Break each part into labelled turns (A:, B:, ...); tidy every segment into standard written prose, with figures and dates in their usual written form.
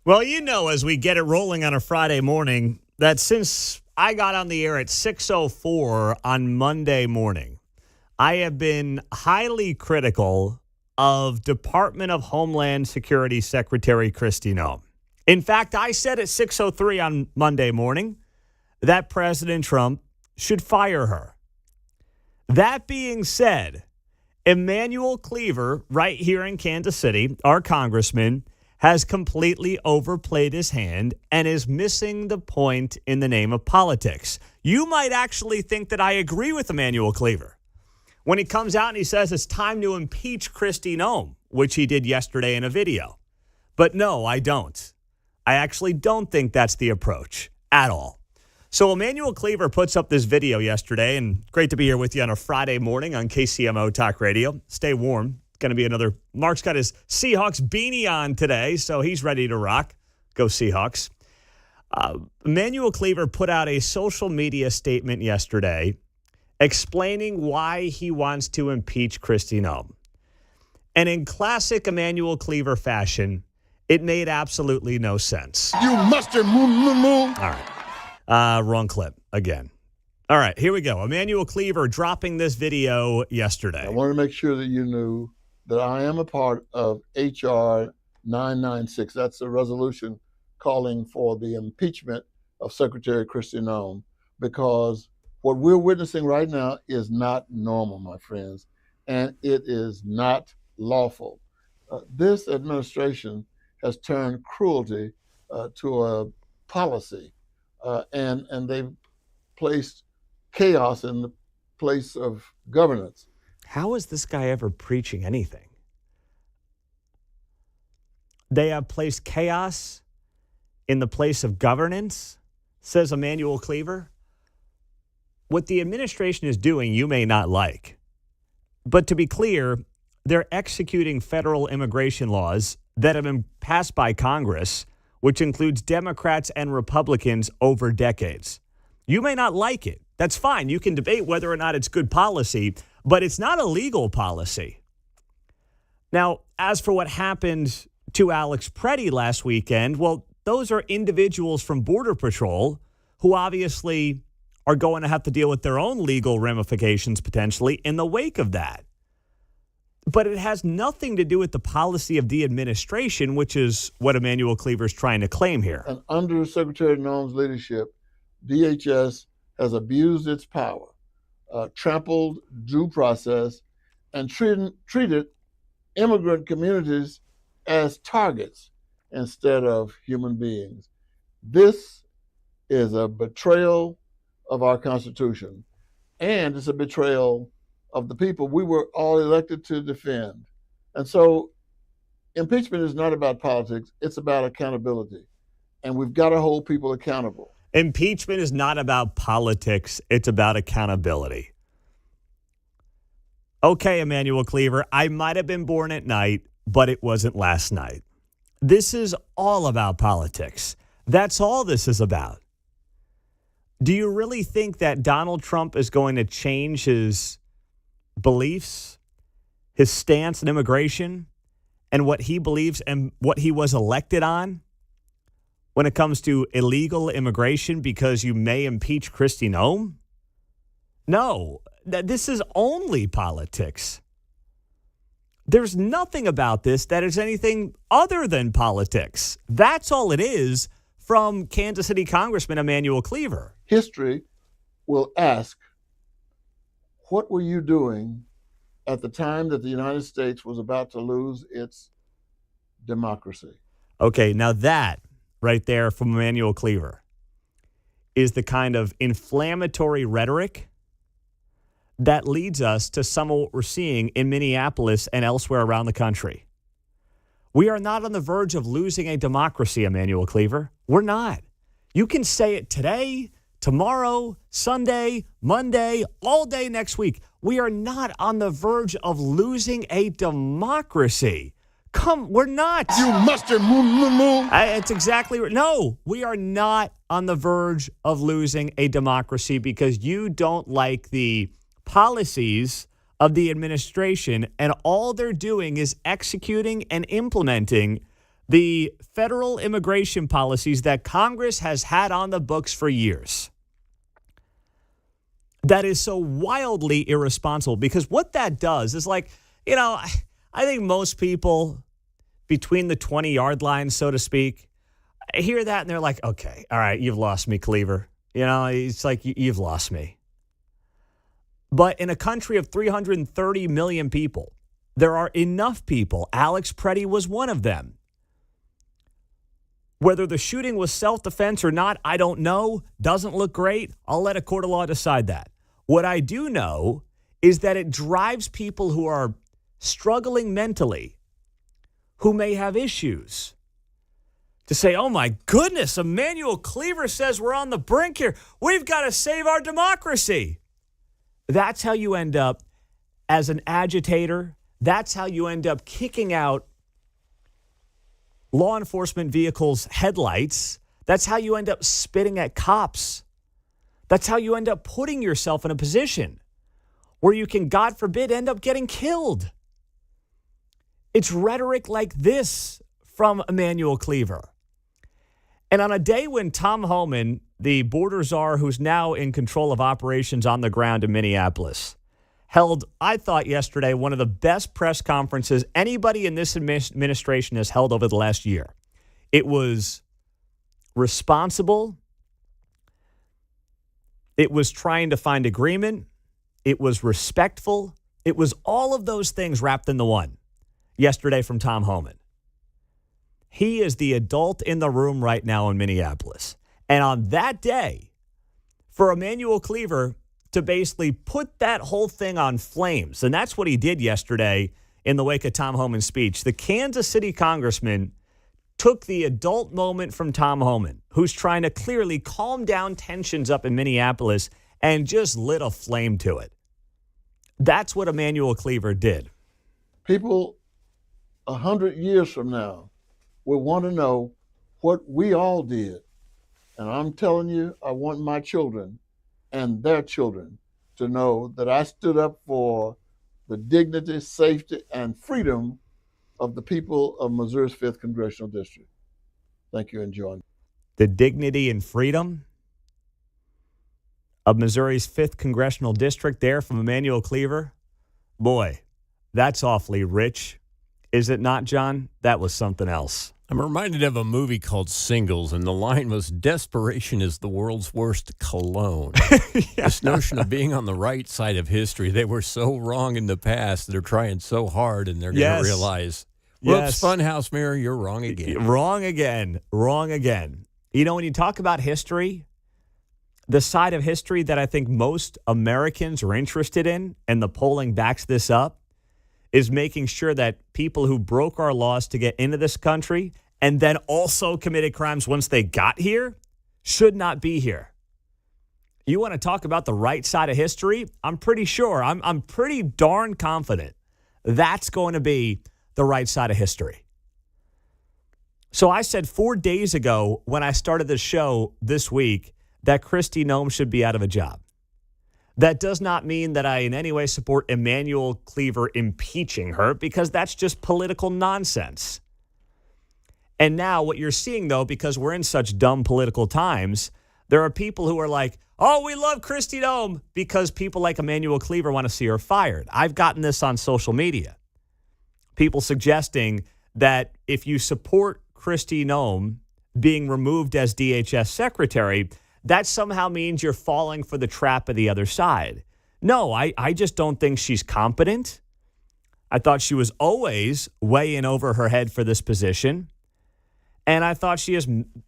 A: Well, you know, as we get it rolling on a Friday morning, that since I got on the air at 6:04 on Monday morning, I have been highly critical of Department of Homeland Security Secretary Kristi Noem. In fact, I said at 6:03 on Monday morning that President Trump should fire her. That being said, Emmanuel Cleaver, right here in Kansas City, our congressman, has completely overplayed his hand and is missing the point in the name of politics. You might actually think that I agree with Emmanuel Cleaver when he comes out and he says it's time to impeach Kristi Noem, which he did yesterday in a video. But no, I don't. I actually don't think that's the approach at all. So Emmanuel Cleaver puts up this video yesterday, and great to be here with you on a Friday morning on KCMO Talk Radio. Stay warm. Going to be another. Mark's got his Seahawks beanie on today, so he's ready to rock. Go Seahawks. Emmanuel Cleaver put out a social media statement yesterday explaining why he wants to impeach Kristi Noem. And in classic Emmanuel Cleaver fashion, it made absolutely no sense.
B: You mustard moo.
A: All right. Wrong clip again. All right, here we go. Emmanuel Cleaver dropping this video yesterday.
B: I want to make sure that you knew that I am a part of H.R. 996. That's a resolution calling for the impeachment of Secretary Kristi Noem, because what we're witnessing right now is not normal, my friends, and it is not lawful. This administration has turned cruelty to a policy, and they've placed chaos in the place of governance.
A: How is this guy ever preaching anything? They have placed chaos in the place of governance, says Emmanuel Cleaver. What the administration is doing, you may not like. But to be clear, they're executing federal immigration laws that have been passed by Congress, which includes Democrats and Republicans over decades. You may not like it. That's fine. You can debate whether or not it's good policy, but it's not a legal policy. Now, as for what happened to Alex Preddy last weekend, well, those are individuals from Border Patrol who obviously are going to have to deal with their own legal ramifications potentially in the wake of that. But it has nothing to do with the policy of the administration, which is what Emmanuel Cleaver is trying to claim here.
B: And under Secretary Noem's leadership, DHS has abused its power, trampled due process, and treated immigrant communities as targets instead of human beings. This is a betrayal of our Constitution, and it's a betrayal of the people we were all elected to defend. And so impeachment is not about politics, it's about accountability. And we've got to hold people accountable.
A: Impeachment is not about politics. It's about accountability. Okay, Emmanuel Cleaver, I might have been born at night, but it wasn't last night. This is all about politics. That's all this is about. Do you really think that Donald Trump is going to change his beliefs, his stance on immigration, and what he believes and what he was elected on when it comes to illegal immigration because you may impeach Kristi Noem? No, this is only politics. There's nothing about this that is anything other than politics. That's all it is from Kansas City Congressman Emmanuel Cleaver.
B: History will ask, what were you doing at the time that the United States was about to lose its democracy?
A: Okay, now that right there from Emmanuel Cleaver is the kind of inflammatory rhetoric that leads us to some of what we're seeing in Minneapolis and elsewhere around the country. We are not on the verge of losing a democracy, Emmanuel Cleaver. We're not. You can say it today, tomorrow, Sunday, Monday, all day next week. We are not on the verge of losing a democracy. We're not.
B: You mustard moo.
A: It's exactly right. No, we are not on the verge of losing a democracy because you don't like the policies of the administration, and all they're doing is executing and implementing The federal immigration policies that Congress has had on the books for years. That is so wildly irresponsible, because what that does is, like, you know, I think most people between the 20-yard line, so to speak, hear that and they're like, okay, all right, you've lost me, Cleaver. You know, it's like, you've lost me. But in a country of 330 million people, there are enough people. Alex Preddy was one of them. Whether the shooting was self-defense or not, I don't know. Doesn't look great. I'll let a court of law decide that. What I do know is that it drives people who are struggling mentally, who may have issues, to say, oh my goodness, Emmanuel Cleaver says we're on the brink here. We've got to save our democracy. That's how you end up as an agitator. That's how you end up kicking out law enforcement vehicles' headlights. That's how you end up spitting at cops. That's how you end up putting yourself in a position where you can, God forbid, end up getting killed. It's rhetoric like this from Emmanuel Cleaver. And on a day when Tom Homan, the border czar who's now in control of operations on the ground in Minneapolis, held, I thought yesterday, one of the best press conferences anybody in this administration has held over the last year. It was responsible. It was trying to find agreement. It was respectful. It was all of those things wrapped into one yesterday from Tom Homan. He is the adult in the room right now in Minneapolis. And on that day, for Emmanuel Cleaver to basically put that whole thing on flames, and that's what he did yesterday in the wake of Tom Homan's speech, the Kansas City congressman took the adult moment from Tom Homan, who's trying to clearly calm down tensions up in Minneapolis, and just lit a flame to it. That's what Emmanuel Cleaver did.
B: People 100 years from now will want to know what we all did. And I'm telling you, I want my children and their children to know that I stood up for the dignity, safety, and freedom of the people of Missouri's 5th Congressional District. Thank you, and Jon.
A: The dignity and freedom of Missouri's 5th Congressional District there from Emmanuel Cleaver. Boy, that's awfully rich. Is it not, Jon? That was something else.
C: I'm reminded of a movie called Singles, and the line was, desperation is the world's worst cologne. This notion of being on the right side of history. They were so wrong in the past. They're trying so hard, and they're going to realize, whoops, Funhouse Mirror, you're wrong again.
A: Wrong again. Wrong again. You know, when you talk about history, the side of history that I think most Americans are interested in, and the polling backs this up, is making sure that people who broke our laws to get into this country and then also committed crimes once they got here should not be here. You want to talk about the right side of history? I'm pretty sure, I'm pretty darn confident that's going to be the right side of history. So I said 4 days ago when I started the show this week that Kristi Noem should be out of a job. That does not mean that I in any way support Emmanuel Cleaver impeaching her, because that's just political nonsense. And now what you're seeing, though, because we're in such dumb political times, there are people who are like, oh, we love Kristi Noem, because people like Emmanuel Cleaver want to see her fired. I've gotten this on social media. People suggesting that if you support Kristi Noem being removed as DHS secretary, that somehow means you're falling for the trap of the other side. No, I just don't think she's competent. I thought she was always way in over her head for this position. And I thought she has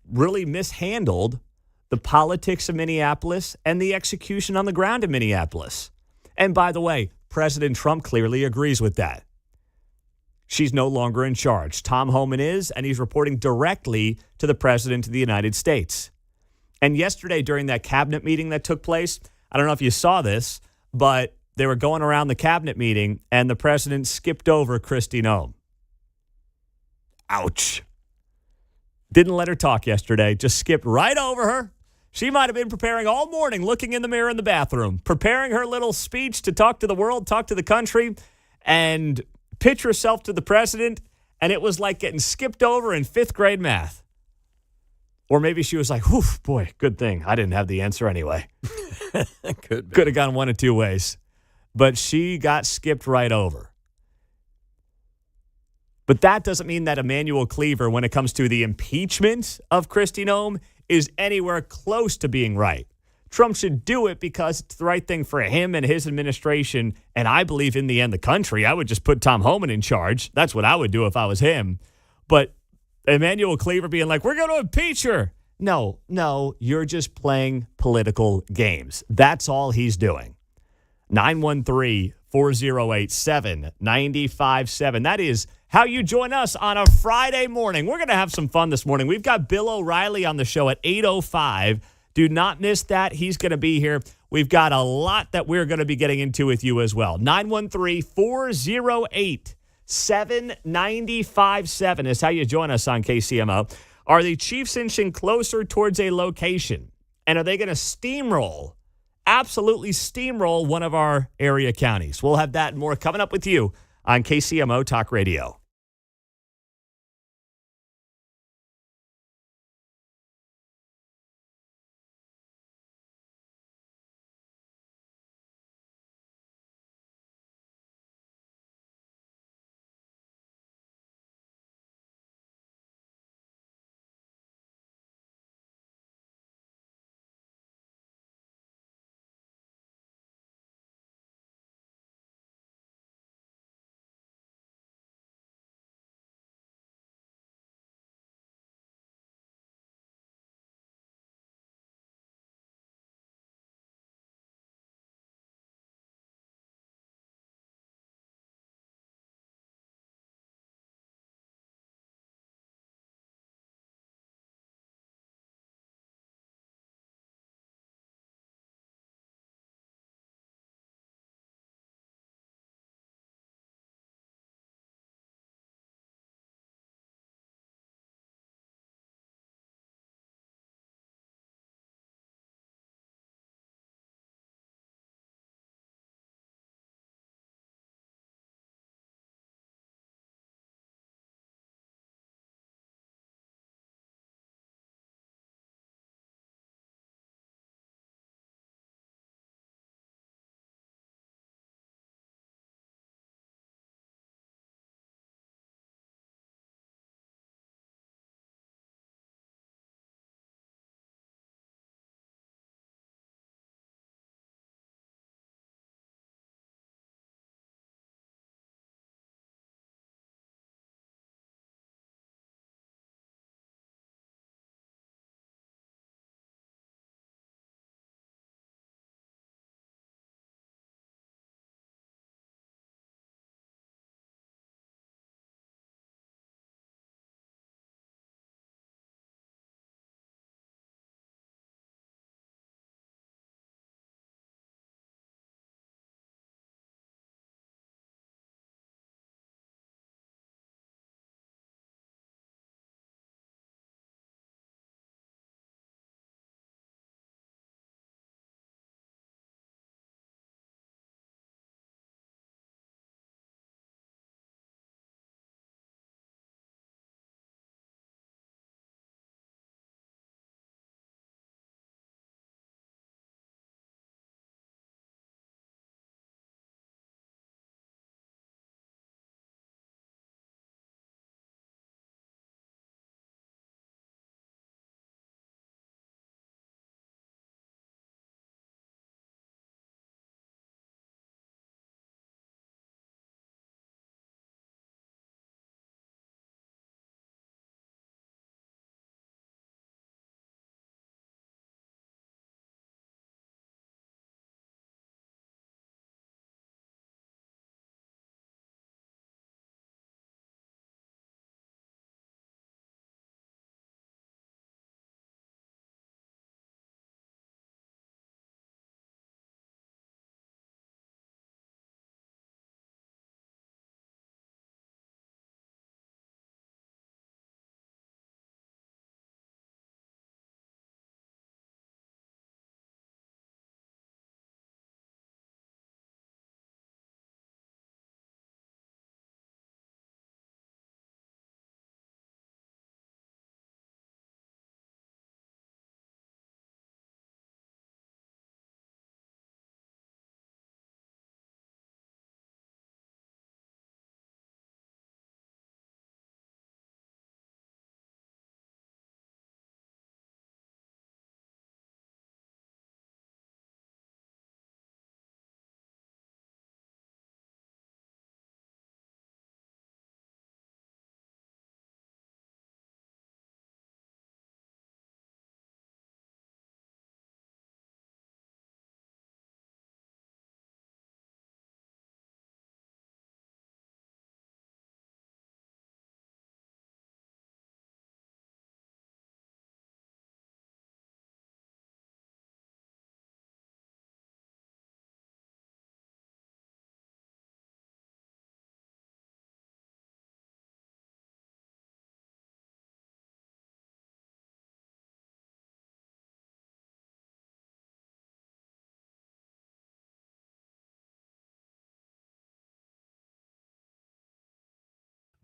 A: really mishandled the politics of Minneapolis and the execution on the ground in Minneapolis. And by the way, President Trump clearly agrees with that. She's no longer in charge. Tom Homan is, and he's reporting directly to the President of the United States. And yesterday during that cabinet meeting that took place, I don't know if you saw this, but they were going around the cabinet meeting and the president skipped over Kristi Noem. Ouch. Didn't let her talk yesterday, just skipped right over her. She might have been preparing all morning, looking in the mirror in the bathroom, preparing her little speech to talk to the world, talk to the country, and pitch herself to the president. And it was like getting skipped over in 5th grade math. Or maybe she was like, whew, boy, good thing I didn't have the answer anyway. Could have gone one of two ways. But she got skipped right over. But that doesn't mean that Emmanuel Cleaver, when it comes to the impeachment of Kristi Noem, is anywhere close to being right. Trump should do it because it's the right thing for him and his administration, and I believe in the end the country. I would just put Tom Homan in charge. That's what I would do if I was him. But Emmanuel Cleaver being like, we're going to impeach her. No, you're just playing political games. That's all he's doing. 913-408-7957. That is how you join us on a Friday morning. We're going to have some fun this morning. We've got Bill O'Reilly on the show at 8:05. Do not miss that. He's going to be here. We've got a lot that we're going to be getting into with you as well. 913-408-7957 is how you join us on KCMO. Are the Chiefs inching closer towards a location? And are they going to steamroll, absolutely steamroll one of our area counties? We'll have that and more coming up with you on KCMO Talk Radio.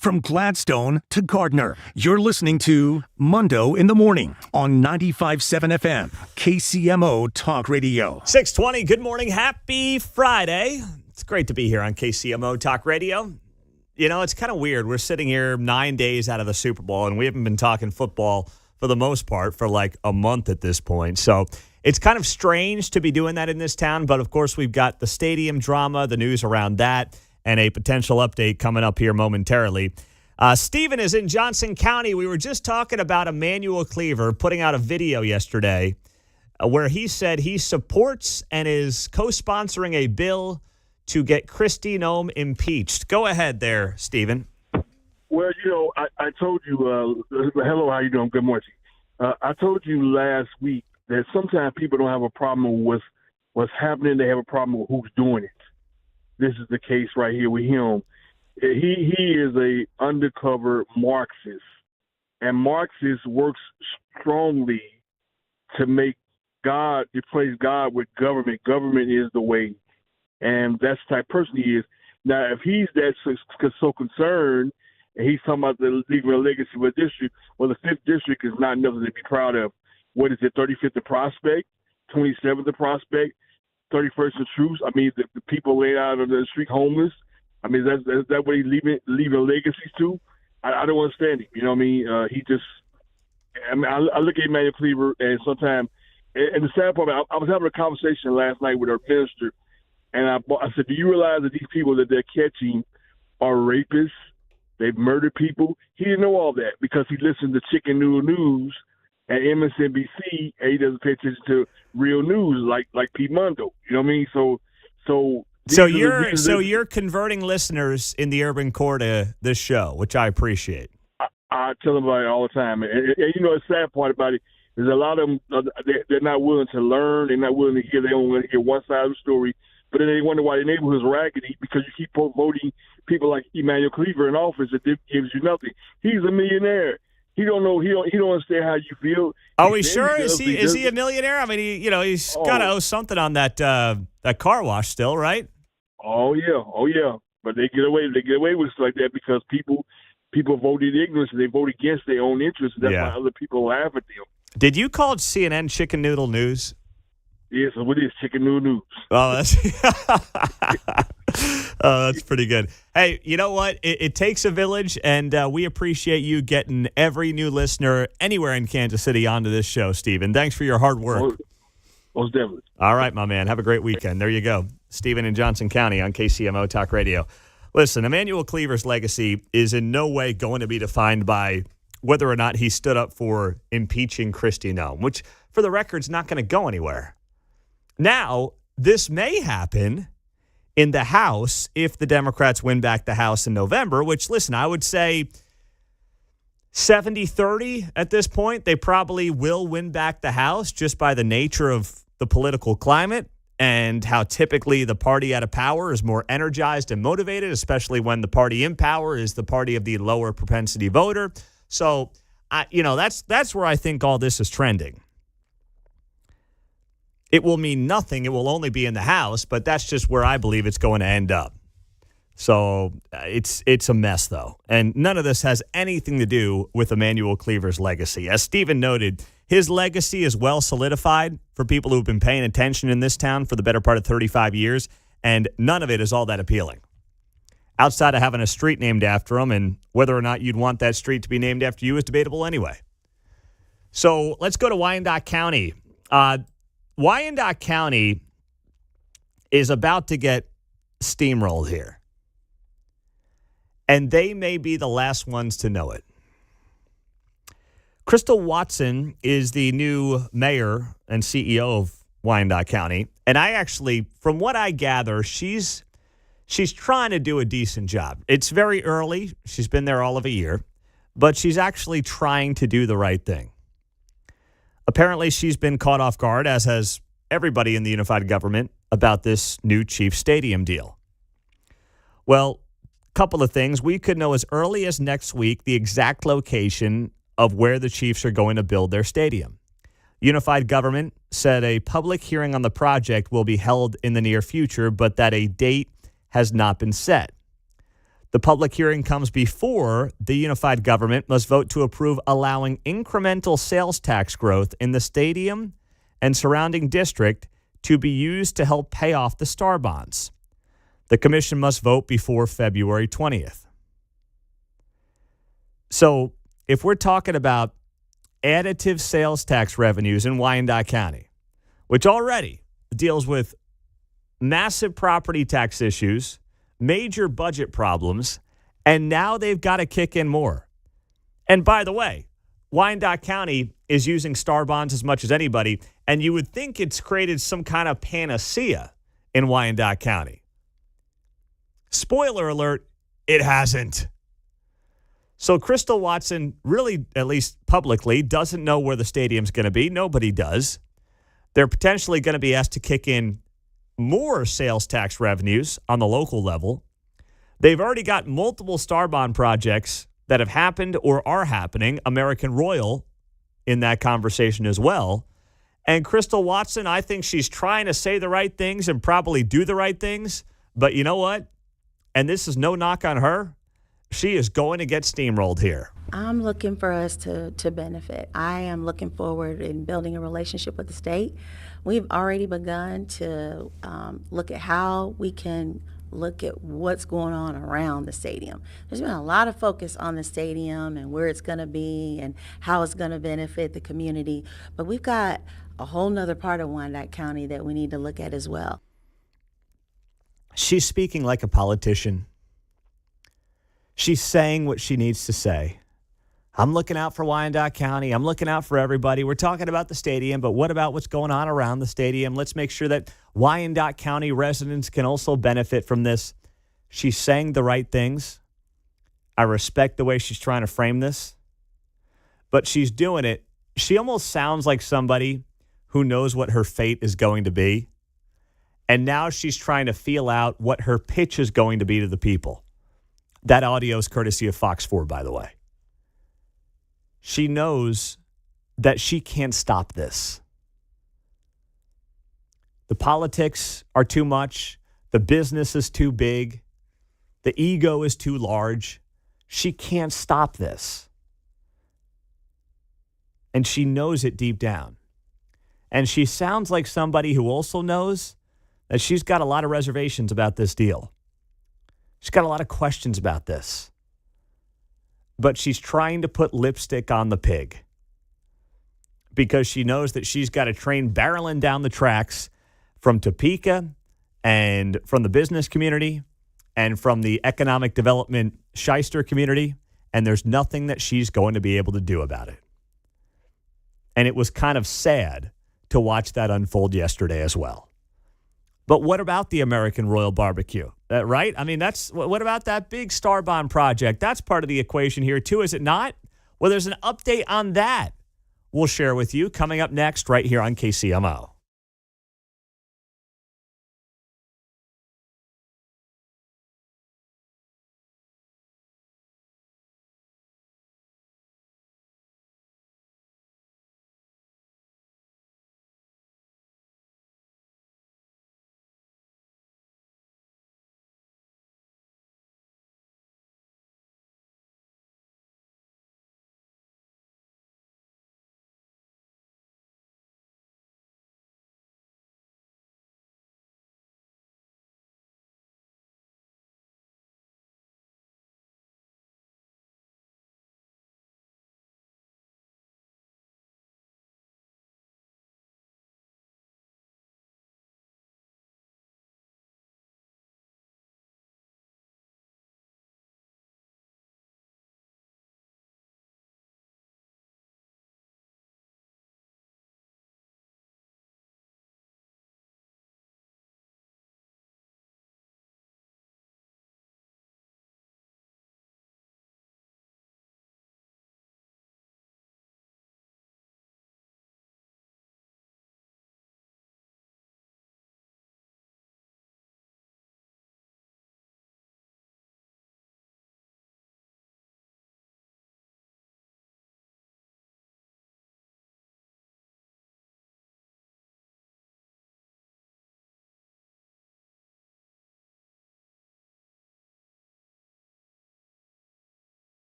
D: From Gladstone to Gardner, you're listening to Mundo in the Morning on 95.7 FM, KCMO Talk Radio.
A: 6:20, good morning. Happy Friday. It's great to be here on KCMO Talk Radio. You know, it's kind of weird. We're sitting here 9 days out of the Super Bowl, and we haven't been talking football for the most part for like a month at this point. So it's kind of strange to be doing that in this town. But, of course, we've got the stadium drama, the news around that, and a potential update coming up here momentarily. Stephen is in Johnson County. We were just talking about Emmanuel Cleaver putting out a video yesterday where he said he supports and is co-sponsoring a bill to get Kristi Noem impeached. Go ahead there, Stephen.
E: Well, you know, I told you, hello, how you doing? Good morning. I told you last week that sometimes people don't have a problem with what's happening. They have a problem with who's doing it. This is the case right here with him. He is a undercover Marxist, and Marxist works strongly to make God, replace God with government. Government is the way, and that's the type of person he is. Now, if he's that so concerned, and he's talking about the leaving a legacy with district, well, the 5th district is not nothing to be proud of. What is it, 35th the Prospect, 27th the Prospect, 31st the Truth? I mean, the people laid out on the street homeless. I mean, is that what he's leaving legacies to? I don't understand him. You know what I mean? I look at Emmanuel Cleaver, and sometimes, and the sad part, I was having a conversation last night with our minister, and I said, do you realize that these people that they're catching are rapists? They've murdered people. He didn't know all that because he listened to Chicken Noodle News at MSNBC, and he doesn't pay attention to real news like Pete Mundo. You know what I mean? So
A: you're converting listeners in the urban core to this show, which I appreciate.
E: I tell them about it all the time, and you know the sad part about it is a lot of them they're not willing to learn. They're not willing to hear. They don't want to hear one side of the story. But then they wonder why the neighborhood's raggedy because you keep voting people like Emmanuel Cleaver in office that gives you nothing. He's a millionaire. He don't know. He don't understand how you feel.
A: Are we sure? Is he a millionaire? I mean, he's got to owe something on that car wash still, right?
E: Oh yeah. But they get away with stuff like that because people voted ignorance and they vote against their own interests. That's why other people laugh at them.
A: Did you call CNN Chicken Noodle News?
E: Yes, what is Chicken Noodle News?
A: Oh, that's pretty good. Hey, you know what? It takes a village, and we appreciate you getting every new listener anywhere in Kansas City onto this show, Stephen. Thanks for your hard work.
E: Most definitely.
A: All right, my man. Have a great weekend. There you go. Stephen in Johnson County on KCMO Talk Radio. Listen, Emmanuel Cleaver's legacy is in no way going to be defined by whether or not he stood up for impeaching Kristi Noem, which, for the record, is not going to go anywhere. Now, this may happen in the House if the Democrats win back the House in November, which, listen, I would say 70-30 at this point. They probably will win back the House just by the nature of the political climate and how typically the party out of power is more energized and motivated, especially when the party in power is the party of the lower propensity voter. So, that's where I think all this is trending. It will mean nothing. It will only be in the House, but that's just where I believe it's going to end up. So it's a mess, though. And none of this has anything to do with Emmanuel Cleaver's legacy. As Stephen noted, his legacy is well solidified for people who've been paying attention in this town for the better part of 35 years, and none of it is all that appealing. Outside of having a street named after him, and whether or not you'd want that street to be named after you is debatable anyway. So let's go to Wyandotte County. Wyandotte County is about to get steamrolled here. And they may be the last ones to know it. Crystal Watson is the new mayor and CEO of Wyandotte County. And I actually, from what I gather, she's trying to do a decent job. It's very early. She's been there all of a year. But she's actually trying to do the right thing. Apparently, she's been caught off guard, as has everybody in the unified government, about this new Chiefs Stadium deal. Well, a couple of things. We could know as early as next week the exact location of where the Chiefs are going to build their stadium. Unified government said a public hearing on the project will be held in the near future, but that a date has not been set. The public hearing comes before the unified government must vote to approve allowing incremental sales tax growth in the stadium and surrounding district to be used to help pay off the Star bonds. The commission must vote before February 20th. So if we're talking about additive sales tax revenues in Wyandotte County, which already deals with massive property tax issues, major budget problems, and now they've got to kick in more. And by the way, Wyandotte County is using Star bonds as much as anybody, and you would think it's created some kind of panacea in Wyandotte County. Spoiler alert, it hasn't. So Crystal Watson really, at least publicly, doesn't know where the stadium's going to be. Nobody does. They're potentially going to be asked to kick in more sales tax revenues on the local level. They've already got multiple Star bond projects that have happened or are happening. American Royal in that conversation as well. And Crystal Watson, I think she's trying to say the right things and probably do the right things. But you know what? And this is no knock on her. She is going to get steamrolled here.
F: I'm looking for us to benefit. I am looking forward in building a relationship with the state. We've already begun to look at how we can look at what's going on around the stadium. There's been a lot of focus on the stadium and where it's going to be and how it's going to benefit the community. But we've got a whole nother part of Wyandotte County that we need to look at as well.
A: She's speaking like a politician. She's saying what she needs to say. I'm looking out for Wyandotte County. I'm looking out for everybody. We're talking about the stadium, but what about what's going on around the stadium? Let's make sure that Wyandotte County residents can also benefit from this. She's saying the right things. I respect the way she's trying to frame this, but she's doing it. She almost sounds like somebody who knows what her fate is going to be, and now she's trying to feel out what her pitch is going to be to the people. That audio is courtesy of Fox 4, by the way. She knows that she can't stop this. The politics are too much. The business is too big. The ego is too large. She can't stop this. And she knows it deep down. And she sounds like somebody who also knows that she's got a lot of reservations about this deal. She's got a lot of questions about this. But she's trying to put lipstick on the pig because she knows that she's got a train barreling down the tracks from Topeka and from the business community and from the economic development shyster community, and there's nothing that she's going to be able to do about it. And it was kind of sad to watch that unfold yesterday as well. But what about the American Royal Barbecue? Right? I mean, what about that big Star Bond project? That's part of the equation here, too, is it not? Well, there's an update on that we'll share with you coming up next right here on KCMO.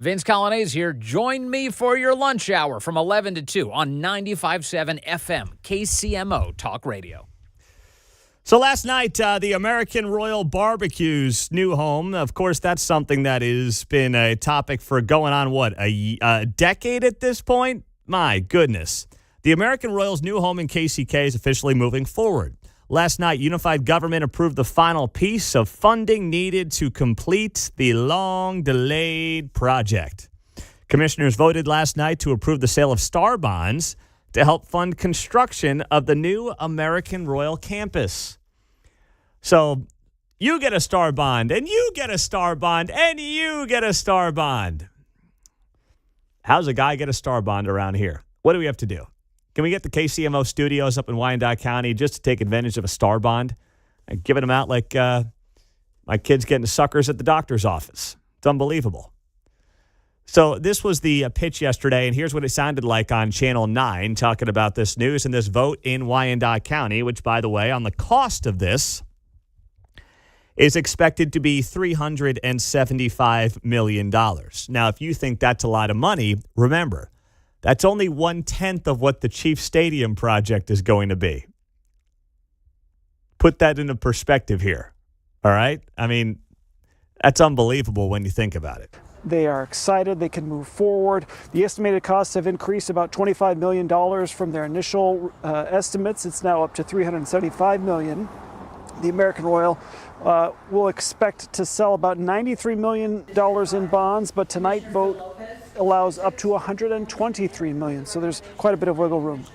G: Vince Colonnese here. Join me for your lunch hour from 11 to 2 on 95.7 FM, KCMO Talk Radio.
A: So last night, the American Royal Barbecue's new home, of course, that's something that has been a topic for going on, a decade at this point? My goodness. The American Royal's new home in KCK is officially moving forward. Last night, Unified Government approved the final piece of funding needed to complete the long-delayed project. Commissioners voted last night to approve the sale of Star Bonds to help fund construction of the new American Royal campus. So you get a Star Bond, and you get a Star Bond, and you get a Star Bond. How's a guy get a Star Bond around here? What do we have to do? Can we get the KCMO studios up in Wyandotte County just to take advantage of a Star Bond and giving them out like my kids getting suckers at the doctor's office? It's unbelievable. So this was the pitch yesterday, and here's what it sounded like on Channel 9 talking about this news and this vote in Wyandotte County, which, by the way, on the cost of this is expected to be $375 million. Now, if you think that's a lot of money, remember, that's only 1/10 of what the Chiefs Stadium project is going to be. Put that into perspective here, all right? I mean, that's unbelievable when you think about it.
H: They are excited they can move forward. The estimated costs have increased about $25 million from their initial estimates. It's now up to $375 million. The American Royal will expect to sell about $93 million in bonds, but tonight vote allows up to $123 million. So there's quite a bit of wiggle room.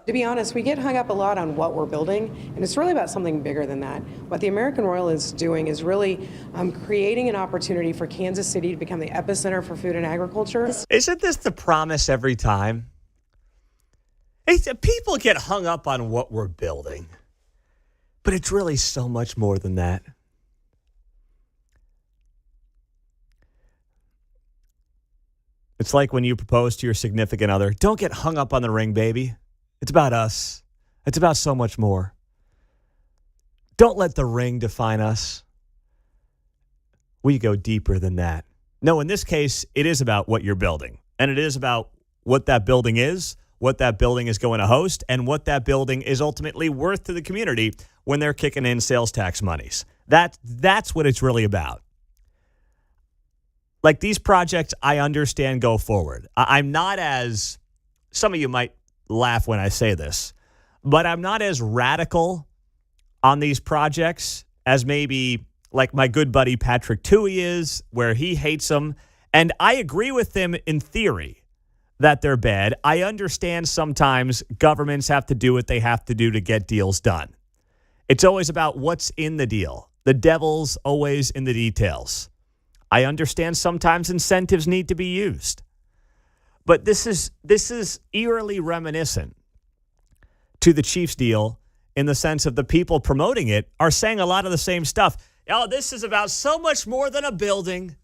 I: To be honest, we get hung up a lot on what we're building, and it's really about something bigger than that. What the American Royal is doing is really creating an opportunity for Kansas City to become the epicenter for food and agriculture.
A: Isn't this the promise every time? People get hung up on what we're building, but it's really so much more than that. It's like when you propose to your significant other, don't get hung up on the ring, baby. It's about us. It's about so much more. Don't let the ring define us. We go deeper than that. No, in this case, it is about what you're building. And it is about what that building is, what that building is going to host, and what that building is ultimately worth to the community when they're kicking in sales tax monies. That's what it's really about. Like these projects, I understand go forward. I'm not as, some of you might laugh when I say this, but I'm not as radical on these projects as maybe like my good buddy Patrick Tuohy is, where he hates them. And I agree with him in theory that they're bad. I understand sometimes governments have to do what they have to do to get deals done. It's always about what's in the deal. The devil's always in the details. I understand sometimes incentives need to be used. But this is eerily reminiscent to the Chiefs deal in the sense of the people promoting it are saying a lot of the same stuff. Oh, this is about so much more than a building.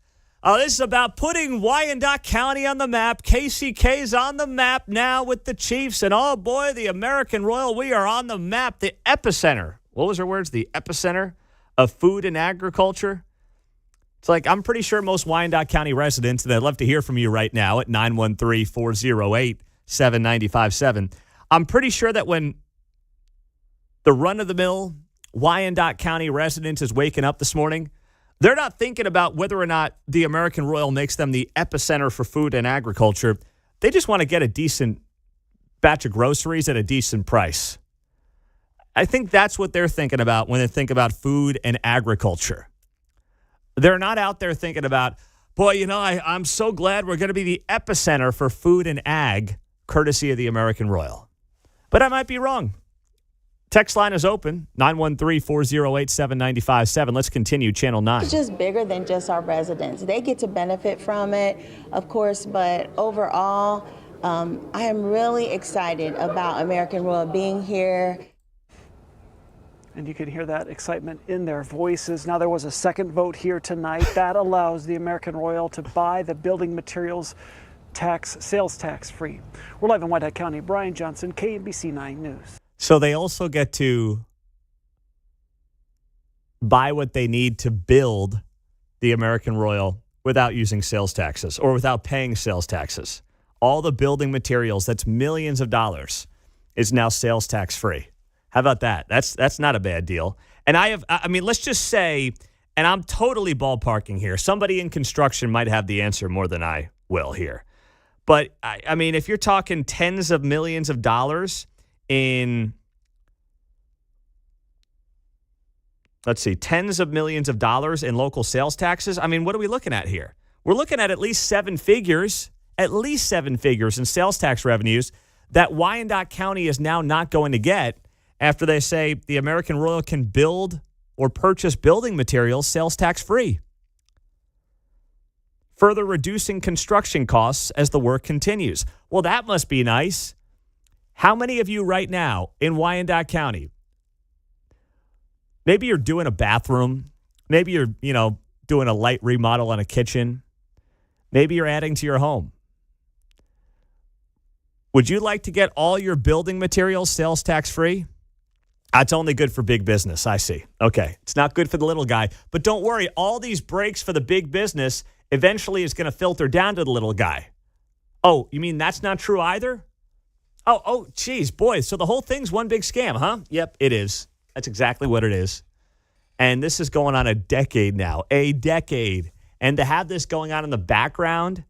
A: Oh, this is about putting Wyandotte County on the map. KCK's on the map now with the Chiefs. And oh boy, the American Royal, we are on the map. The epicenter. What was her words? The epicenter of food and agriculture. It's like, I'm pretty sure most Wyandotte County residents, and I'd love to hear from you right now at 913-408-7957. I'm pretty sure that when the run-of-the-mill Wyandotte County residents is waking up this morning, they're not thinking about whether or not the American Royal makes them the epicenter for food and agriculture. They just want to get a decent batch of groceries at a decent price. I think that's what they're thinking about when they think about food and agriculture. They're not out there thinking about, boy, you know, I'm so glad we're going to be the epicenter for food and ag, courtesy of the American Royal. But I might be wrong. Text line is open, 913-408-7957. Let's continue, Channel 9.
F: It's just bigger than just our residents. They get to benefit from it, of course, but overall, I am really excited about American Royal being here.
H: And you can hear that excitement in their voices. Now, there was a second vote here tonight that allows the American Royal to buy the building materials sales tax free. We're live in Wyandotte County. Brian Johnson, KMBC 9 News.
A: So they also get to buy what they need to build the American Royal without using sales taxes or without paying sales taxes. All the building materials, that's millions of dollars, is now sales tax free. How about that? That's not a bad deal. And let's just say, and I'm totally ballparking here. Somebody in construction might have the answer more than I will here. But I mean, if you're talking tens of millions of dollars in, tens of millions of dollars in local sales taxes, I mean, what are we looking at here? We're looking at least seven figures in sales tax revenues that Wyandotte County is now not going to get after they say the American Royal can build or purchase building materials sales tax free, further reducing construction costs as the work continues. Well, that must be nice. How many of you right now in Wyandotte County, maybe you're doing a bathroom, maybe you're, doing a light remodel on a kitchen, maybe you're adding to your home. Would you like to get all your building materials sales tax free? That's only good for big business, I see. Okay, it's not good for the little guy. But don't worry, all these breaks for the big business eventually is going to filter down to the little guy. Oh, you mean that's not true either? Oh, geez, boy, so the whole thing's one big scam, huh? Yep, it is. That's exactly what it is. And this is going on a decade now, a decade. And to have this going on in the background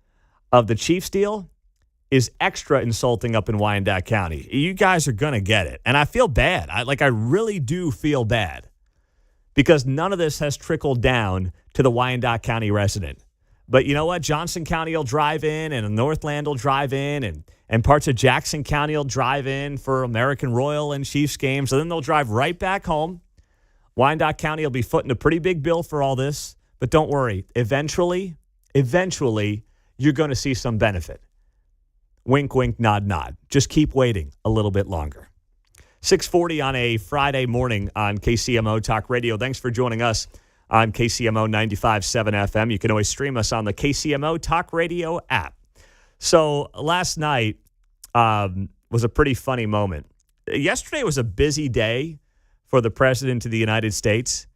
A: of the Chiefs deal is extra insulting up in Wyandotte County. You guys are going to get it. And I feel bad. I really do feel bad because none of this has trickled down to the Wyandotte County resident. But you know what? Johnson County will drive in and Northland will drive in and parts of Jackson County will drive in for American Royal and Chiefs games. And then they'll drive right back home. Wyandotte County will be footing a pretty big bill for all this. But don't worry. Eventually, you're going to see some benefit. Wink, wink, nod, nod. Just keep waiting a little bit longer. 6:40 on a Friday morning on KCMO Talk Radio. Thanks for joining us on KCMO 95.7 FM. You can always stream us on the KCMO Talk Radio app. So last night was a pretty funny moment. Yesterday was a busy day for the President of the United States.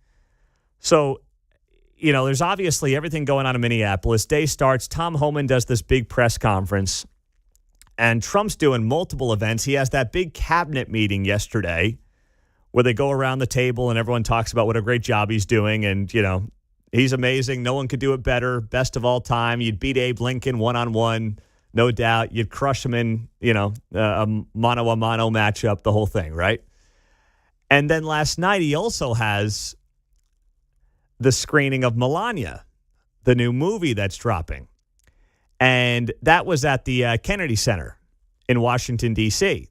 A: So, there's obviously everything going on in Minneapolis. Day starts. Tom Homan does this big press conference. And Trump's doing multiple events. He has that big cabinet meeting yesterday where they go around the table and everyone talks about what a great job he's doing. And, he's amazing. No one could do it better. Best of all time. You'd beat Abe Lincoln one-on-one, no doubt. You'd crush him in, a mano-a-mano matchup, the whole thing, right? And then last night he also has the screening of Melania, the new movie that's dropping. And that was at the Kennedy Center in Washington, D.C.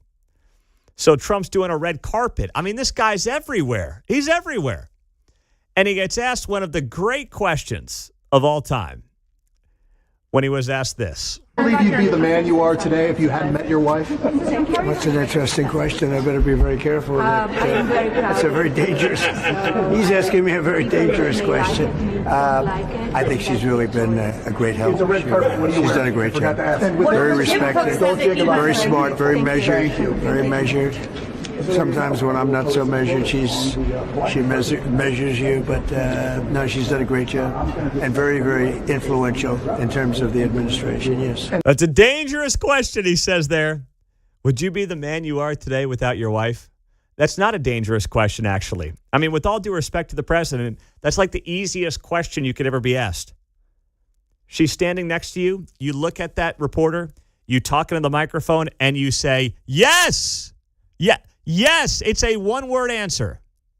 A: So Trump's doing a red carpet. I mean, this guy's everywhere. He's everywhere. And he gets asked one of the great questions of all time when he was asked this.
J: I believe you'd be the man you are today if you hadn't met your wife?
K: That's an interesting question. I better be very careful with it. It's a very dangerous. He's asking me a very dangerous question. I think she's really been a great help. She's done a great job. Very respected, very smart, very measured, very measured. Sometimes when I'm not so measured, she measures you, but no, she's done a great job and very, very influential in terms of the administration, yes.
A: That's a dangerous question, he says there. Would you be the man you are today without your wife? That's not a dangerous question, actually. I mean, with all due respect to the president, that's like the easiest question you could ever be asked. She's standing next to you. You look at that reporter, you talk into the microphone, and you say, yes! Yeah. Yes, it's a one-word answer.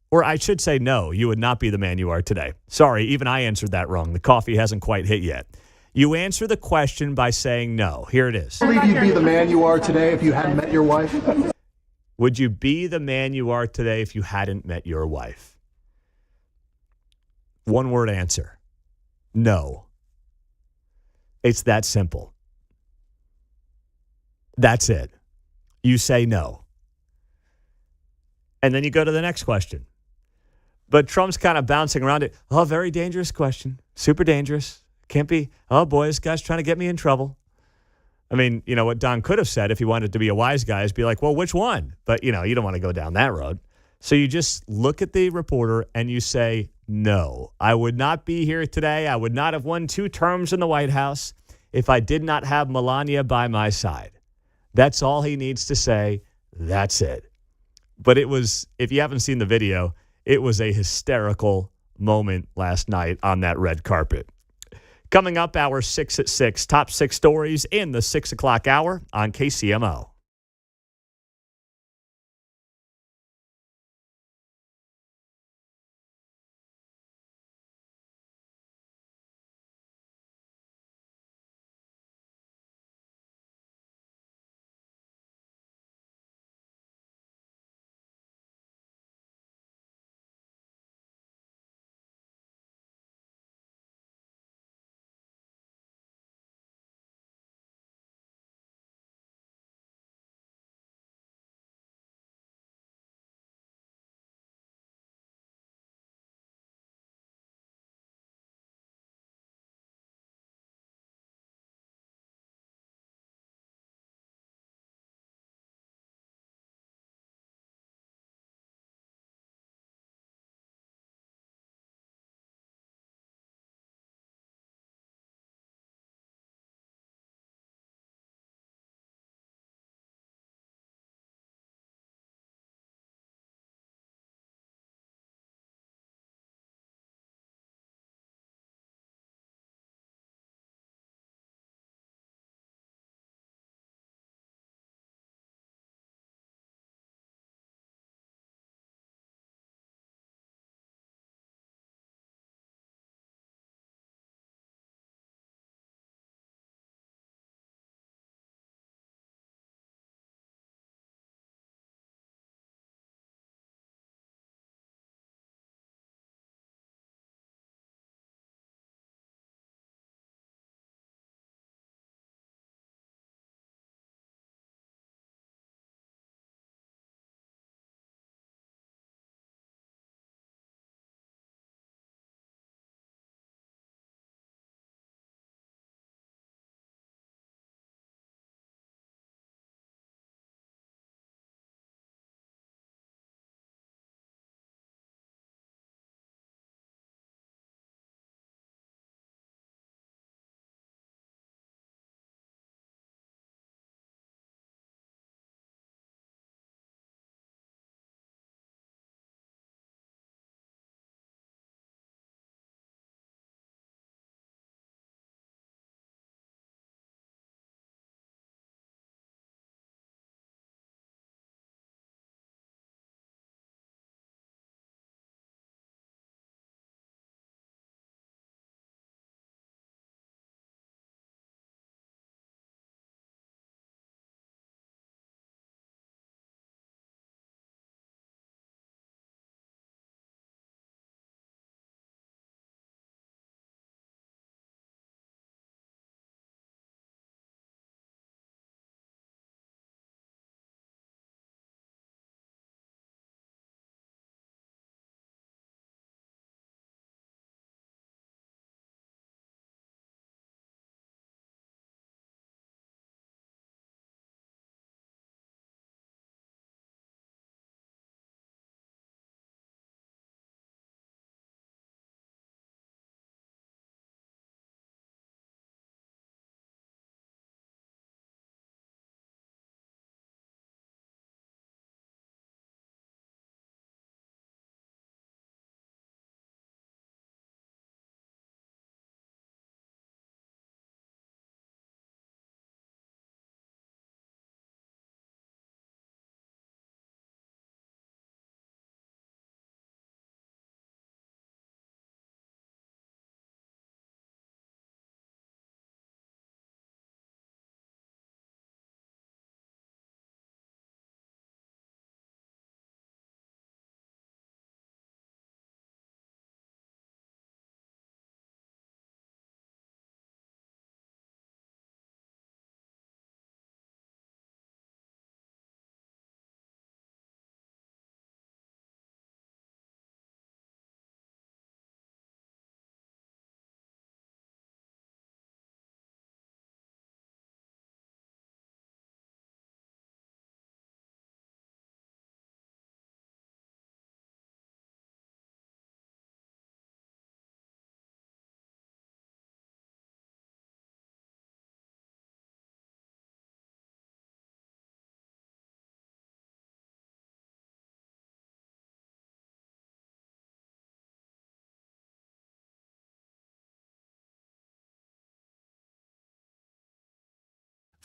A: Or I should say no, you would not be the man you are today. Sorry, even I answered that wrong. The coffee hasn't quite hit yet. You answer the question by saying no. Here it is.
J: I believe you'd be the man you are today if you hadn't met your wife?
A: Would you be the man you are today if you hadn't met your wife? One-word answer. No. It's that simple. That's it. You say no. And then you go to the next question. But Trump's kind of bouncing around it. Oh, very dangerous question. Super dangerous. Can't be. Oh, boy, this guy's trying to get me in trouble. I mean, what Don could have said if he wanted to be a wise guy is be like, well, which one? But, you don't want to go down that road. So you just look at the reporter and you say, No, I would not be here today. I would not have won 2 terms in the White House if I did not have Melania by my side. That's all he needs to say. That's it. But it was, if you haven't seen the video, it was a hysterical moment last night on that red carpet. Coming up, hour 6 at 6, top 6 stories in the 6 o'clock hour on KCMO.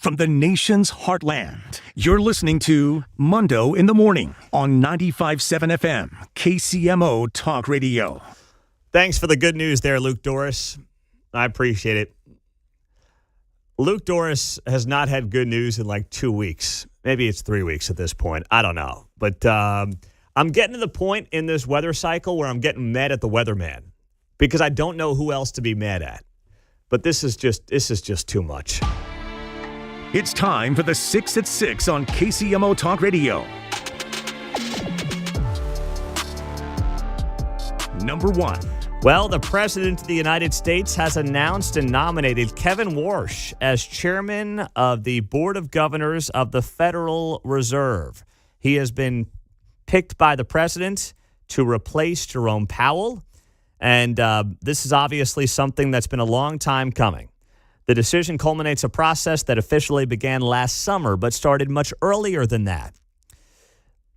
D: from the nation's heartland. You're listening to Mundo in the Morning on 95.7 FM, KCMO Talk Radio.
A: Thanks for the good news there, Luke Doris. I appreciate it. Luke Doris has not had good news in like 2 weeks. Maybe it's 3 weeks at this point. I don't know. But I'm getting to the point in this weather cycle where I'm getting mad at the weatherman because I don't know who else to be mad at. But this is just too much.
D: It's time for the 6 at 6 on KCMO Talk Radio. Number 1.
A: Well, the President of the United States has announced and nominated Kevin Warsh as chairman of the Board of Governors of the Federal Reserve. He has been picked by the president to replace Jerome Powell, and this is obviously something that's been a long time coming. The decision culminates a process that officially began last summer, but started much earlier than that.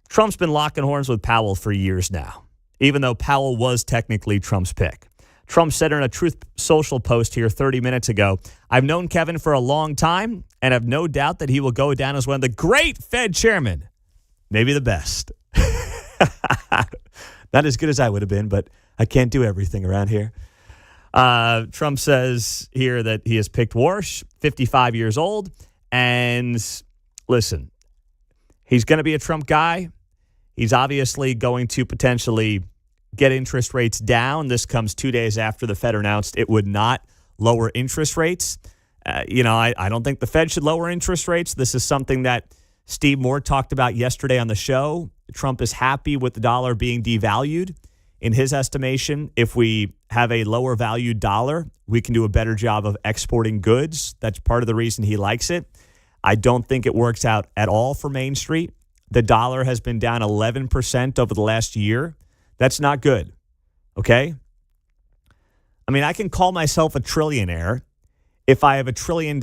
A: Trump's been locking horns with Powell for years now, even though Powell was technically Trump's pick. Trump said in a Truth Social post here 30 minutes ago, "I've known Kevin for a long time and have no doubt that he will go down as one of the great Fed chairmen, maybe the best." Not as good as I would have been, but I can't do everything around here. Trump says here that he has picked Warsh, 55 years old. And listen, he's going to be a Trump guy. He's obviously going to potentially get interest rates down. This comes 2 days after the Fed announced it would not lower interest rates. I don't think the Fed should lower interest rates. This is something that Steve Moore talked about yesterday on the show. Trump is happy with the dollar being devalued. In his estimation, if we have a lower valued dollar, we can do a better job of exporting goods. That's part of the reason he likes it. I don't think it works out at all for Main Street. The dollar has been down 11% over the last year. That's not good. Okay? I mean, I can call myself a trillionaire if I have $1 trillion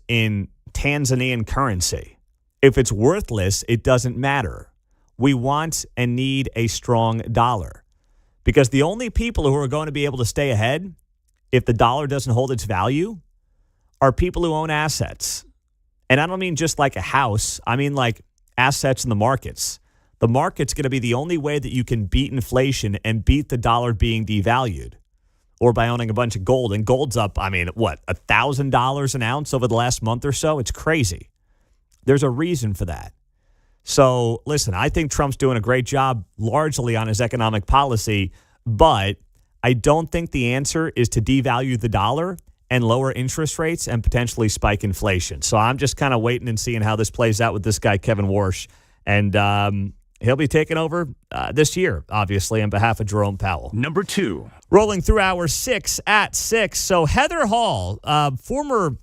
A: in Tanzanian currency. If it's worthless, it doesn't matter. We want and need a strong dollar. Because the only people who are going to be able to stay ahead if the dollar doesn't hold its value are people who own assets. And I don't mean just like a house. I mean like assets in the markets. The market's going to be the only way that you can beat inflation and beat the dollar being devalued, or by owning a bunch of gold. And gold's up, $1,000 an ounce over the last month or so? It's crazy. There's a reason for that. So, listen, I think Trump's doing a great job largely on his economic policy, but I don't think the answer is to devalue the dollar and lower interest rates and potentially spike inflation. So I'm just kind of waiting and seeing how this plays out with this guy, Kevin Warsh. And he'll be taking over this year, obviously, on behalf of Jerome Powell.
D: Number 2.
A: Rolling through our 6 at 6. So Heather Hall, former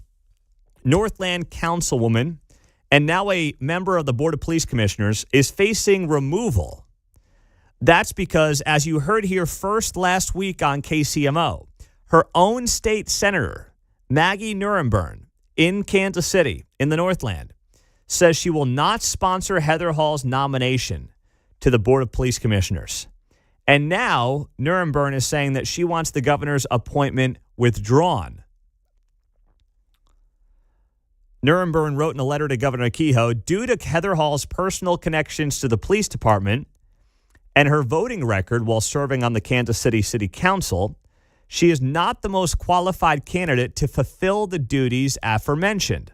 A: Northland councilwoman, and now a member of the Board of Police Commissioners, is facing removal. That's because, as you heard here first last week on KCMO, her own state senator, Maggie Nuremberg, in Kansas City, in the Northland, says she will not sponsor Heather Hall's nomination to the Board of Police Commissioners. And now Nuremberg is saying that she wants the governor's appointment withdrawn. Nuremberg wrote in a letter to Governor Kehoe, due to Heather Hall's personal connections to the police department and her voting record while serving on the Kansas City City Council, she is not the most qualified candidate to fulfill the duties aforementioned.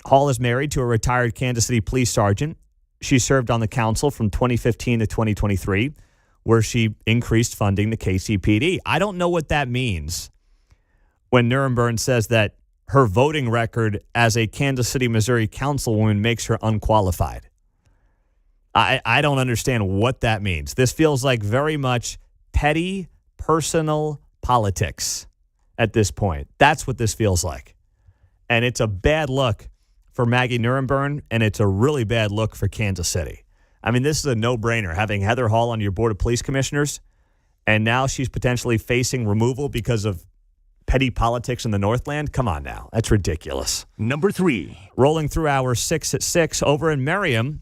A: Hall is married to a retired Kansas City police sergeant. She served on the council from 2015 to 2023, where she increased funding to KCPD. I don't know what that means when Nuremberg says that her voting record as a Kansas City, Missouri councilwoman makes her unqualified. I don't understand what that means. This feels like very much petty, personal politics at this point. That's what this feels like. And it's a bad look for Maggie Nuremberg, and it's a really bad look for Kansas City. I mean, this is a no-brainer, having Heather Hall on your Board of Police Commissioners, and now she's potentially facing removal because of petty politics in the Northland. Come on now. That's ridiculous.
D: Number 3.
A: Rolling through our 6 at 6 over in Merriam,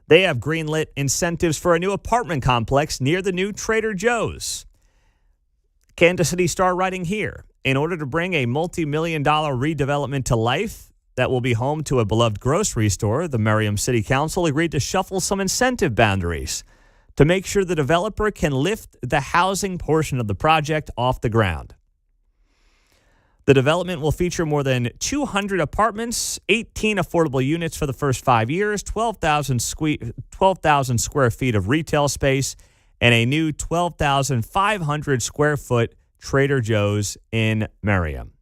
A: they have greenlit incentives for a new apartment complex near the new Trader Joe's. Kansas City Star writing here, in order to bring a multi-million-dollar redevelopment to life that will be home to a beloved grocery store, the Merriam City Council agreed to shuffle some incentive boundaries to make sure the developer can lift the housing portion of the project off the ground. The development will feature more than 200 apartments, 18 affordable units for the first 5 years, 12,000 square feet of retail space, and a new 12,500 square foot Trader Joe's in Merriam.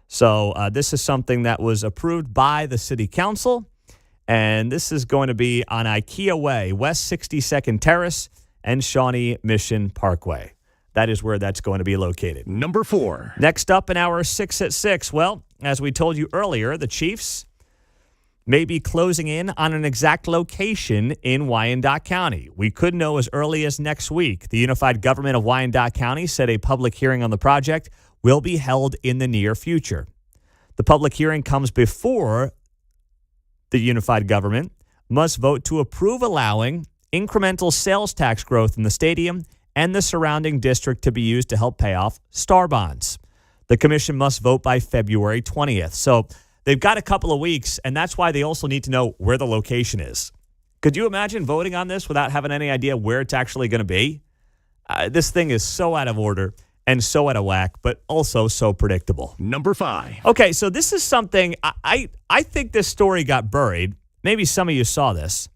A: So this is something that was approved by the city council, and this is going to be on IKEA Way, West 62nd Terrace, and Shawnee Mission Parkway. That is where that's going to be located.
D: Number 4.
A: Next up in our 6 at 6. Well, as we told you earlier, the Chiefs may be closing in on an exact location in Wyandotte County. We could know as early as next week. The unified government of Wyandotte County said a public hearing on the project will be held in the near future. The public hearing comes before the unified government must vote to approve allowing incremental sales tax growth in the stadium and the surrounding district to be used to help pay off star bonds. The commission must vote by February 20th. So they've got a couple of weeks, and that's why they also need to know where the location is. Could you imagine voting on this without having any idea where it's actually going to be? This thing is so out of order and so out of whack, but also so predictable.
D: Number 5.
A: Okay, so this is something, I think this story got buried. Maybe some of you saw this.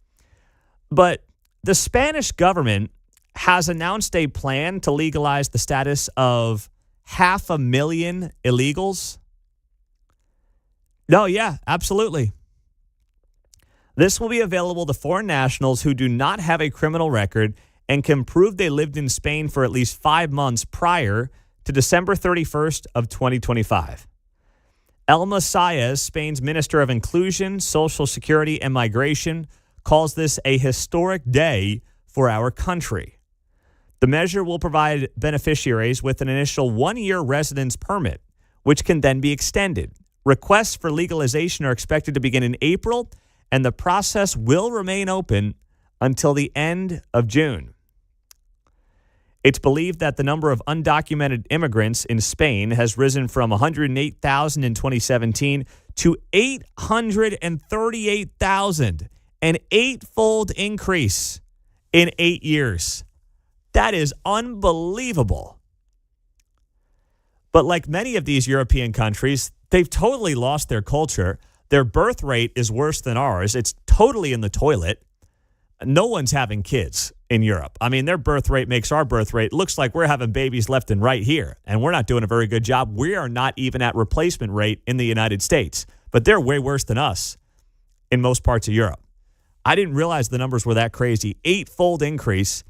A: But the Spanish government has announced a plan to legalize the status of 500,000 illegals. No, yeah, absolutely. This will be available to foreign nationals who do not have a criminal record and can prove they lived in Spain for at least 5 months prior to December 31st of 2025. Elma Saez, Spain's Minister of Inclusion, Social Security, and Migration, calls this a historic day for our country. The measure will provide beneficiaries with an initial 1-year residence permit, which can then be extended. Requests for legalization are expected to begin in April, and the process will remain open until the end of June. It's believed that the number of undocumented immigrants in Spain has risen from 108,000 in 2017 to 838,000, an 8-fold increase in 8 years. That is unbelievable. But like many of these European countries, they've totally lost their culture. Their birth rate is worse than ours. It's totally in the toilet. No one's having kids in Europe. I mean, their birth rate makes our birth rate. Looks like we're having babies left and right here, and we're not doing a very good job. We are not even at replacement rate in the United States, but they're way worse than us in most parts of Europe. I didn't realize the numbers were that crazy. 8-fold increase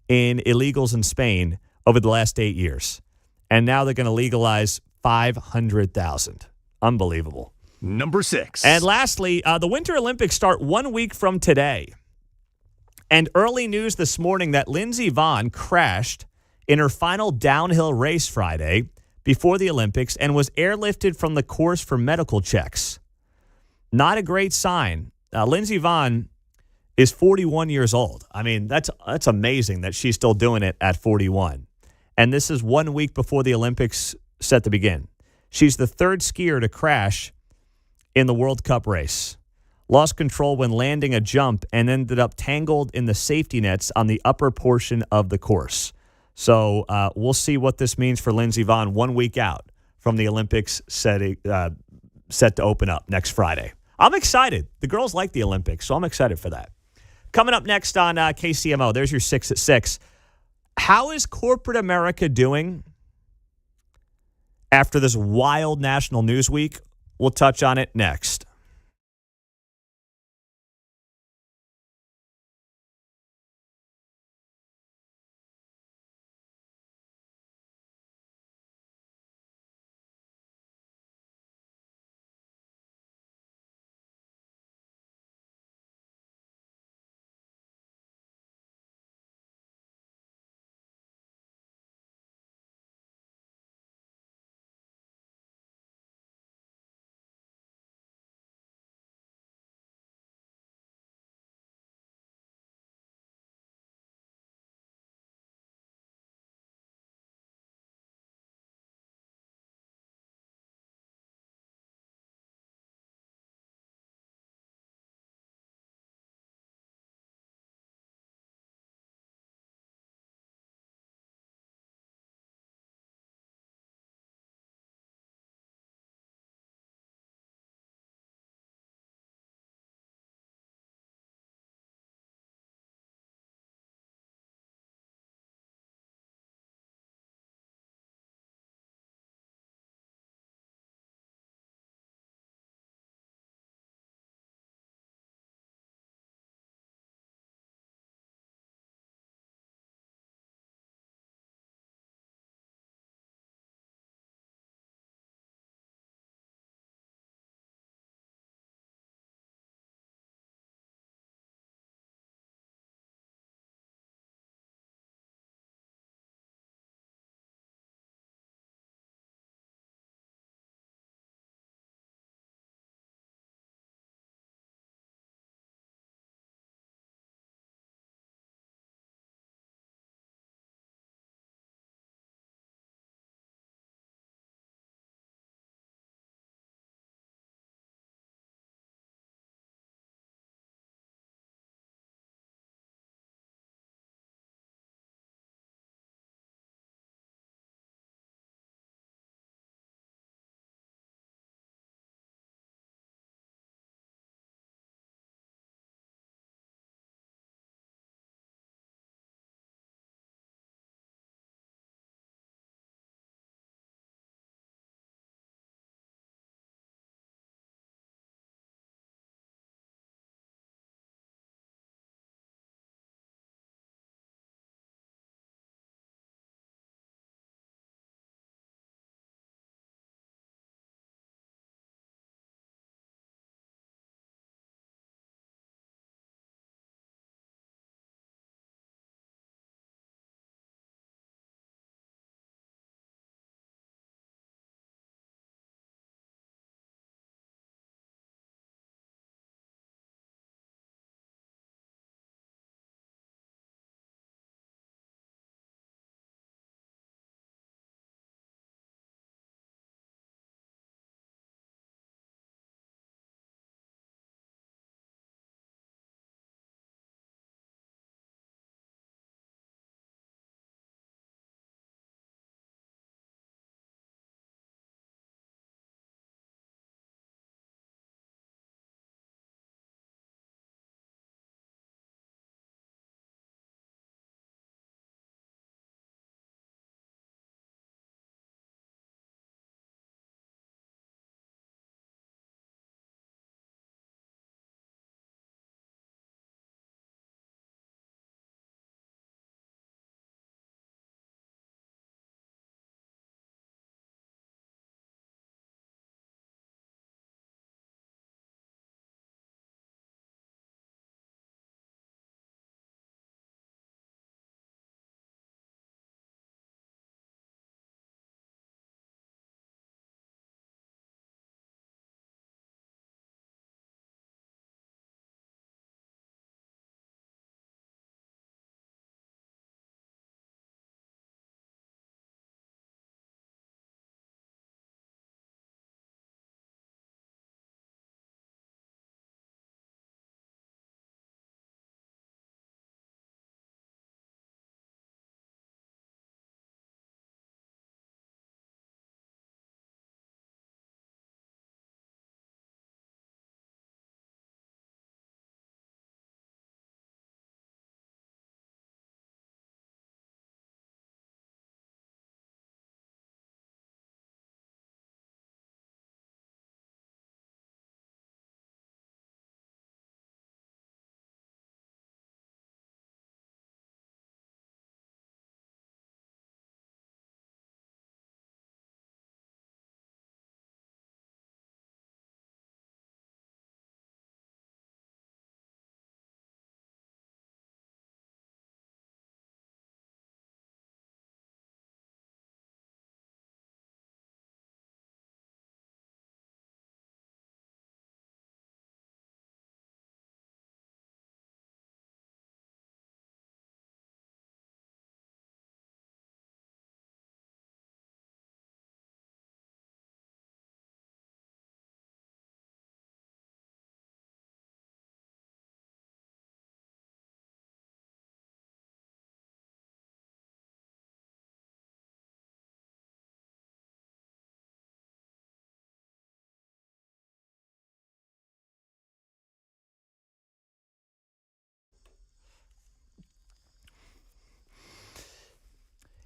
A: in illegals in Spain over the last 8 years. And now they're going to legalize 500,000. Unbelievable.
D: Number 6.
A: And lastly, the Winter Olympics start 1 week from today. And early news this morning that Lindsey Vonn crashed in her final downhill race Friday before the Olympics and was airlifted from the course for medical checks. Not a great sign. Lindsey Vonn is 41 years old. I mean, that's amazing that she's still doing it at 41. And this is 1 week before the Olympics set to begin. She's the third skier to crash in the World Cup race. Lost control when landing a jump and ended up tangled in the safety nets on the upper portion of the course. So we'll see what this means for Lindsey Vonn 1 week out from the Olympics set to open up next Friday. I'm excited. The girls like the Olympics, so I'm excited for that. Coming up next on KCMO, there's your 6 at 6. How is corporate America doing after this wild national news week? We'll touch on it next.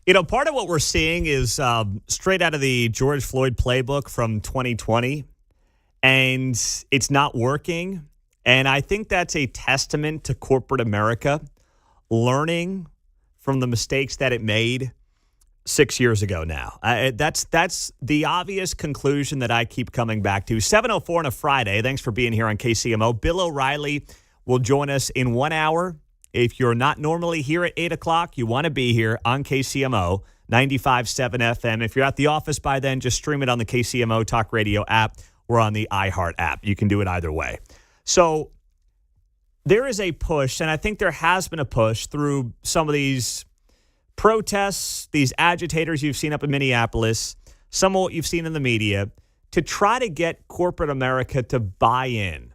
A: Part of what we're seeing is straight out of the George Floyd playbook from 2020, and it's not working. And I think that's a testament to corporate America learning from the mistakes that it made 6 years ago now. That's the obvious conclusion that I keep coming back to. 7:04 on a Friday. Thanks for being here on KCMO. Bill O'Reilly will join us in 1 hour. If you're not normally here at 8 o'clock, you want to be here on KCMO 95.7 FM. If you're at the office by then, just stream it on the KCMO Talk Radio app or on the iHeart app. You can do it either way. So there is a push, and I think there has been a push through some of these protests, these agitators you've seen up in Minneapolis, some of what you've seen in the media, to try to get corporate America to buy in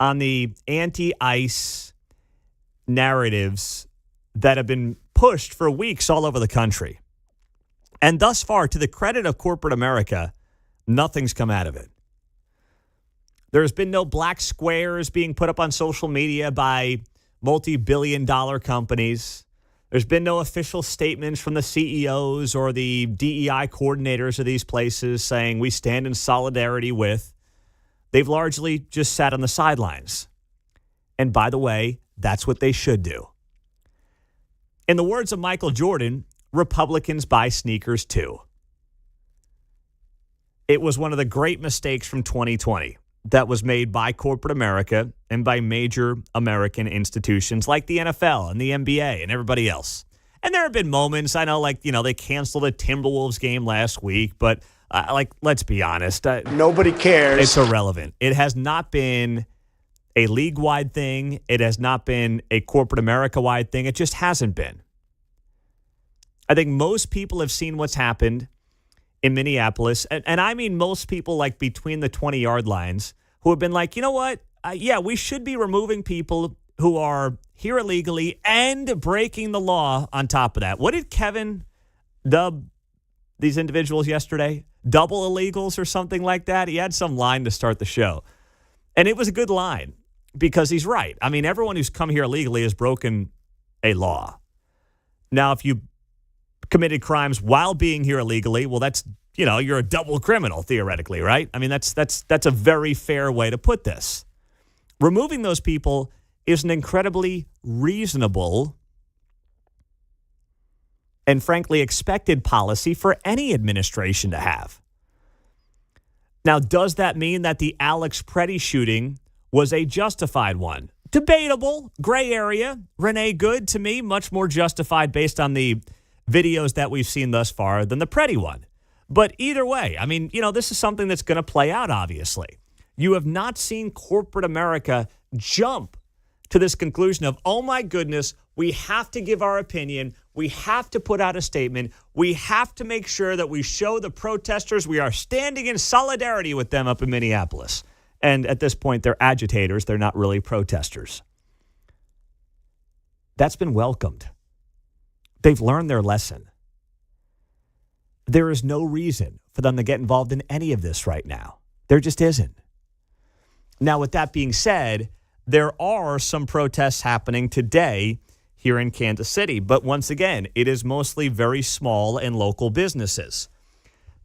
A: on the anti-ICE narratives that have been pushed for weeks all over the country. And thus far, to the credit of corporate America, nothing's come out of it. There's been no black squares being put up on social media by multi-billion-dollar companies. There's been no official statements from the CEOs or the DEI coordinators of these places saying we stand in solidarity with. They've largely just sat on the sidelines. And by the way, that's what they should do. In the words of Michael Jordan, Republicans buy sneakers too. It was one of the great mistakes from 2020 that was made by corporate America and by major American institutions like the NFL and the NBA and everybody else. And there have been moments, I know, they canceled a Timberwolves game last week, but let's be honest.
K: Nobody cares.
A: It's irrelevant. It has not been a league-wide thing. It has not been a corporate America-wide thing. It just hasn't been. I think most people have seen what's happened in Minneapolis, and I mean most people between the 20-yard lines who have been like, you know what? We should be removing people who are here illegally and breaking the law on top of that. What did Kevin dub these individuals yesterday? Double illegals or something like that? He had some line to start the show. And it was a good line because he's right. I mean, everyone who's come here illegally has broken a law. Now, if you committed crimes while being here illegally, well, that's, you're a double criminal theoretically, right? I mean, that's a very fair way to put this. Removing those people is an incredibly reasonable and frankly expected policy for any administration to have. Now, does that mean that the Alex Preddy shooting was a justified one? Debatable, gray area. Renee Good, to me, much more justified based on the videos that we've seen thus far than the Preddy one. But either way, I mean, this is something that's going to play out, obviously. You have not seen corporate America jump to this conclusion of, oh my goodness, we have to give our opinion. We have to put out a statement. We have to make sure that we show the protesters we are standing in solidarity with them up in Minneapolis. And at this point, they're agitators. They're not really protesters. That's been welcomed. They've learned their lesson. There is no reason for them to get involved in any of this right now. There just isn't. Now, with that being said, there are some protests happening today here in Kansas City. But once again, it is mostly very small and local businesses.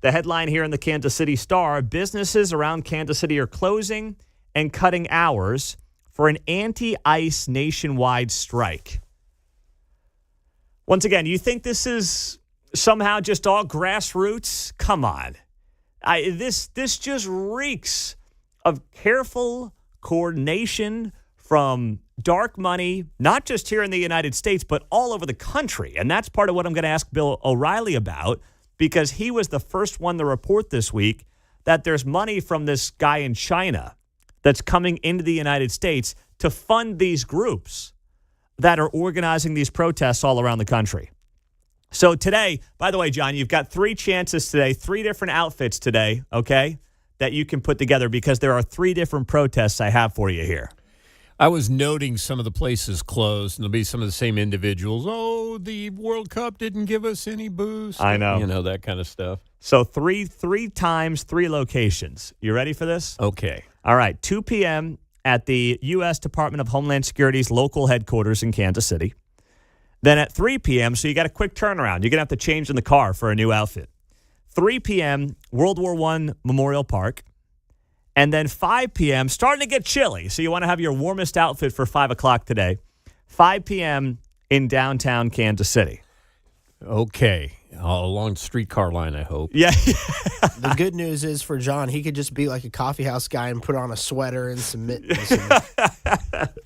A: The headline here in the Kansas City Star, businesses around Kansas City are closing and cutting hours for an anti-ICE nationwide strike. Once again, you think this is somehow just all grassroots? Come on. This just reeks of careful coordination from dark money, not just here in the United States, but all over the country. And that's part of what I'm going to ask Bill O'Reilly about, because he was the first one to report this week that there's money from this guy in China that's coming into the United States to fund these groups that are organizing these protests all around the country. So today, by the way, John, you've got 3 chances today, 3 different outfits today, okay, that you can put together because there are 3 different protests I have for you here.
C: I was noting some of the places closed, and there'll be some of the same individuals. Oh, the World Cup didn't give us any boost.
A: I know.
C: That kind of stuff.
A: So three times, 3 locations. You ready for this?
C: Okay.
A: All right, 2 p.m. at the U.S. Department of Homeland Security's local headquarters in Kansas City. Then at 3 p.m., so you got a quick turnaround. You're going to have to change in the car for a new outfit. 3 p.m., World War I Memorial Park. And then 5 p.m., starting to get chilly, so you want to have your warmest outfit for 5 o'clock today. 5 p.m. in downtown Kansas City.
C: Okay. Along the streetcar line, I hope.
A: Yeah.
L: The good news is for John, he could just be like a coffee house guy and put on a sweater and some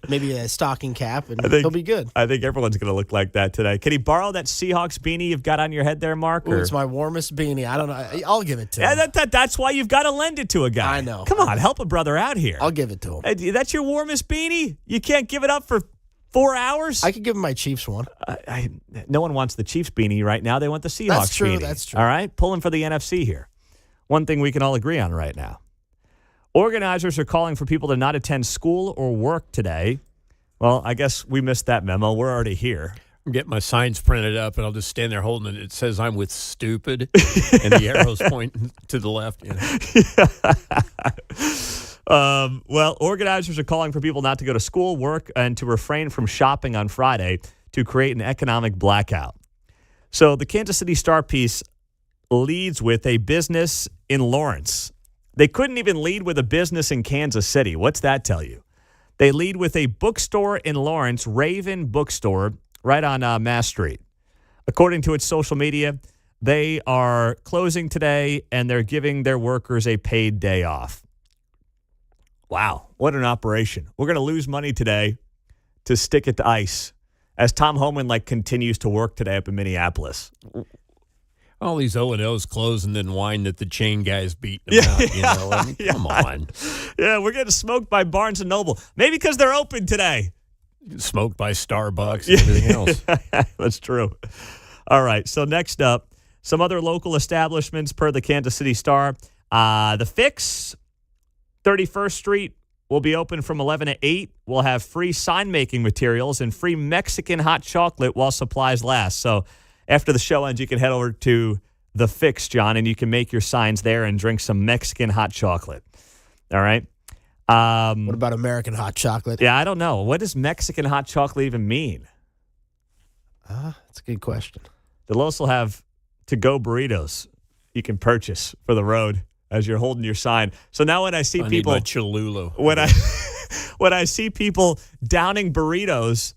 L: maybe a stocking cap, and he'll be good.
A: I think everyone's going to look like that today. Can he borrow that Seahawks beanie you've got on your head there, Mark?
L: Ooh, it's my warmest beanie. I don't know. I'll give it to him.
A: Yeah, that's why you've got to lend it to a guy.
L: I know.
A: Come on, help a brother out here.
L: I'll give it to him.
A: Hey, that's your warmest beanie? You can't give it up for 4 hours?
L: I could give him my Chiefs one.
A: No one wants the Chiefs beanie right now. They want the Seahawks
L: That's true.
A: beanie.
L: That's true.
A: All right? Pulling for the NFC here. One thing we can all agree on right now. Organizers are calling for people to not attend school or work today. Well, I guess we missed that memo. We're already here.
C: I'm getting my signs printed up, and I'll just stand there holding it. It says I'm with stupid, and the arrows point to the left. You know.
A: Well, organizers are calling for people not to go to school, work, and to refrain from shopping on Friday to create an economic blackout. So the Kansas City Star piece leads with a business in Lawrence. They couldn't even lead with a business in Kansas City. What's that tell you? They lead with a bookstore in Lawrence, Raven Bookstore, right on Mass Street. According to its social media, they are closing today, and they're giving their workers a paid day off. Wow, what an operation. We're going to lose money today to stick it to ice as Tom Homan continues to work today up in Minneapolis.
C: All these O&Os close and then whine that the chain guys beat them out. You know? I mean, come on.
A: Yeah, we're getting smoked by Barnes & Noble. Maybe because they're open today.
C: Smoked by Starbucks and everything else.
A: That's true. All right, so next up, some other local establishments per the Kansas City Star. The Fix, 31st Street, will be open from 11 to 8. We'll have free sign-making materials and free Mexican hot chocolate while supplies last. So after the show ends, you can head over to The Fix, John, and you can make your signs there and drink some Mexican hot chocolate. All right?
L: What about American hot chocolate?
A: Yeah, I don't know. What does Mexican hot chocolate even mean?
L: That's a good question.
A: They'll also have to-go burritos you can purchase for the road as you're holding your sign. So now when I see people...
C: need my Cholula.
A: When I see people downing burritos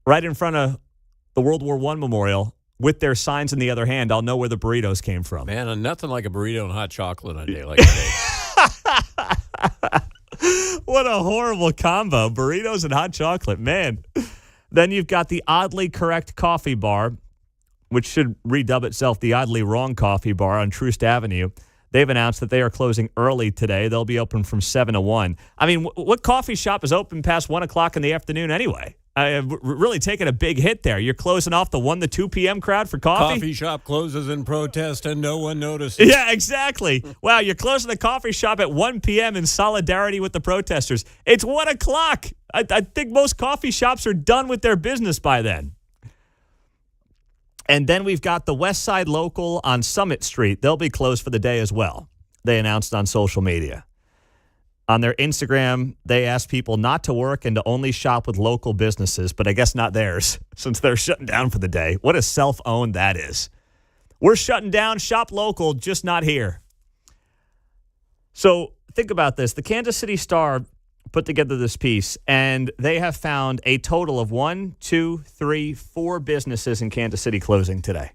A: right in front of the World War I Memorial with their signs in the other hand, I'll know where the burritos came from.
C: Man, nothing like a burrito and hot chocolate on a day like today.
A: What a horrible combo. Burritos and hot chocolate, man. Then you've got the Oddly Correct Coffee Bar, which should redub itself the Oddly Wrong Coffee Bar on Troost Avenue. They've announced that they are closing early today. They'll be open from 7 to 1. I mean, what coffee shop is open past 1 o'clock in the afternoon anyway? I've really taken a big hit there. You're closing off the 1 to 2 p.m. crowd for coffee?
C: Coffee shop closes in protest and no one notices.
A: Yeah, exactly. Wow, you're closing the coffee shop at 1 p.m. in solidarity with the protesters. It's 1 o'clock. I think most coffee shops are done with their business by then. And then we've got the West Side Local on Summit Street. They'll be closed for the day as well. They announced on social media. On their Instagram, they asked people not to work and to only shop with local businesses, but I guess not theirs since they're shutting down for the day. What a self-owned that is. We're shutting down, shop local, just not here. So think about this. The Kansas City Star put together this piece, and they have found a total of 4 businesses in Kansas City closing today.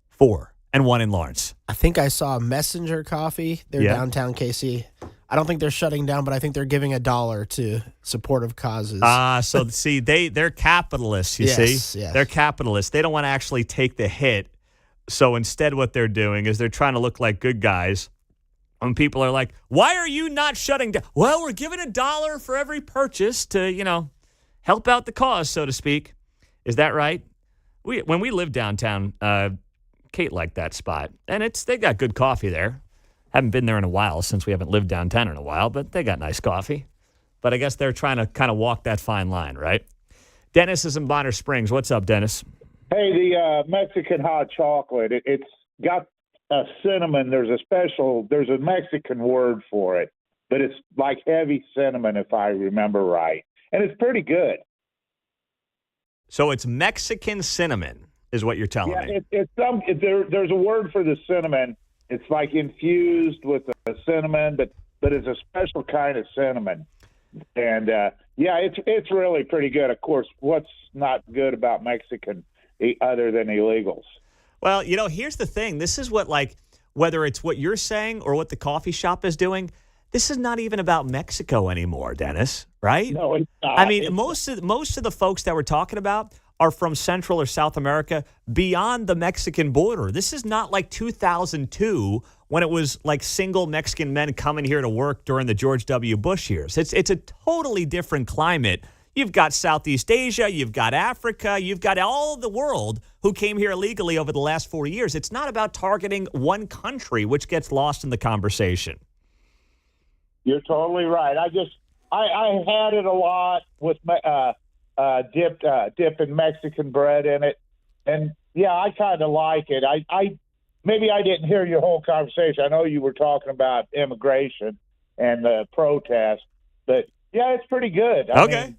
A: 4, and 1 in Lawrence.
L: I think I saw Messenger Coffee. They're downtown KC. I don't think they're shutting down, but I think they're giving $1 to supportive causes.
A: So see, they're capitalists, you see?
L: Yes.
A: They're capitalists. They don't want to actually take the hit. So instead what they're doing is they're trying to look like good guys. And people are like, why are you not shutting down? Well, we're giving $1 for every purchase to, help out the cause, so to speak. Is that right? When we lived downtown, Kate liked that spot. And they got good coffee there. Haven't been there in a while since we haven't lived downtown in a while, but they got nice coffee. But I guess they're trying to kind of walk that fine line, right? Dennis is in Bonner Springs. What's up, Dennis?
M: Hey, the Mexican hot chocolate, it's got a cinnamon. There's a Mexican word for it, but it's like heavy cinnamon if I remember right. And it's pretty good.
A: So it's Mexican cinnamon is what you're telling me.
M: There's a word for the cinnamon. It's like infused with the cinnamon, but it's a special kind of cinnamon. And it's really pretty good. Of course, what's not good about Mexican other than illegals?
A: Well, here's the thing. This is what, whether it's what you're saying or what the coffee shop is doing, this is not even about Mexico anymore, Dennis, right?
M: No, it's not.
A: I mean, most of the folks that we're talking about are from Central or South America beyond the Mexican border. This is not like 2002 when it was like single Mexican men coming here to work during the George W. Bush years. It's a totally different climate. You've got Southeast Asia, you've got Africa, you've got all the world who came here illegally over the last 40 years. It's not about targeting one country, which gets lost in the conversation.
M: You're totally right. I had it a lot with dipping Mexican bread in it, and I kind of like it. Maybe I didn't hear your whole conversation. I know you were talking about immigration and the protest, but it's pretty good. I mean,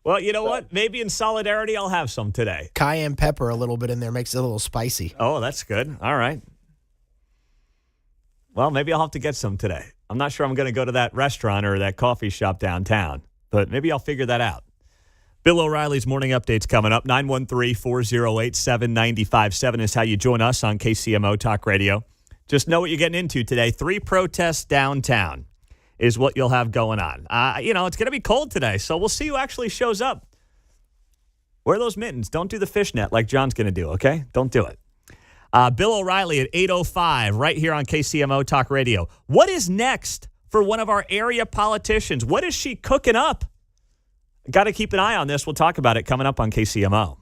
A: well, you know what? Maybe in solidarity, I'll have some today.
L: Cayenne pepper a little bit in there makes it a little spicy.
A: Oh, that's good. All right. Well, maybe I'll have to get some today. I'm not sure I'm going to go to that restaurant or that coffee shop downtown, but maybe I'll figure that out. Bill O'Reilly's Morning Update's coming up. 913-408-7957 is how you join us on KCMO Talk Radio. Just know what you're getting into today. 3 protests downtown is what you'll have going on. It's going to be cold today, so we'll see who actually shows up. Wear those mittens. Don't do the fishnet like John's going to do, okay? Don't do it. Bill O'Reilly at 8:05 right here on KCMO Talk Radio. What is next for one of our area politicians? What is she cooking up? Got to keep an eye on this. We'll talk about it coming up on KCMO.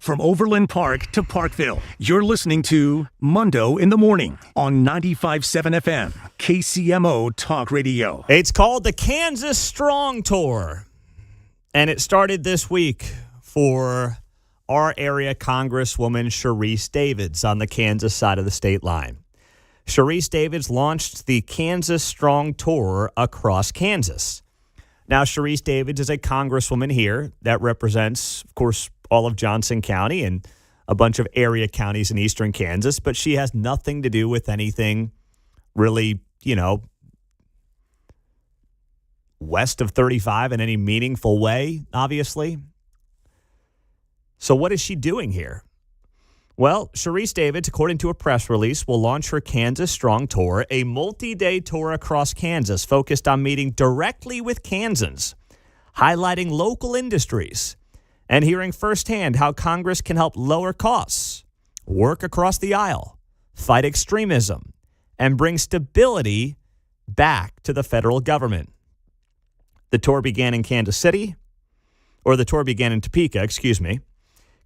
D: From Overland Park to Parkville, you're listening to Mundo in the Morning on 95.7 FM, KCMO Talk Radio.
A: It's called the Kansas Strong Tour, and it started this week for our area Congresswoman Sharice Davids on the Kansas side of the state line. Sharice Davids launched the Kansas Strong Tour across Kansas. Now, Sharice Davids is a congresswoman here that represents, of course, all of Johnson County and a bunch of area counties in eastern Kansas, but she has nothing to do with anything really, west of 35 in any meaningful way, obviously. So what is she doing here? Well, Sharice Davids, according to a press release, will launch her Kansas Strong Tour, a multi-day tour across Kansas focused on meeting directly with Kansans, highlighting local industries, and hearing firsthand how Congress can help lower costs, work across the aisle, fight extremism, and bring stability back to the federal government. The tour began in Kansas City, or the tour began in Topeka,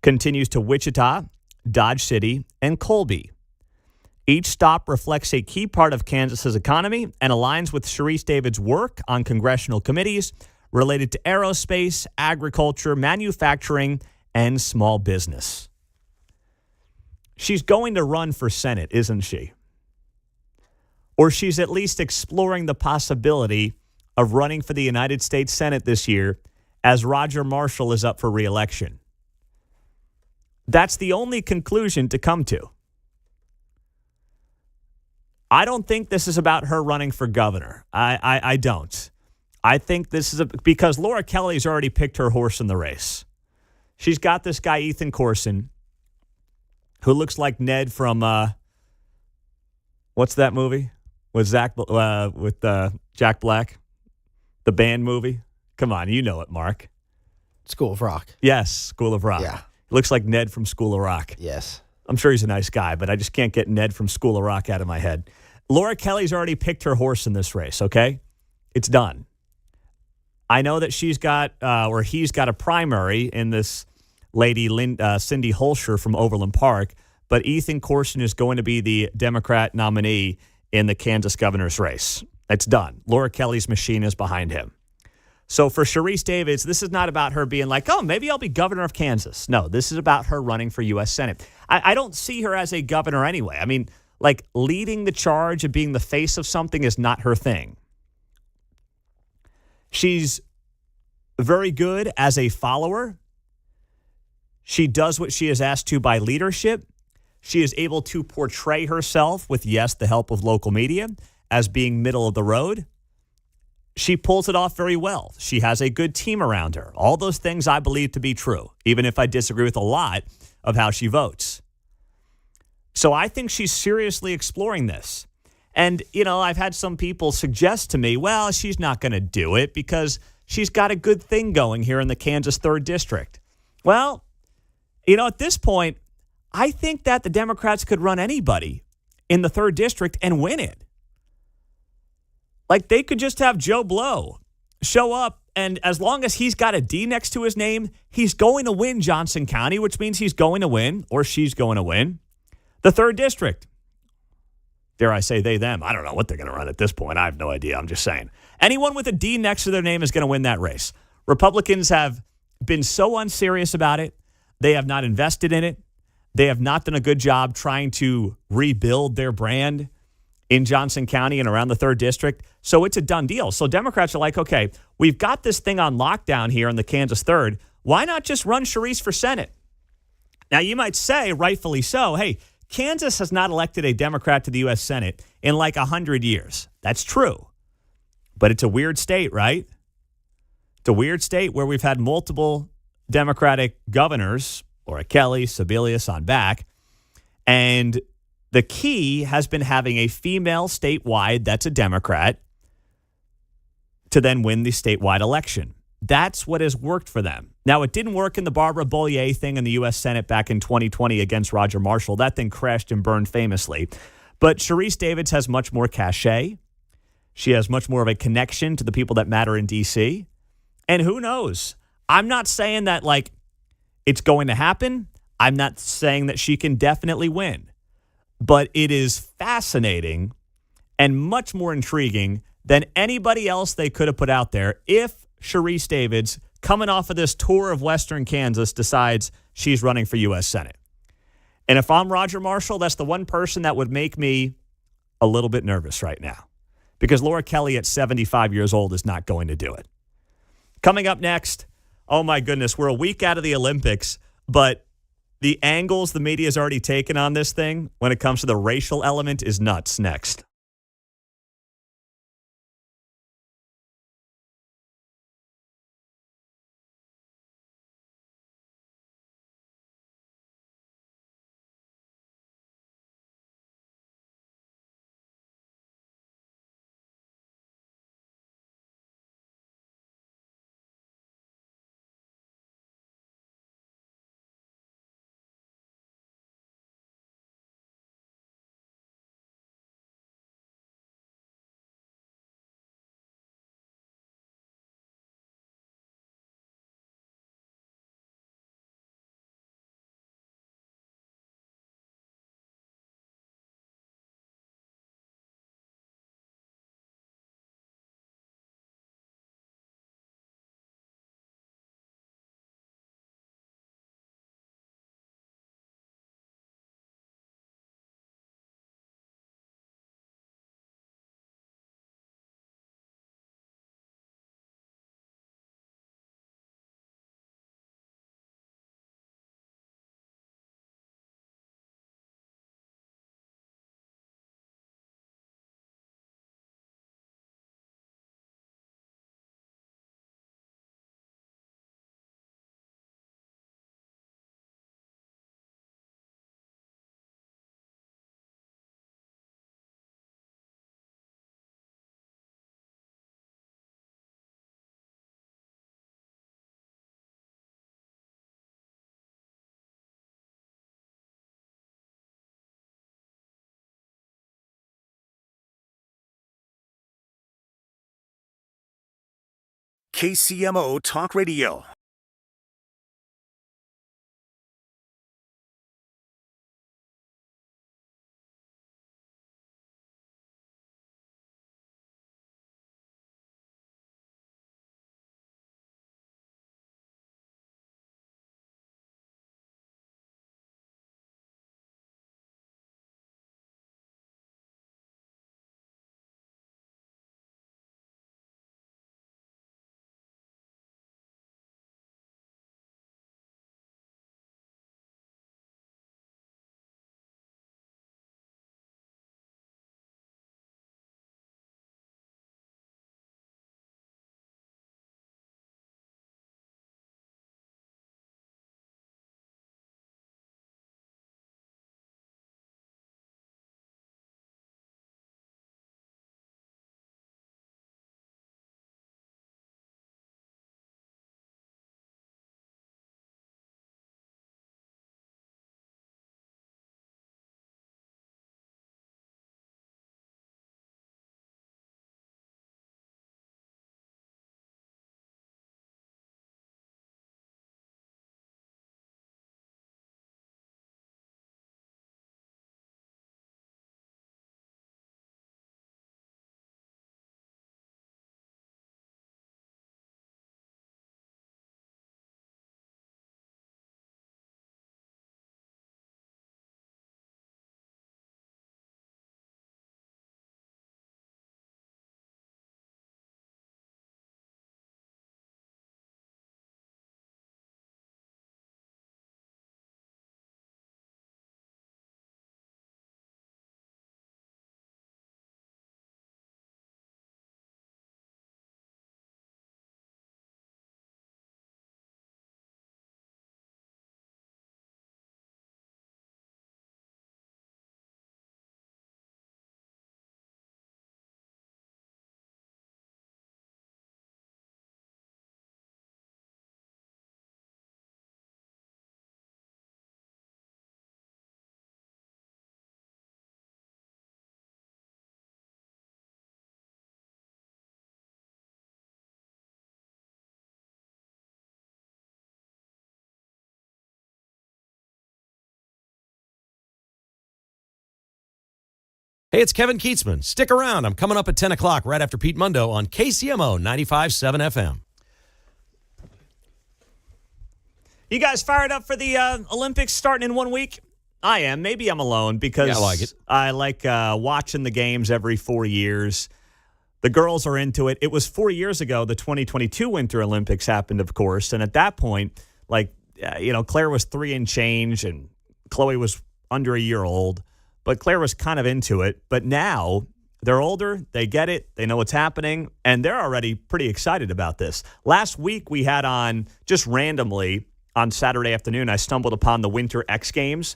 A: continues to Wichita, Dodge City, and Colby. Each stop reflects a key part of Kansas's economy and aligns with Sharice Davids' work on congressional committees related to aerospace, agriculture, manufacturing, and small business. She's going to run for Senate, isn't she? Or she's at least exploring the possibility of running for the United States Senate this year as Roger Marshall is up for re-election. That's the only conclusion to come to. I don't think this is about her running for governor. I don't. I think this is because Laura Kelly's already picked her horse in the race. She's got this guy, Ethan Corson, who looks like Ned from, what's that movie? With Jack Black? The band movie? Come on, you know it, Mark.
L: School of Rock.
A: Yes, School of Rock.
L: Yeah.
A: Looks like Ned from School of Rock.
L: Yes.
A: I'm sure he's a nice guy, but I just can't get Ned from School of Rock out of my head. Laura Kelly's already picked her horse in this race, okay? It's done. I know that she's got, or he's got a primary in this lady, Cindy Holscher from Overland Park, but Ethan Corson is going to be the Democrat nominee in the Kansas governor's race. It's done. Laura Kelly's machine is behind him. So for Sharice Davids, this is not about her being like, oh, maybe I'll be governor of Kansas. No, this is about her running for U.S. Senate. I don't see her as a governor anyway. I mean, like leading the charge and being the face of something is not her thing. She's very good as a follower. She does what she is asked to by leadership. She is able to portray herself with, yes, the help of local media as being middle of the road. She pulls it off very well. She has a good team around her. All those things I believe to be true, even if I disagree with a lot of how she votes. So I think she's seriously exploring this. And, I've had some people suggest to me, well, she's not going to do it because she's got a good thing going here in the Kansas 3rd District. Well, at this point, I think that the Democrats could run anybody in the 3rd District and win it. Like, they could just have Joe Blow show up, and as long as he's got a D next to his name, he's going to win Johnson County, which means he's going to win, or she's going to win, the 3rd District. Dare I say they, them. I don't know what they're going to run at this point. I have no idea. I'm just saying. Anyone with a D next to their name is going to win that race. Republicans have been so unserious about it. They have not invested in it. They have not done a good job trying to rebuild their brand in Johnson County and around the 3rd District. So it's a done deal. So Democrats are like, okay, we've got this thing on lockdown here in the Kansas 3rd. Why not just run Sharice for Senate? Now, you might say, rightfully so, hey, Kansas has not elected a Democrat to the U.S. Senate in like 100 years. That's true. But it's a weird state, right? It's a weird state where we've had multiple Democratic governors, Laura Kelly, Sebelius on back, and the key has been having a female statewide that's a Democrat to then win the statewide election. That's what has worked for them. Now, it didn't work in the Barbara Bollier thing in the U.S. Senate back in 2020 against Roger Marshall. That thing crashed and burned famously. But Sharice Davids has much more cachet. She has much more of a connection to the people that matter in D.C. And who knows? I'm not saying that, like, it's going to happen. I'm not saying that she can definitely win, but it is fascinating and much more intriguing than anybody else they could have put out there if Sharice Davids, coming off of this tour of Western Kansas, decides she's running for U.S. Senate. And if I'm Roger Marshall, that's the one person that would make me a little bit nervous right now, because Laura Kelly at 75 years old is not going to do it. Coming up next, oh my goodness, we're a week out of the Olympics, but the angles the media has already taken on this thing when it comes to the racial element is nuts. Next.
D: KCMO Talk Radio.
N: Hey, it's Kevin Keatsman. Stick around. I'm coming up at 10 o'clock right after Pete Mundo on KCMO 95.7 FM.
A: You guys fired up for the Olympics starting in 1 week? I am. Maybe I'm alone because
C: I like it.
A: I like watching the games every 4 years. The girls are into it. It was 4 years ago the 2022 Winter Olympics happened, of course. And at that point, Claire was 3 and change and Chloe was under a year old. But Claire was kind of into it. But now they're older. They get it. They know what's happening. And they're already pretty excited about this. Last week we had on, just randomly, on Saturday afternoon, I stumbled upon the Winter X Games.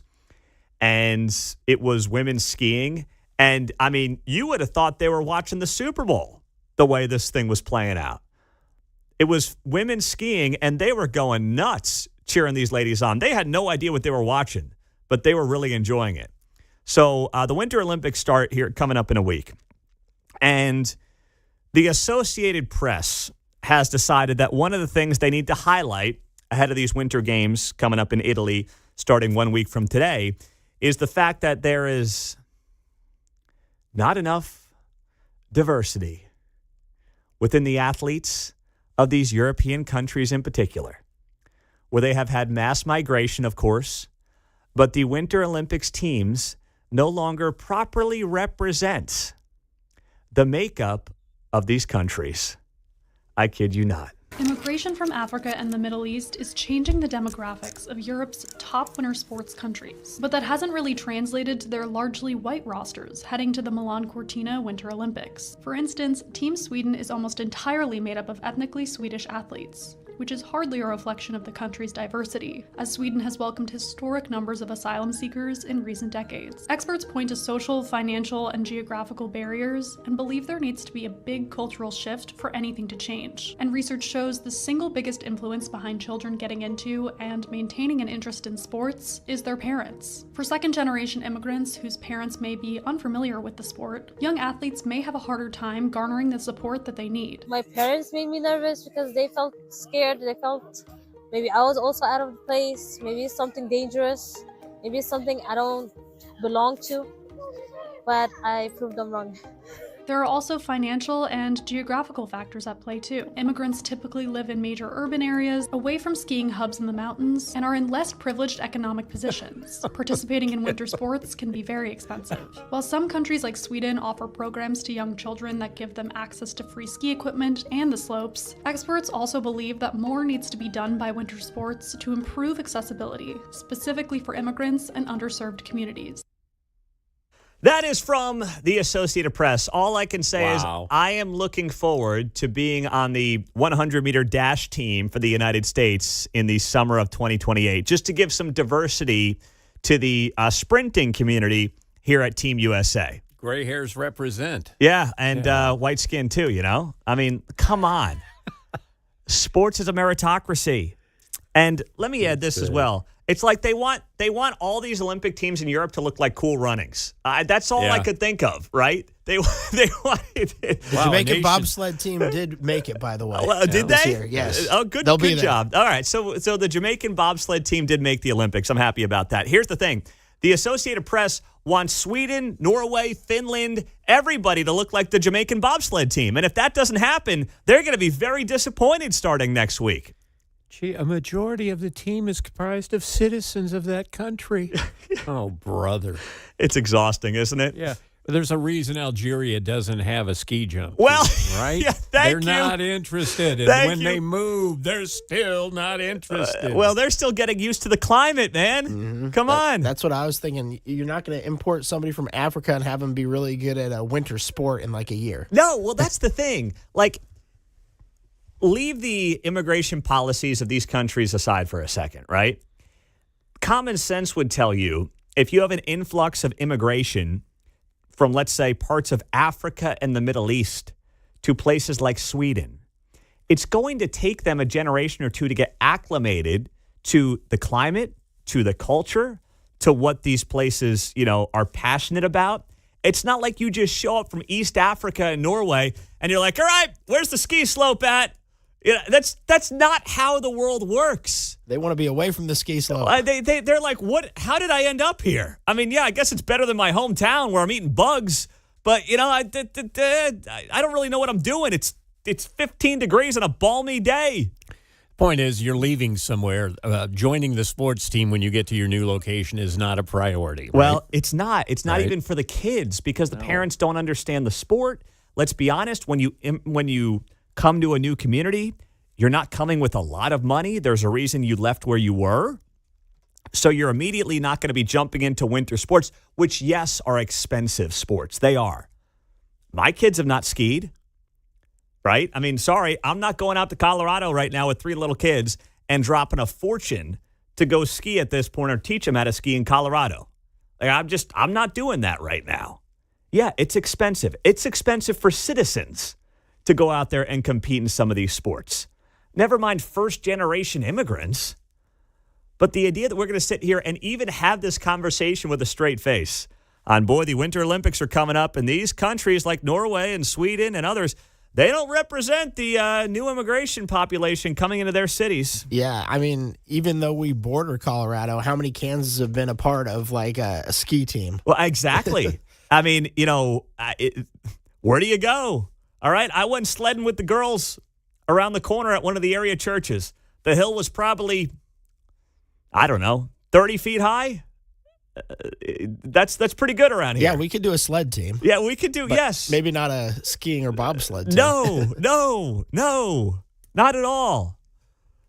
A: And it was women skiing. And, I mean, you would have thought they were watching the Super Bowl the way this thing was playing out. It was women skiing, and they were going nuts cheering these ladies on. They had no idea what they were watching, but they were really enjoying it. So the Winter Olympics start here coming up in a week. And the Associated Press has decided that one of the things they need to highlight ahead of these Winter Games coming up in Italy starting 1 week from today is the fact that there is not enough diversity within the athletes of these European countries in particular, where they have had mass migration, of course, but the Winter Olympics teams no longer properly represent the makeup of these countries. I kid you not.
O: Immigration from Africa and the Middle East is changing the demographics of Europe's top winter sports countries, but that hasn't really translated to their largely white rosters heading to the Milan Cortina Winter Olympics. For instance, Team Sweden is almost entirely made up of ethnically Swedish athletes, which is hardly a reflection of the country's diversity, as Sweden has welcomed historic numbers of asylum seekers in recent decades. Experts point to social, financial, and geographical barriers and believe there needs to be a big cultural shift for anything to change. And research shows the single biggest influence behind children getting into and maintaining an interest in sports is their parents. For second-generation immigrants whose parents may be unfamiliar with the sport, young athletes may have a harder time garnering the support that they need.
P: My parents made me nervous because they felt scared. They felt maybe I was also out of place, maybe it's something dangerous, maybe it's something I don't belong to, but I proved them wrong.
O: There are also financial and geographical factors at play too. Immigrants typically live in major urban areas, away from skiing hubs in the mountains, and are in less privileged economic positions. Participating in winter sports can be very expensive. While some countries like Sweden offer programs to young children that give them access to free ski equipment and the slopes, experts also believe that more needs to be done by winter sports to improve accessibility, specifically for immigrants and underserved communities.
A: That is from the Associated Press. All I can say is I am looking forward to being on the 100-meter dash team for the United States in the summer of 2028, just to give some diversity to the sprinting community here at Team USA.
C: Gray hairs represent.
A: Yeah, and white skin too, you know? I mean, come on. Sports is a meritocracy. And let me add this as well. It's like they want all these Olympic teams in Europe to look like Cool Runnings. That's all I could think of, right? They wanted it.
L: The Jamaican bobsled team did make it, by the way.
A: Did they?
L: Year, yes.
A: Oh, good job. All right, so the Jamaican bobsled team did make the Olympics. I'm happy about that. Here's the thing. The Associated Press wants Sweden, Norway, Finland, everybody to look like the Jamaican bobsled team. And if that doesn't happen, they're going to be very disappointed starting next week.
C: Gee, a majority of the team is comprised of citizens of that country. Oh, brother.
A: It's exhausting, isn't it?
C: Yeah. There's a reason Algeria doesn't have a ski jump.
A: Well,
C: team, right?
A: Yeah,
C: they're not interested. And when they move, they're still not interested.
A: Well, they're still getting used to the climate, man. Mm-hmm. Come on.
L: That's what I was thinking. You're not going to import somebody from Africa and have them be really good at a winter sport in like a year.
A: No, well, that's the thing. Like, leave the immigration policies of these countries aside for a second, right? Common sense would tell you if you have an influx of immigration from, let's say, parts of Africa and the Middle East to places like Sweden, it's going to take them a generation or two to get acclimated to the climate, to the culture, to what these places, are passionate about. It's not like you just show up from East Africa and Norway and you're like, all right, where's the ski slope at? That's not how the world works.
L: They want to be away from the ski slope.
A: They're like, what? How did I end up here? I mean, yeah, I guess it's better than my hometown where I'm eating bugs. But, I don't really know what I'm doing. It's 15 degrees on a balmy day.
C: Point is, you're leaving somewhere. Joining the sports team when you get to your new location is not a priority. Right?
A: Well, it's not. It's not
C: Right.
A: even for the kids because the parents don't understand the sport. Let's be honest. When you come to a new community, you're not coming with a lot of money. There's a reason you left where you were. So you're immediately not going to be jumping into winter sports, which, yes, are expensive sports. They are. My kids have not skied, right? I mean, sorry, I'm not going out to Colorado right now with 3 little kids and dropping a fortune to go ski at this point or teach them how to ski in Colorado. I'm not doing that right now. Yeah, it's expensive. It's expensive for citizens to go out there and compete in some of these sports. Never mind first-generation immigrants. But the idea that we're going to sit here and even have this conversation with a straight face on, boy, the Winter Olympics are coming up, and these countries like Norway and Sweden and others, they don't represent the new immigration population coming into their cities.
L: Yeah, I mean, even though we border Colorado, how many Kansas have been a part of, like, a ski team?
A: Well, exactly. I mean, where do you go? All right, I went sledding with the girls around the corner at one of the area churches. The hill was probably, I don't know, 30 feet high. That's pretty good around here.
L: Yeah, we could do a sled team.
A: Yeah, we could do, yes.
L: Maybe not a skiing or bobsled team.
A: No, not at all.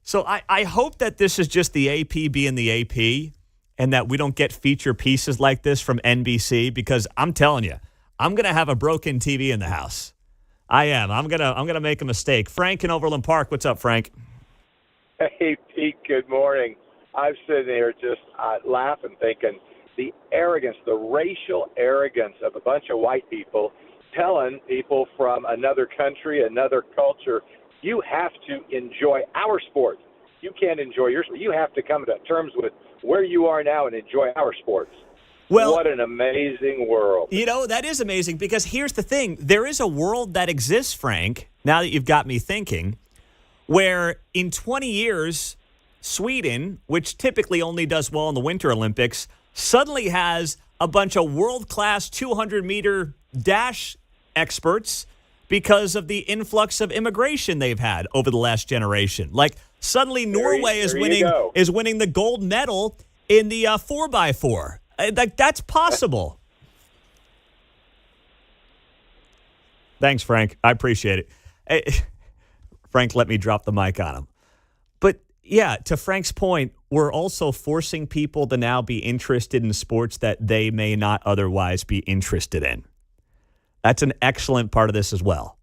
A: So I hope that this is just the AP being the AP and that we don't get feature pieces like this from NBC because I'm telling you, I'm going to have a broken TV in the house. I am. I'm gonna make a mistake. Frank in Overland Park. What's up, Frank?
Q: Hey, Pete. Good morning. I'm sitting here just laughing, thinking the arrogance, the racial arrogance of a bunch of white people telling people from another country, another culture, you have to enjoy our sport. You can't enjoy your sport. You have to come to terms with where you are now and enjoy our sports.
A: Well,
Q: what an amazing world.
A: That is amazing because here's the thing. There is a world that exists, Frank, now that you've got me thinking, where in 20 years, Sweden, which typically only does well in the Winter Olympics, suddenly has a bunch of world-class 200-meter dash experts because of the influx of immigration they've had over the last generation. Like, suddenly Norway is winning the gold medal in the 4x4. That's possible. Thanks, Frank. I appreciate it. Hey, Frank, let me drop the mic on him. But, yeah, to Frank's point, we're also forcing people to now be interested in sports that they may not otherwise be interested in. That's an excellent part of this as well.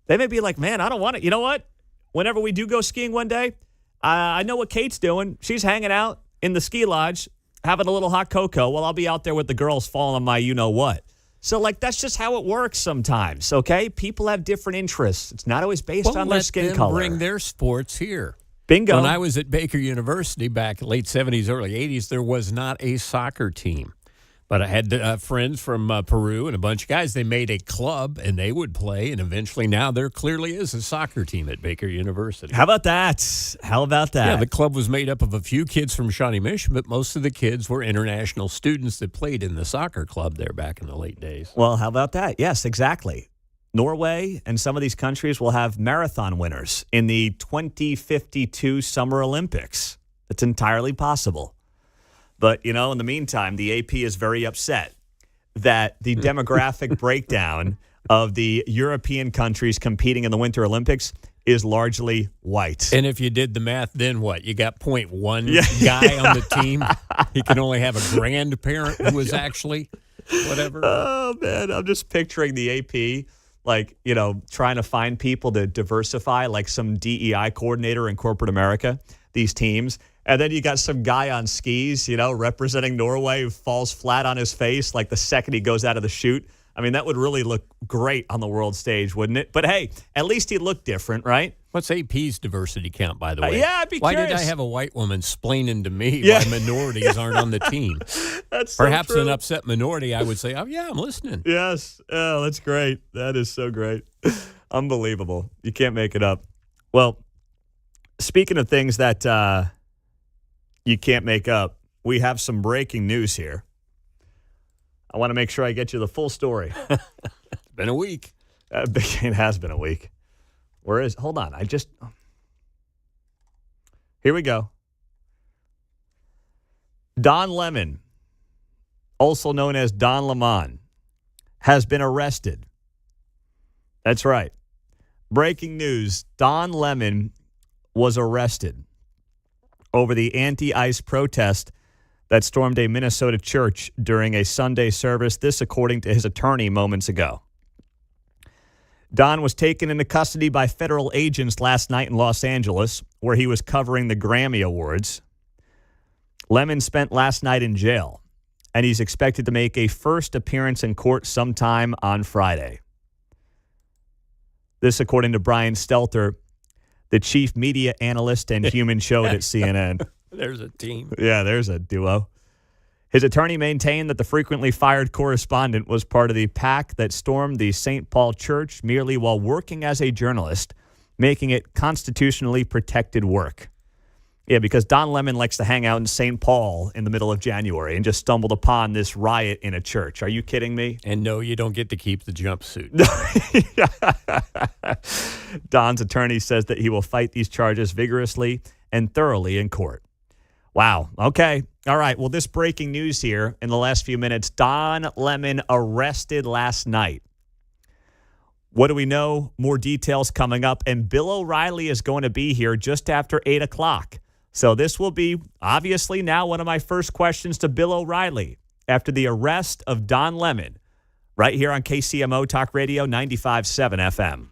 A: They may be like, man, I don't want it. You know what? Whenever we do go skiing one day, I know what Kate's doing. She's hanging out in the ski lodge, having a little hot cocoa while I'll be out there with the girls falling on my you-know-what. So, that's just how it works sometimes, okay? People have different interests. It's not always based on their skin color.
C: Bring their sports here.
A: Bingo.
C: When I was at Baker University back late 70s, early 80s, there was not a soccer team. But I had friends from Peru and a bunch of guys. They made a club, and they would play, and eventually now there clearly is a soccer team at Baker University.
A: How about that?
C: Yeah, the club was made up of a few kids from Shawnee Mission, but most of the kids were international students that played in the soccer club there back in the late days.
A: Well, how about that? Yes, exactly. Norway and some of these countries will have marathon winners in the 2052 Summer Olympics. It's entirely possible. But, in the meantime, the AP is very upset that the demographic breakdown of the European countries competing in the Winter Olympics is largely white.
C: And if you did the math, then what? You got 0.1 guy on the team. He can only have a grandparent who was actually whatever.
A: Oh, man, I'm just picturing the AP trying to find people to diversify, like some DEI coordinator in corporate America, these teams. And then you got some guy on skis, representing Norway who falls flat on his face like the second he goes out of the chute. I mean, that would really look great on the world stage, wouldn't it? But, hey, at least he'd look different, right?
C: What's AP's diversity count, by the way?
A: Yeah, I'd be
C: Why
A: curious.
C: did I have a white woman splaining to me why minorities aren't on the team?
A: That's so
C: Perhaps
A: true.
C: an upset minority, I would say, oh, yeah, I'm listening.
A: Yes. Oh, that's great. That is so great. Unbelievable. You can't make it up. Well, speaking of things that you can't make up, we have some breaking news here. I want to make sure I get you the full story.
C: It's been a week.
A: It has been a week. Hold on. Here we go. Don Lemon, also known as Don Lemon, has been arrested. That's right. Breaking news. Don Lemon was arrested over the anti-ICE protest that stormed a Minnesota church during a Sunday service. This, according to his attorney moments ago. Don was taken into custody by federal agents last night in Los Angeles, where he was covering the Grammy Awards. Lemon spent last night in jail, and he's expected to make a first appearance in court sometime on Friday. This, according to Brian Stelter, the chief media analyst and human showed at CNN.
C: There's a team.
A: Yeah, there's a duo. His attorney maintained that the frequently fired correspondent was part of the pack that stormed the St. Paul Church merely while working as a journalist, making it constitutionally protected work. Yeah, because Don Lemon likes to hang out in St. Paul in the middle of January and just stumbled upon this riot in a church. Are you kidding me?
C: And no, you don't get to keep the jumpsuit.
A: Don's attorney says that he will fight these charges vigorously and thoroughly in court. Wow. Okay. All right. Well, this breaking news here in the last few minutes, Don Lemon arrested last night. What do we know? More details coming up. And Bill O'Reilly is going to be here just after 8 o'clock. So this will be, obviously, now one of my first questions to Bill O'Reilly after the arrest of Don Lemon right here on KCMO Talk Radio 95.7 FM.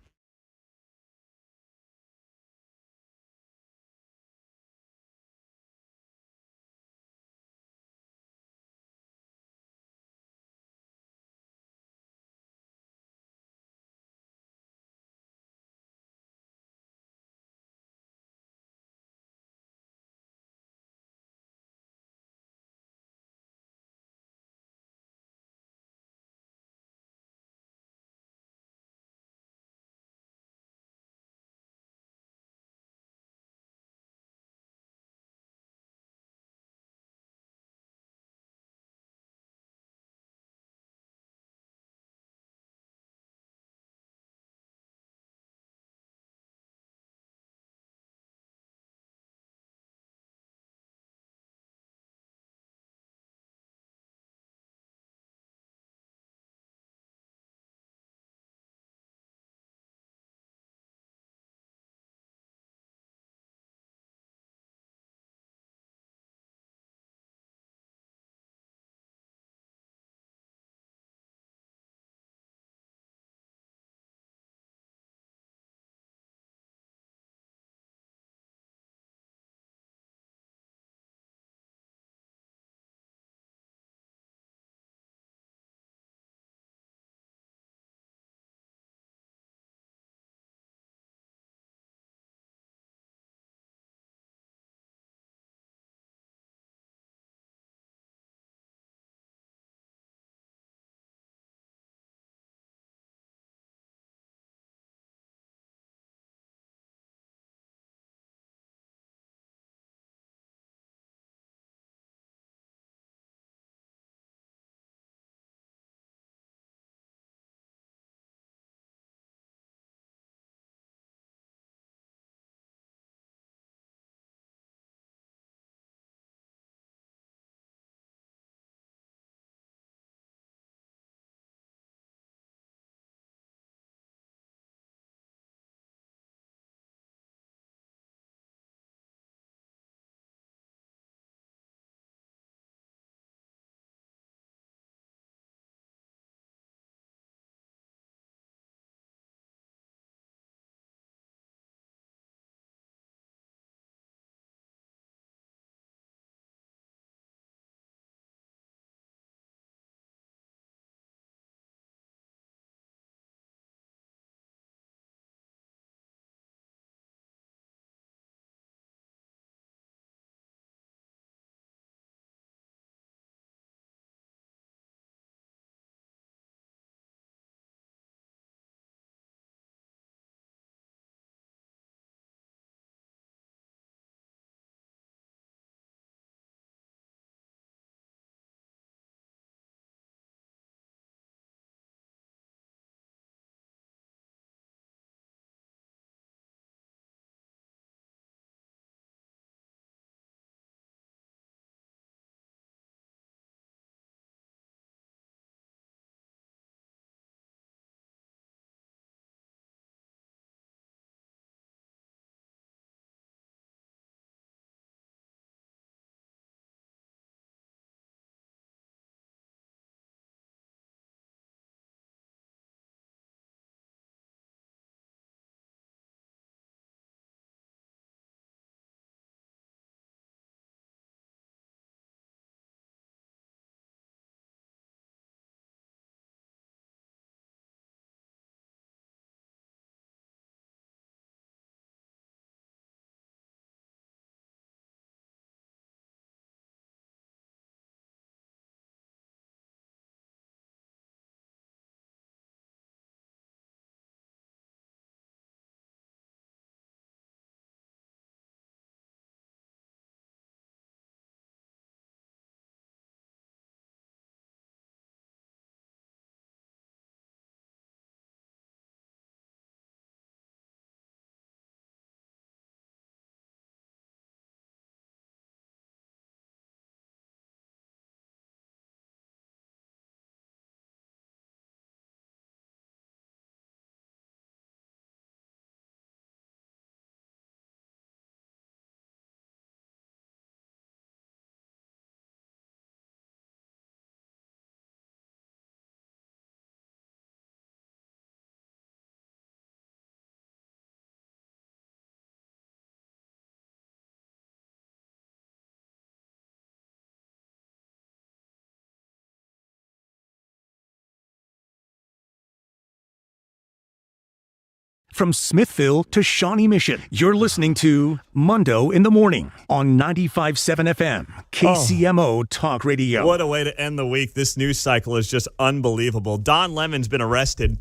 D: from Smithville to Shawnee Mission. You're listening to Mundo in the Morning on 95.7 FM, KCMO Talk Radio.
A: What a way to end the week. This news cycle is just unbelievable. Don Lemon's been arrested.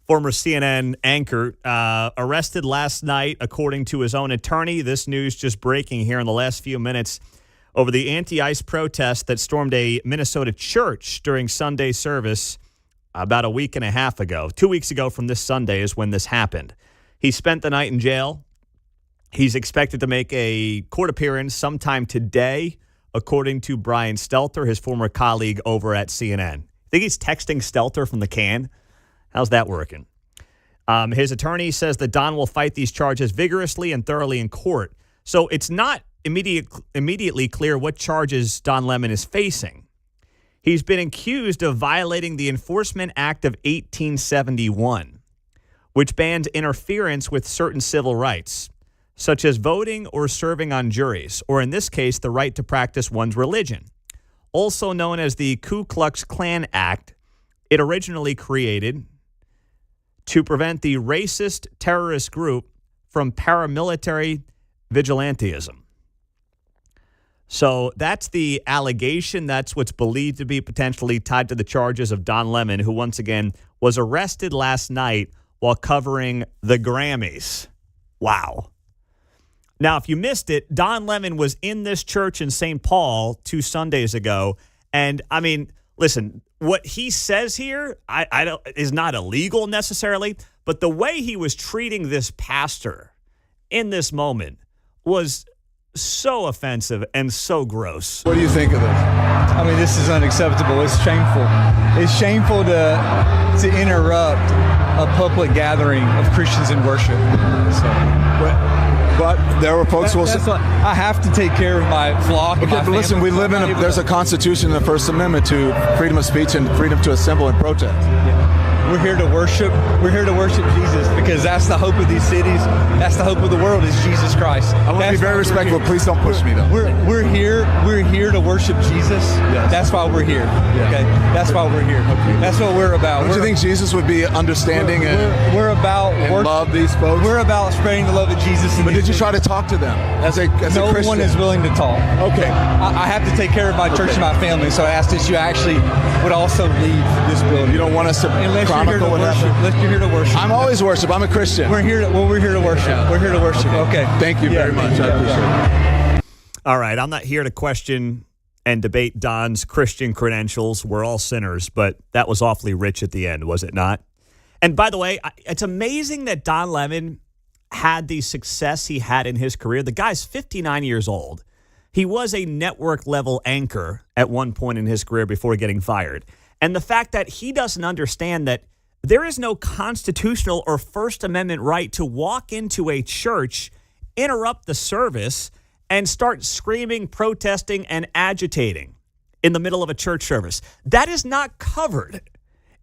A: Former CNN anchor arrested last night, according to his own attorney. This news just breaking here in the last few minutes over the anti-ICE protest that stormed a Minnesota church during Sunday service about a week and a half ago. 2 weeks ago from this Sunday is when this happened. He spent the night in jail. He's expected to make a court appearance sometime today, according to Brian Stelter, his former colleague over at CNN. I think he's texting Stelter from the can. How's that working? His attorney says that Don will fight these charges vigorously and thoroughly in court. So it's not immediately clear what charges Don Lemon is facing. He's been accused of violating the Enforcement Act of 1871, which bans interference with certain civil rights, such as voting or serving on juries, or in this case, the right to practice one's religion. Also known as the Ku Klux Klan Act, it originally created to prevent the racist terrorist group from paramilitary vigilantism. So that's the allegation. That's what's believed to be potentially tied to the charges of Don Lemon, who once again was arrested last night while covering the Grammys. Wow. Now, if you missed it, Don Lemon was in this church in St. Paul 2 Sundays ago. And, I mean, listen, what he says here is not illegal necessarily, but the way he was treating this pastor in this moment was so offensive and so gross.
R: What do you think of this? I mean, this is unacceptable. It's shameful. It's shameful to interrupt a public gathering of Christians in worship.
S: But there were folks who will say,
R: I have to take care of my flock.
S: Okay,
R: my
S: but listen, we live in there's a constitution in the First Amendment to freedom of speech and freedom to assemble and protest.
R: Yeah. We're here to worship. We're here to worship Jesus because that's the hope of these cities. That's the hope of the world is Jesus Christ.
S: I want to be very respectful. Please don't push me, though.
R: We're here to worship Jesus. Yes. That's why we're here. Yeah. Okay, that's why we're here. Okay. That's what we're about.
S: Don't you think Jesus would be understanding
R: we're about
S: and love these folks?
R: We're about spreading the love of Jesus.
S: But did you try to talk to them as a Christian?
R: No one is willing to talk.
S: Okay.
R: I have to take care of my church and my family, so I asked that you actually would also leave this building.
S: You don't want us to chronicle what happened?
R: Unless you're here to worship.
S: I'm always worship. I'm a Christian.
R: We're here to worship. Yeah. We're here to worship. Okay.
S: Thank you very much. I appreciate it.
A: All right. I'm not here to question and debate Don's Christian credentials. We're all sinners, but that was awfully rich at the end, was it not? And by the way, it's amazing that Don Lemon had the success he had in his career. The guy's 59 years old. He was a network-level anchor at one point in his career before getting fired. And the fact that he doesn't understand that there is no constitutional or First Amendment right to walk into a church, interrupt the service, and start screaming, protesting, and agitating in the middle of a church service. That is not covered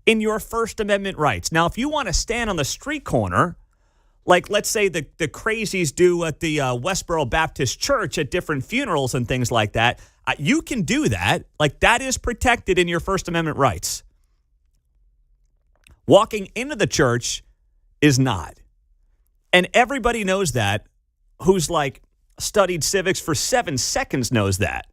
A: in your First Amendment rights. Now, if you want to stand on the street corner, like let's say the crazies do at the Westboro Baptist Church at different funerals and things like that, you can do that. Like that is protected in your First Amendment rights. Walking into the church is not. And everybody knows that who's like studied civics for 7 seconds knows that.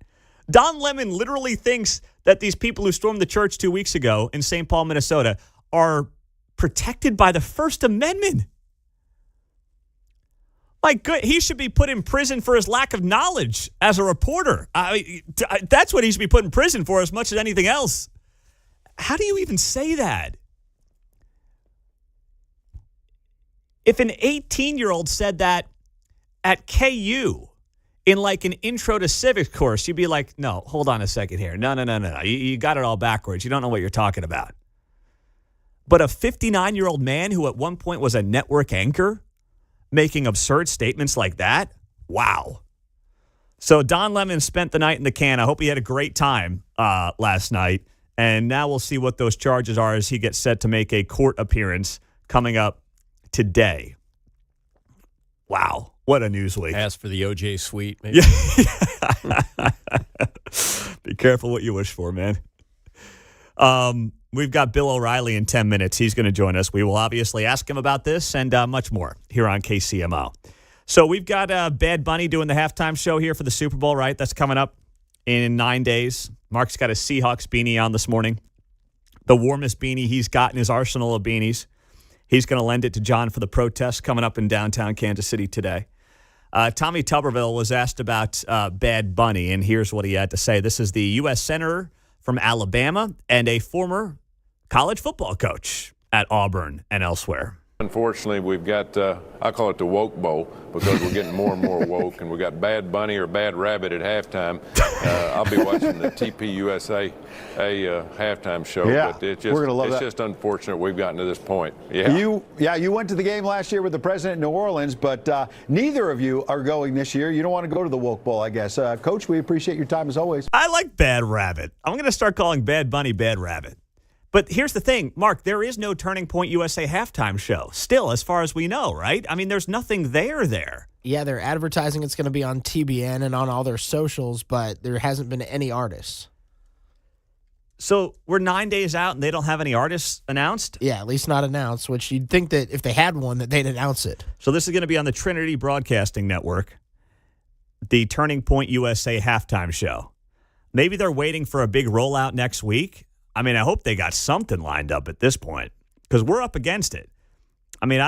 A: Don Lemon literally thinks that these people who stormed the church 2 weeks ago in St. Paul, Minnesota are protected by the First Amendment. My good, he should be put in prison for his lack of knowledge as a reporter. That's what he should be put in prison for as much as anything else. How do you even say that? If an 18-year-old said that at KU in like an intro to civics course, you'd be like, no, hold on a second here. No. You got it all backwards. You don't know what you're talking about. But a 59-year-old man who at one point was a network anchor making absurd statements like that? Wow. So Don Lemon spent the night in the can. I hope he had a great time last night. And now we'll see what those charges are as he gets set to make a court appearance coming up today. Wow. What a news week.
C: Ask for the OJ suite, maybe.
A: Be careful what you wish for, man. We've got Bill O'Reilly in 10 minutes. He's going to join us. We will obviously ask him about this and much more here on KCMO. So we've got Bad Bunny doing the halftime show here for the Super Bowl, right? That's coming up in 9 days. Mark's got a Seahawks beanie on this morning. The warmest beanie he's got in his arsenal of beanies. He's going to lend it to John for the protest coming up in downtown Kansas City today. Tommy Tuberville was asked about Bad Bunny, and here's what he had to say. This is the U.S. Senator from Alabama and a former college football coach at Auburn and elsewhere.
T: Unfortunately, we've got, I call it the woke bowl, because we're getting more and more woke, and we got Bad Bunny or Bad Rabbit at halftime. I'll be watching the TPUSA halftime show,
U: yeah,
T: but it's just,
U: we're gonna love
T: it's
U: that.
T: just unfortunate we've gotten to this point. Yeah.
U: You went to the game last year with the president in New Orleans, but neither of you are going this year. You don't want to go to the woke bowl, I guess. Coach, we appreciate your time as always.
A: I like Bad Rabbit. I'm going to start calling Bad Bunny Bad Rabbit. But here's the thing, Mark, there is no Turning Point USA halftime show still, as far as we know, right? I mean, there's nothing there.
L: Yeah, they're advertising it's going to be on TBN and on all their socials, but there hasn't been any artists.
A: So we're 9 days out and they don't have any artists announced?
L: Yeah, at least not announced, which you'd think that if they had one, that they'd announce it.
A: So this is going to be on the Trinity Broadcasting Network, the Turning Point USA halftime show. Maybe they're waiting for a big rollout next week. I mean, I hope they got something lined up at this point, because we're up against it. I mean,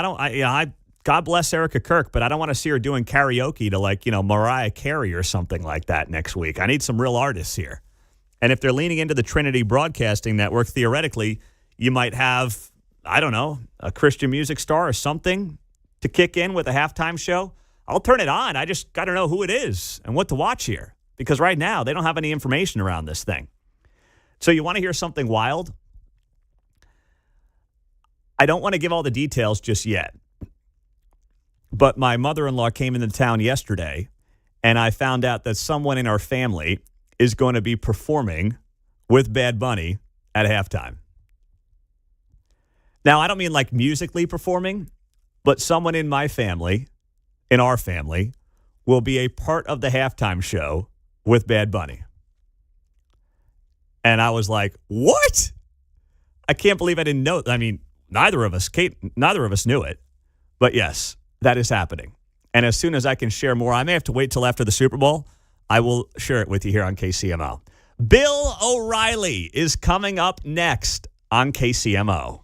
A: God bless Erica Kirk, but I don't want to see her doing karaoke to Mariah Carey or something like that next week. I need some real artists here. And if they're leaning into the Trinity Broadcasting Network, theoretically, you might have, I don't know, a Christian music star or something to kick in with a halftime show. I'll turn it on. I just got to know who it is and what to watch here, because right now they don't have any information around this thing. So you want to hear something wild? I don't want to give all the details just yet. But my mother-in-law came into town yesterday, and I found out that someone in our family is going to be performing with Bad Bunny at halftime. Now, I don't mean like musically performing, but someone in my family, in our family, will be a part of the halftime show with Bad Bunny. And I was like, what? I can't believe I didn't know. I mean, neither of us knew it. But yes, that is happening. And as soon as I can share more, I may have to wait till after the Super Bowl. I will share it with you here on KCMO. Bill O'Reilly is coming up next on KCMO.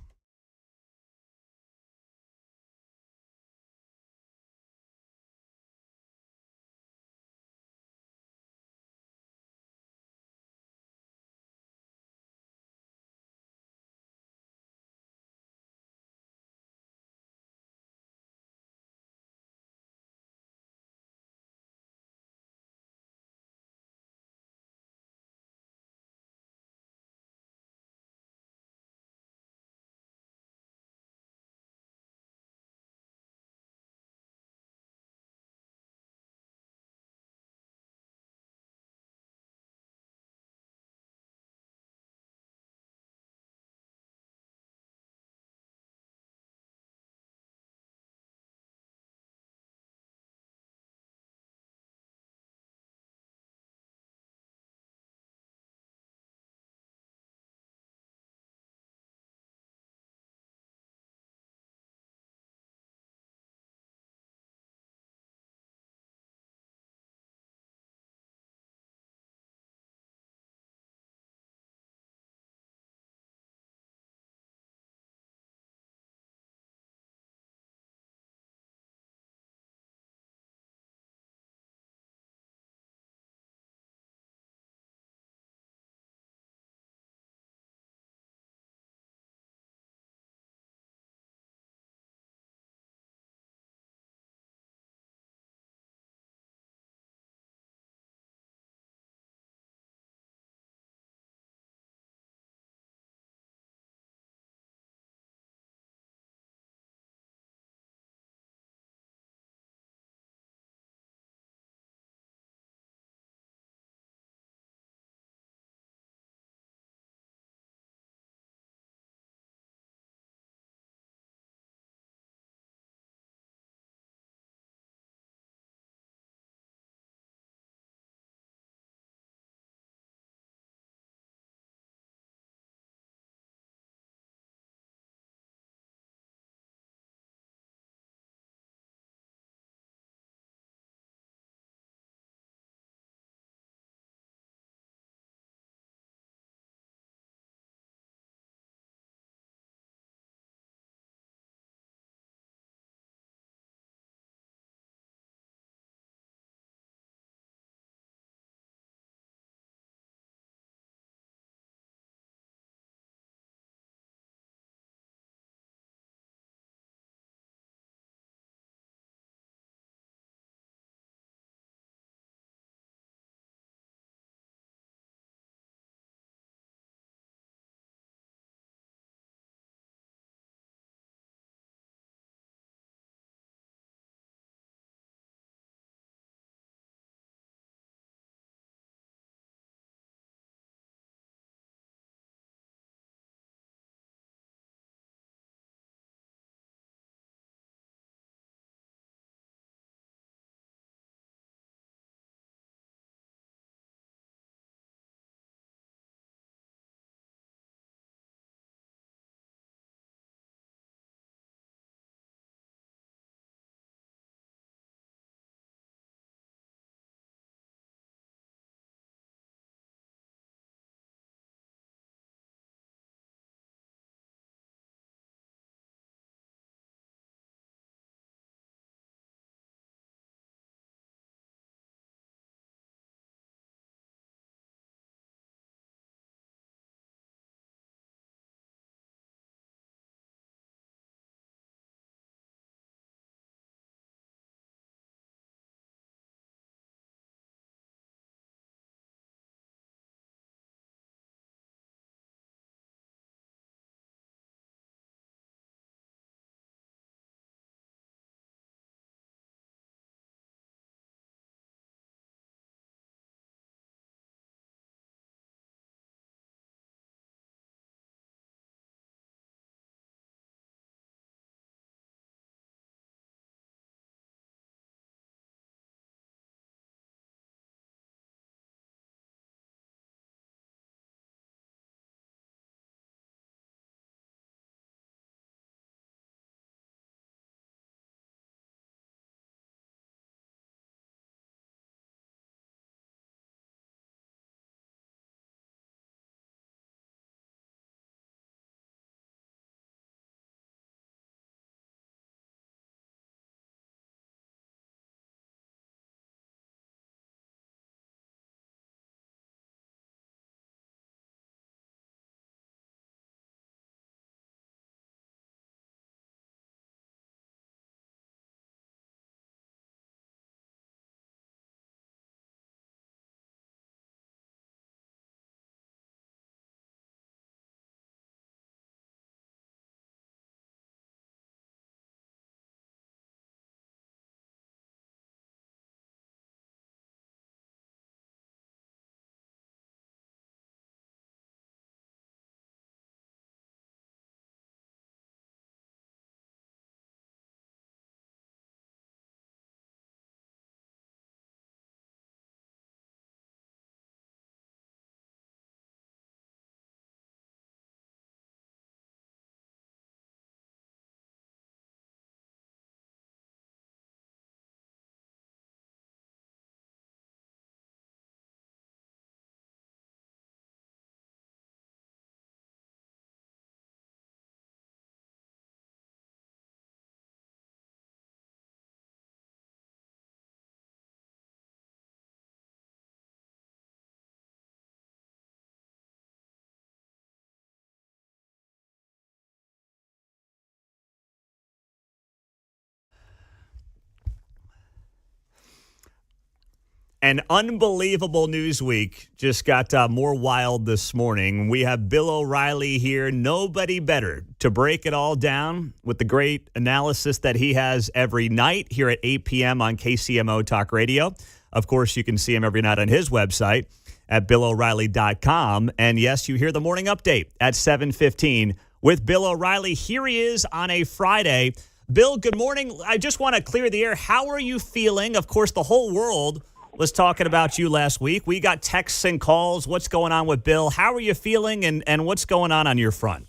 A: An unbelievable news week just got more wild this morning. We have Bill O'Reilly here. Nobody better to break it all down with the great analysis that he has every night here at 8 p.m. on KCMO Talk Radio. Of course, you can see him every night on his website at BillO'Reilly.com. And yes, you hear the morning update at 7:15 with Bill O'Reilly. Here he is on a Friday. Bill, good morning. I just want to clear the air. How are you feeling? Of course, the whole world was talking about you last week. We got texts and calls. What's going on with Bill? How are you feeling, and what's going on your front?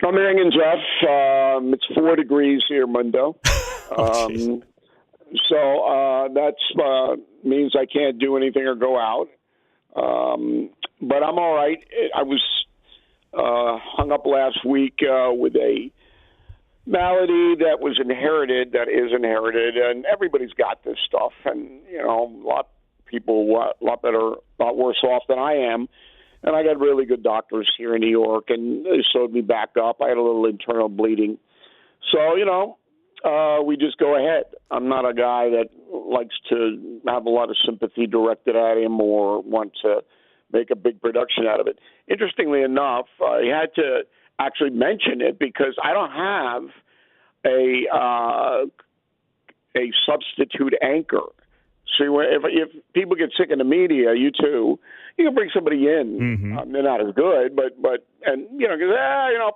B: I'm hanging, Jeff. It's 4 degrees here, Mundo. So that means I can't do anything or go out. But I'm all right. I was hung up last week with a malady that is inherited, and everybody's got this stuff. And, a lot of people a lot worse off than I am. And I got really good doctors here in New York, and they sewed me back up. I had a little internal bleeding. So, we just go ahead. I'm not a guy that likes to have a lot of sympathy directed at him or want to make a big production out of it. Interestingly enough, I had to actually mention it because I don't have a substitute anchor. See, if people get sick in the media, you too, you can bring somebody in.
A: Mm-hmm.
B: They're not as good, but because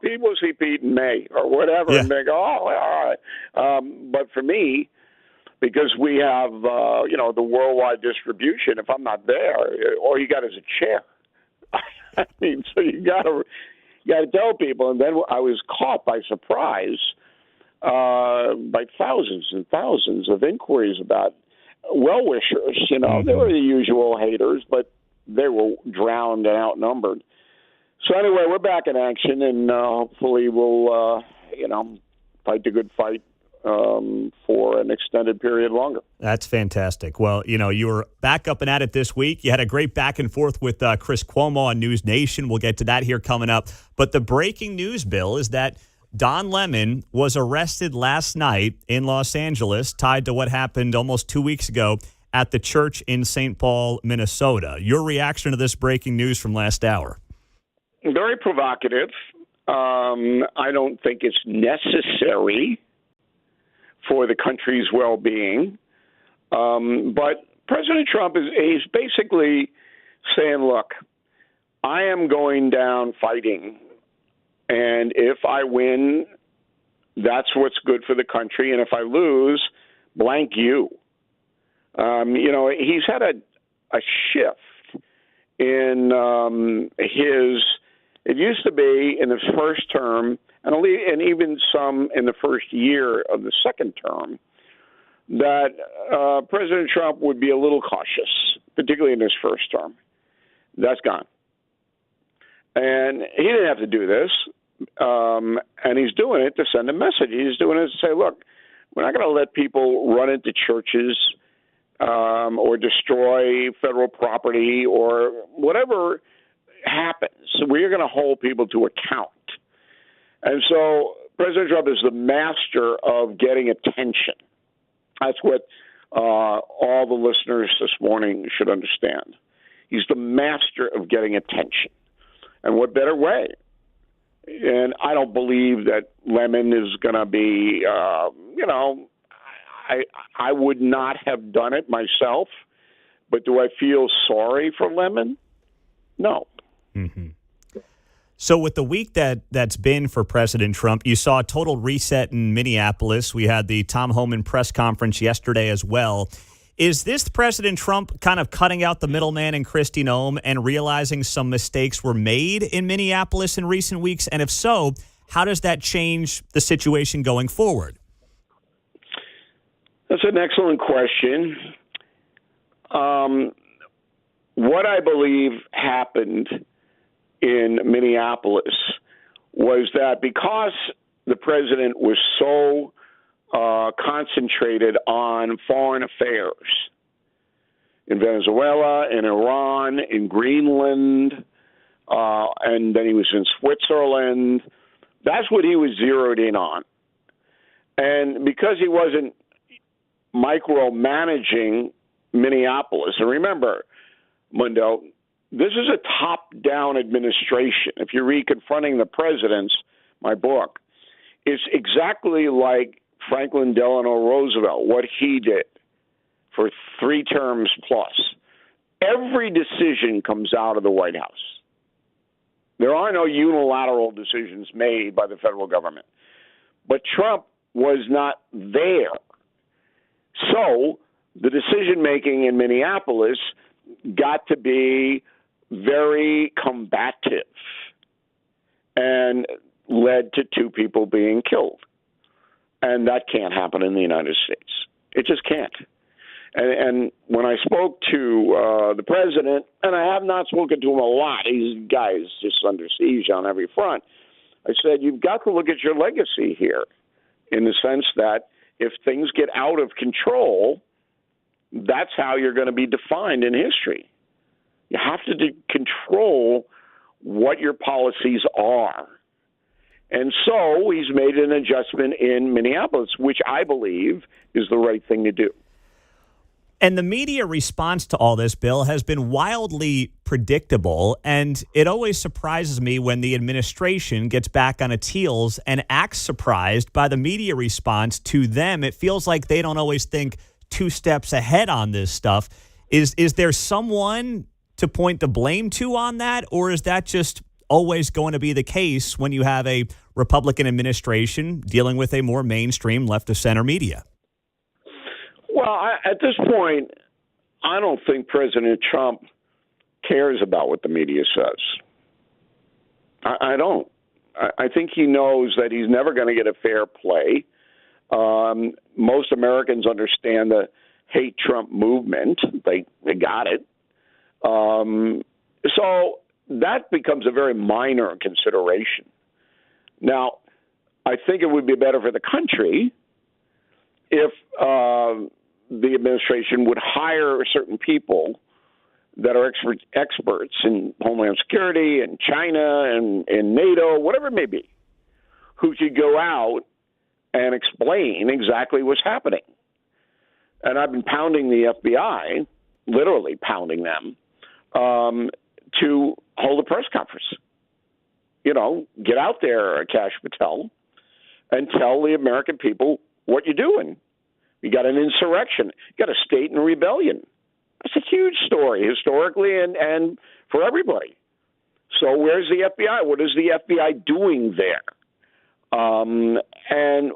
B: people see Pete in May or whatever, and they go, oh, all right. But for me, because we have the worldwide distribution, if I'm not there, all you got is a chair. I mean, so you got to tell people. And then I was caught by surprise by thousands and thousands of inquiries about well-wishers. They were the usual haters, but they were drowned and outnumbered. So anyway, we're back in action, and hopefully we'll, fight the good fight for an extended period longer.
A: That's fantastic. Well, you were back up and at it this week. You had a great back and forth with Chris Cuomo on News Nation. We'll get to that here coming up. But the breaking news, Bill, is that Don Lemon was arrested last night in Los Angeles, tied to what happened almost 2 weeks ago at the church in St. Paul, Minnesota. Your reaction to this breaking news from last hour?
B: Very provocative. I don't think it's necessary for the country's well-being. But President Trump is basically saying, look, I am going down fighting. And if I win, that's what's good for the country. And if I lose, blank you. He's had a shift in his – it used to be in his first term and even some in the first year of the second term that President Trump would be a little cautious, particularly in his first term. That's gone. And he didn't have to do this, and he's doing it to send a message. He's doing it to say, look, we're not going to let people run into churches or destroy federal property or whatever happens. We're going to hold people to account. And so President Trump is the master of getting attention. That's what all the listeners this morning should understand. He's the master of getting attention. And what better way? And I don't believe that Lemon is going to be, I would not have done it myself. But do I feel sorry for Lemon? No.
A: Mm-hmm. So with the week that's been for President Trump, you saw a total reset in Minneapolis. We had the Tom Homan press conference yesterday as well. Is this President Trump kind of cutting out the middleman in Kristi Noem and realizing some mistakes were made in Minneapolis in recent weeks? And if so, how does that change the situation going forward?
B: That's an excellent question. What I believe happened in Minneapolis was that because the president was so concentrated on foreign affairs in Venezuela, in Iran, in Greenland, and then he was in Switzerland. That's what he was zeroed in on. And because he wasn't micromanaging Minneapolis. And remember, Mundo, this is a top-down administration. If you read Confronting the Presidents, my book, it's exactly like Franklin Delano Roosevelt, what he did for 3 terms plus. Every decision comes out of the White House. There are no unilateral decisions made by the federal government. But Trump was not there. So the decision-making in Minneapolis got to be very combative and led to 2 people being killed. And that can't happen in the United States. It just can't. And when I spoke to the president, and I have not spoken to him a lot, he's guy's just under siege on every front, I said, you've got to look at your legacy here in the sense that if things get out of control, that's how you're going to be defined in history. You have to control what your policies are. And so he's made an adjustment in Minneapolis, which I believe is the right thing to do.
A: And the media response to all this, Bill, has been wildly predictable, and it always surprises me when the administration gets back on its heels and acts surprised by the media response to them. It feels like they don't always think 2 steps ahead on this stuff. Is there someone to point the blame to on that, or is that just always going to be the case when you have a Republican administration dealing with a more mainstream left-of-center media?
B: Well, at this point, I don't think President Trump cares about what the media says. I don't. I think he knows that he's never going to get a fair play. Most Americans understand the hate Trump movement. They got it. So that becomes a very minor consideration. Now, I think it would be better for the country if the administration would hire certain people that are experts in Homeland Security and China and NATO, whatever it may be, who could go out and explain exactly what's happening. And I've been pounding the FBI, literally pounding them, to hold a press conference. You know, get out there, Kash Patel, and tell the American people what you're doing. You got an insurrection. You got a state in rebellion. That's a huge story historically and for everybody. So where's the FBI? What is the FBI doing there? And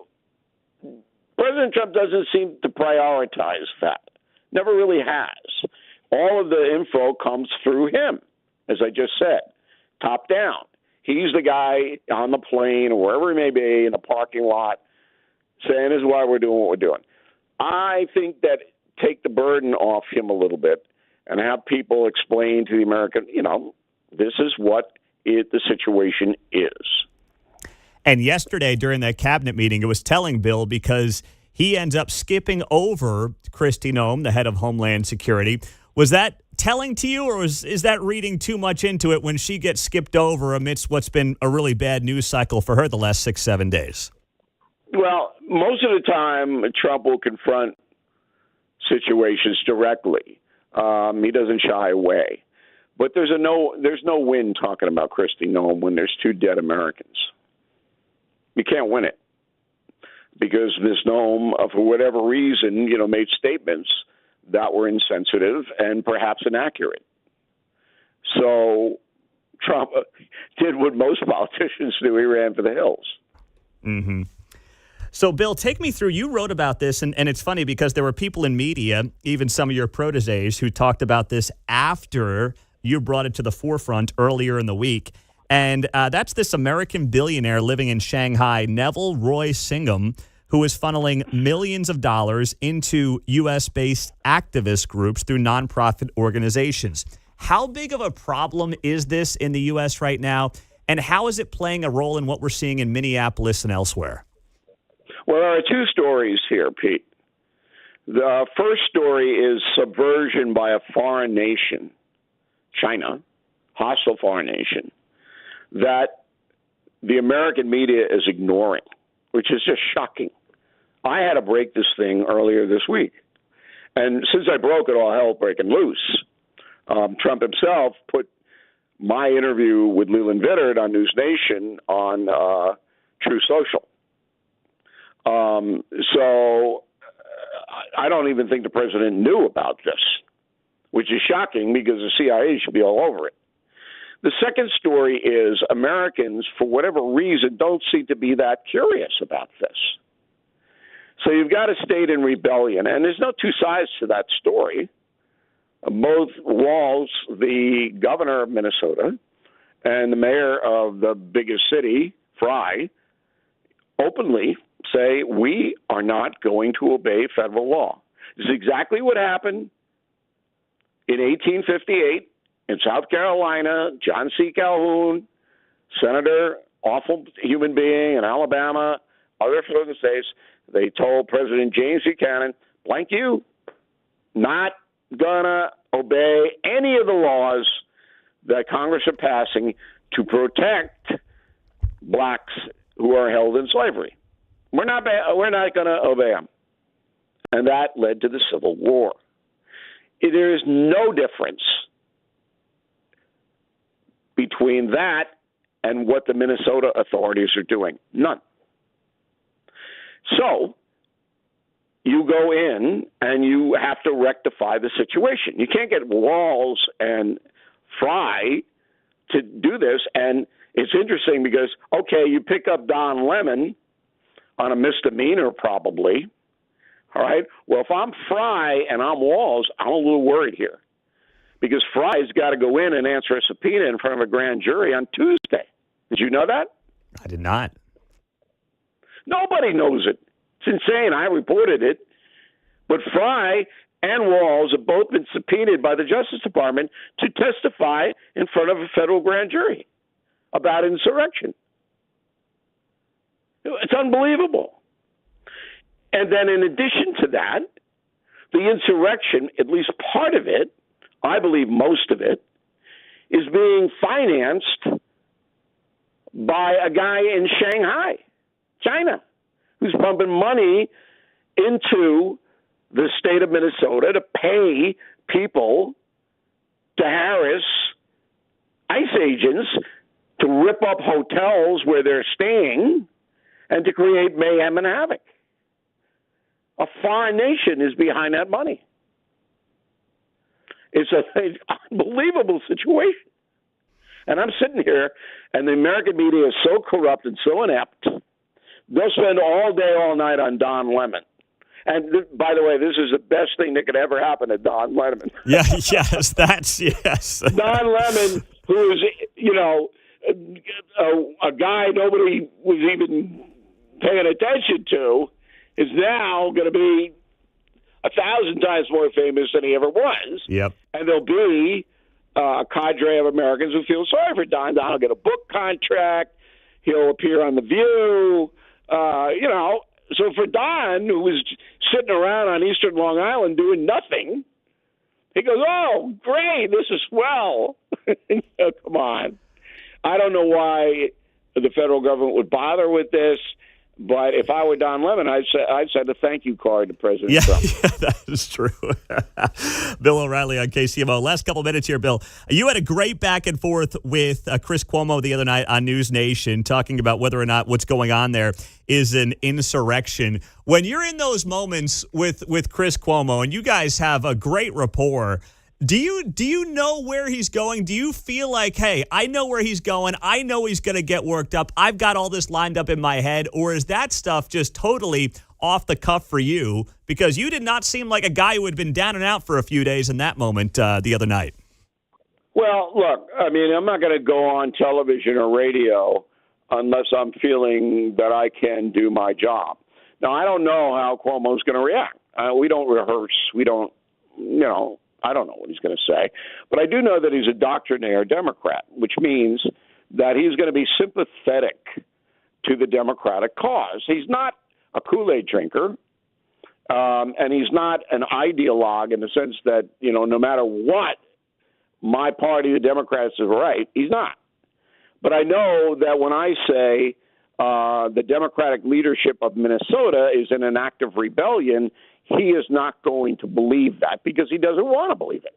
B: President Trump doesn't seem to prioritize that. Never really has. All of the info comes through him, as I just said, top down. He's the guy on the plane or wherever he may be in the parking lot saying, this is why we're doing what we're doing. I think that take the burden off him a little bit and have people explain to the American, you know, this is what the situation is.
A: And yesterday during that cabinet meeting, it was telling, Bill, because he ends up skipping over Kristi Noem, the head of Homeland Security. Was that telling to you, or is that reading too much into it when she gets skipped over amidst what's been a really bad news cycle for her the last 6-7 days?
B: Well, most of the time, Trump will confront situations directly. He doesn't shy away. But there's no win talking about Kristi Noem when there's 2 dead Americans. You can't win it because Ms. Noem, for whatever reason, made statements that were insensitive and perhaps inaccurate. So Trump did what most politicians do. He ran for the hills.
A: Mm-hmm. So, Bill, take me through. You wrote about this, and it's funny because there were people in media, even some of your proteges, who talked about this after you brought it to the forefront earlier in the week. And that's this American billionaire living in Shanghai, Neville Roy Singham, who is funneling millions of dollars into U.S.-based activist groups through nonprofit organizations. How big of a problem is this in the U.S. right now, and how is it playing a role in what we're seeing in Minneapolis and elsewhere?
B: Well, there are 2 stories here, Pete. The first story is subversion by a foreign nation, China, hostile foreign nation, that the American media is ignoring, which is just shocking. I had to break this thing earlier this week. And since I broke it, all hell breaking loose. Trump himself put my interview with Leland Vittert on News Nation on True Social. So I don't even think the president knew about this, which is shocking because the CIA should be all over it. The second story is Americans, for whatever reason, don't seem to be that curious about this. So you've got a state in rebellion, and there's no two sides to that story. Both Walz, the governor of Minnesota, and the mayor of the biggest city, Frye, openly say, we are not going to obey federal law. This is exactly what happened in 1858 in South Carolina. John C. Calhoun, senator, awful human being in Alabama, other southern states, they told President James Buchanan, blank you, not gonna obey any of the laws that Congress are passing to protect blacks who are held in slavery. We're not going to obey them. And that led to the Civil War. There is no difference between that and what the Minnesota authorities are doing. None. So you go in and you have to rectify the situation. You can't get Walz and Frye to do this. And it's interesting because, okay, you pick up Don Lemon on a misdemeanor probably, all right? Well, if I'm Frye and I'm Walz, I'm a little worried here because Frye's got to go in and answer a subpoena in front of a grand jury on Tuesday. Did you know that?
A: I did not.
B: Nobody knows it. It's insane. I reported it. But Frye and Walz have both been subpoenaed by the Justice Department to testify in front of a federal grand jury about insurrection. It's unbelievable. And then in addition to that, the insurrection, at least part of it, I believe most of it, is being financed by a guy in Shanghai, China, who's pumping money into the state of Minnesota to pay people to harass ICE agents to rip up hotels where they're staying and to create mayhem and havoc. A foreign nation is behind that money. It's an unbelievable situation. And I'm sitting here, and the American media is so corrupt and so inept, they'll spend all day, all night on Don Lemon. And by the way, this is the best thing that could ever happen to Don Lemon.
A: Yeah, yes, yes.
B: Don Lemon, who is, a guy nobody was even paying attention to, is now going to be 1,000 times more famous than he ever was.
A: Yep.
B: And there'll be a cadre of Americans who feel sorry for Don. Don will get a book contract. He'll appear on The View. So for Don, who was sitting around on Eastern Long Island doing nothing, he goes, oh, great, this is swell. Come on. I don't know why the federal government would bother with this, but if I were Don Lemon, I'd send a thank you card to President Trump.
A: Yeah, that is true. Bill O'Reilly on KCMO. Last couple minutes here, Bill. You had a great back and forth with Chris Cuomo the other night on News Nation talking about whether or not what's going on there is an insurrection. When you're in those moments with Chris Cuomo and you guys have a great rapport, do you know where he's going? Do you feel like, hey, I know where he's going. I know he's going to get worked up. I've got all this lined up in my head. Or is that stuff just totally off the cuff for you? Because you did not seem like a guy who had been down and out for a few days in that moment the other night.
B: Well, look, I mean, I'm not going to go on television or radio unless I'm feeling that I can do my job. Now, I don't know how Cuomo's going to react. We don't rehearse. We don't, I don't know what he's going to say. But I do know that he's a doctrinaire Democrat, which means that he's going to be sympathetic to the Democratic cause. He's not a Kool-Aid drinker, and he's not an ideologue in the sense that, no matter what, my party, the Democrats, is right. He's not. But I know that when I say the Democratic leadership of Minnesota is in an act of rebellion, he is not going to believe that because he doesn't want to believe it.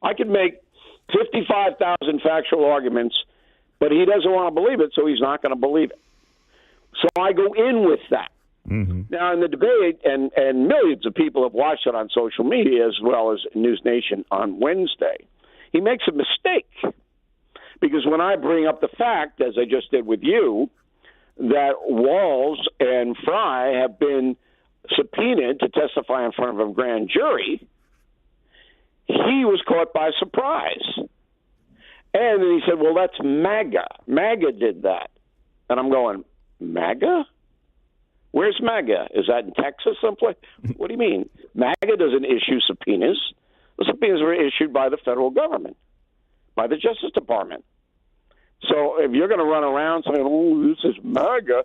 B: I could make 55,000 factual arguments, but he doesn't want to believe it, so he's not going to believe it. So I go in with that.
A: Mm-hmm.
B: Now, in the debate, and millions of people have watched it on social media as well as News Nation on Wednesday, he makes a mistake. Because when I bring up the fact, as I just did with you, that Walz and Fry have been subpoenaed to testify in front of a grand jury, he was caught by surprise. And then he said, well, that's MAGA. MAGA did that. And I'm going, MAGA? Where's MAGA? Is that in Texas someplace? What do you mean? MAGA doesn't issue subpoenas. The subpoenas were issued by the federal government, by the Justice Department. So if you're going to run around saying, oh, this is MAGA,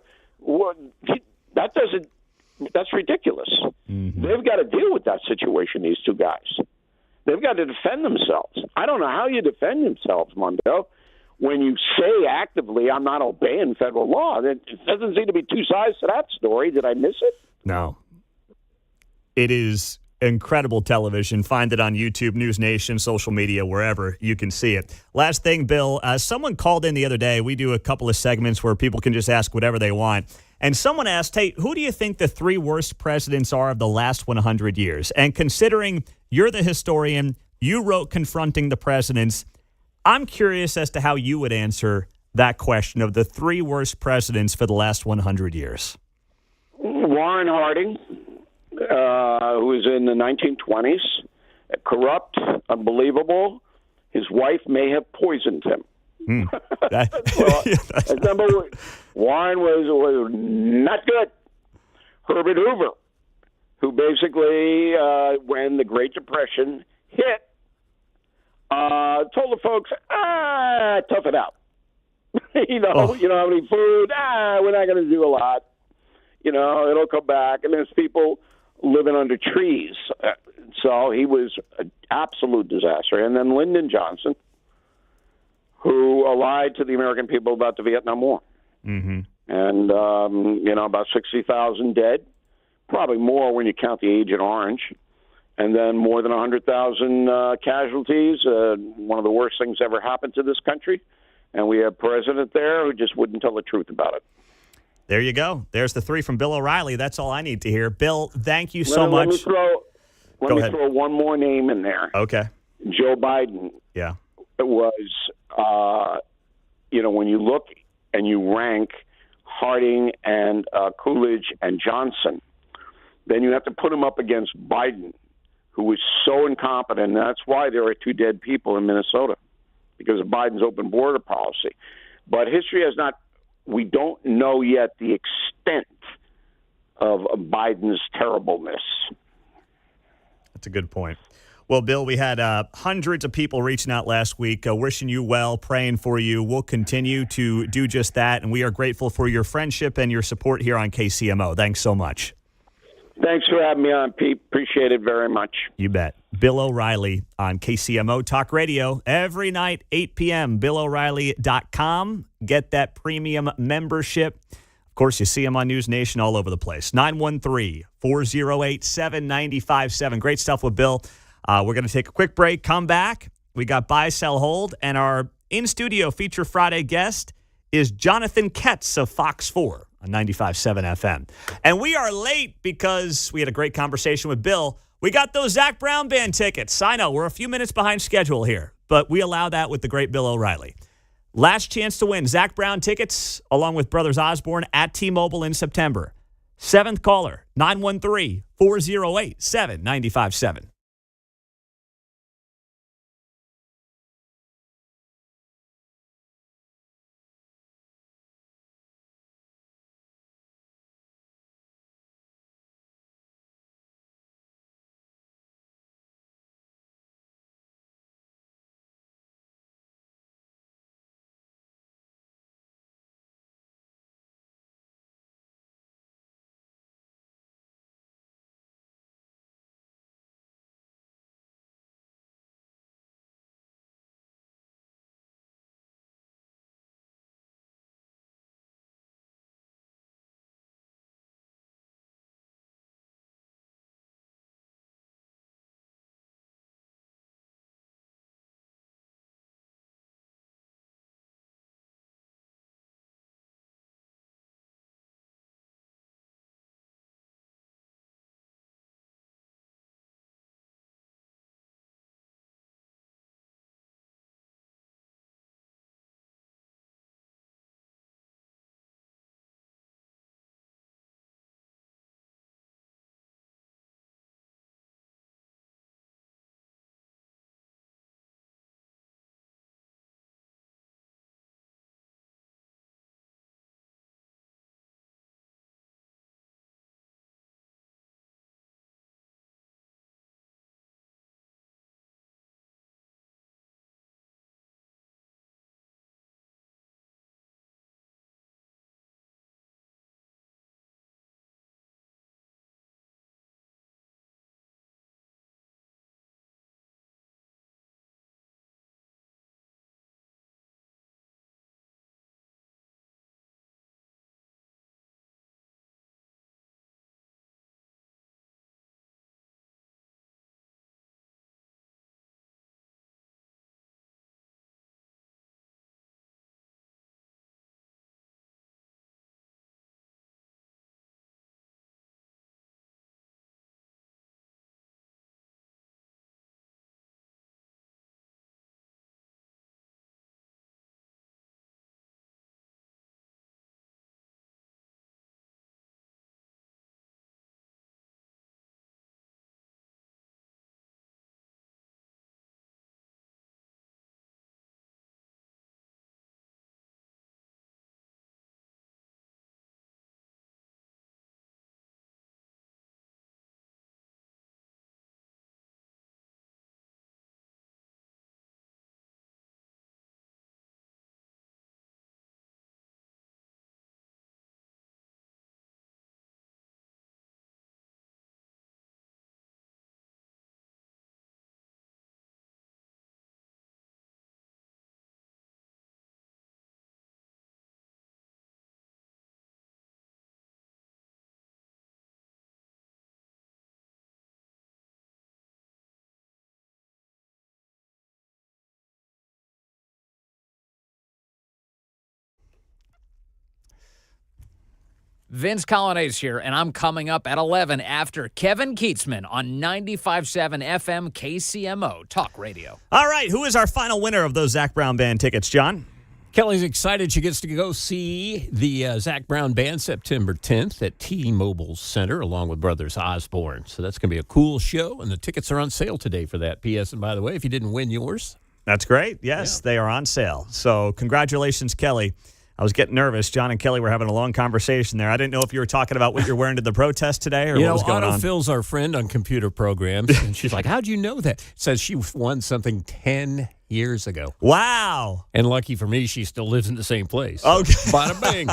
B: that's ridiculous. Mm-hmm. They've got to deal with that situation, these two guys. They've got to defend themselves. I don't know how you defend themselves, Mundo, when you say actively, I'm not obeying federal law. There doesn't seem to be two sides to that story. Did I miss it?
A: No. It is incredible television. Find it on YouTube, News Nation, social media, wherever you can see it. Last thing, Bill, someone called in the other day. We do a couple of segments where people can just ask whatever they want. And someone asked, hey, who do you think the three worst presidents are of the last 100 years? And considering you're the historian, you wrote Confronting the Presidents, I'm curious as to how you would answer that question of the three worst presidents for the last 100 years.
B: Warren Harding, who was in the 1920s, corrupt, unbelievable. His wife may have poisoned him. Number one, Warren was not good. Herbert Hoover, who basically, when the Great Depression hit, told the folks, tough it out. You don't have any food. We're not going to do a lot. It'll come back. And there's people living under trees. So he was an absolute disaster. And then Lyndon Johnson, who lied to the American people about the Vietnam War.
A: Mm-hmm.
B: And, about 60,000 dead, probably more when you count the Agent Orange. And then more than 100,000 casualties, one of the worst things ever happened to this country. And we have a president there who just wouldn't tell the truth about it.
A: There you go. There's the three from Bill O'Reilly. That's all I need to hear. Bill, thank you so much.
B: Let me throw one more name in there.
A: Okay.
B: Joe Biden.
A: Yeah.
B: It was, when you look and you rank Harding and Coolidge and Johnson, then you have to put him up against Biden, who was so incompetent. And that's why there are two dead people in Minnesota, because of Biden's open border policy. But history has not, we don't know yet the extent of Biden's terribleness.
A: That's a good point. Well, Bill, we had hundreds of people reaching out last week, wishing you well, praying for you. We'll continue to do just that, and we are grateful for your friendship and your support here on KCMO. Thanks so much.
B: Thanks for having me on, Pete. Appreciate it very much.
A: You bet. Bill O'Reilly on KCMO Talk Radio every night, 8 p.m., BillO'Reilly.com. Get that premium membership. Of course, you see him on News Nation all over the place. 913-408-7957. Great stuff with Bill. We're going to take a quick break, come back. We got Buy, Sell, Hold, and our in-studio Feature Friday guest is Jon Ketz of Fox 4 on 95.7 FM. And we are late because we had a great conversation with Bill. We got those Zac Brown Band tickets. I know, we're a few minutes behind schedule here, but we allow that with the great Bill O'Reilly. Last chance to win Zac Brown tickets along with Brothers Osborne at T-Mobile in September. Seventh caller, 913-408-7957.
G: Vince Colonnese here, and I'm coming up at 11 after Kevin Keatsman on 95.7 FM KCMO Talk Radio.
A: All right, who is our final winner of those Zac Brown Band tickets, John?
C: Kelly's excited she gets to go see the Zac Brown Band September 10th at T-Mobile Center along with Brothers Osborne. So that's going to be a cool show, and the tickets are on sale today for that. P.S. And by the way, if you didn't win yours.
A: That's great. Yes, They are on sale. So congratulations, Kelly. I was getting nervous. John and Kelly were having a long conversation there. I didn't know if you were talking about what you're wearing to the protest today or what was going on.
C: Autofill's our friend on computer programs, and she's like, how'd you know that? It says she won something 10 years ago.
A: Wow.
C: And lucky for me, she still lives in the same place.
A: So
C: okay. Bada bing.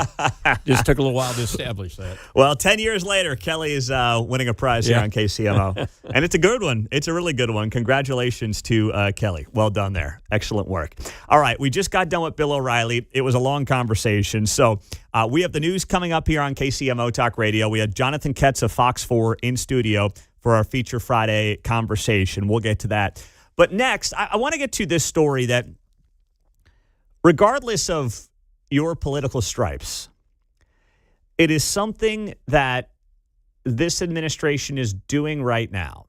C: Just took a little while to establish that.
A: Well, 10 years later, Kelly is winning a prize here on KCMO. And it's a good one. It's a really good one. Congratulations to Kelly. Well done there. Excellent work. All right. We just got done with Bill O'Reilly. It was a long conversation. So we have the news coming up here on KCMO Talk Radio. We had Jonathan Ketz of Fox 4 in studio for our Feature Friday conversation. We'll get to that. But next, I want to get to this story that regardless of your political stripes, it is something that this administration is doing right now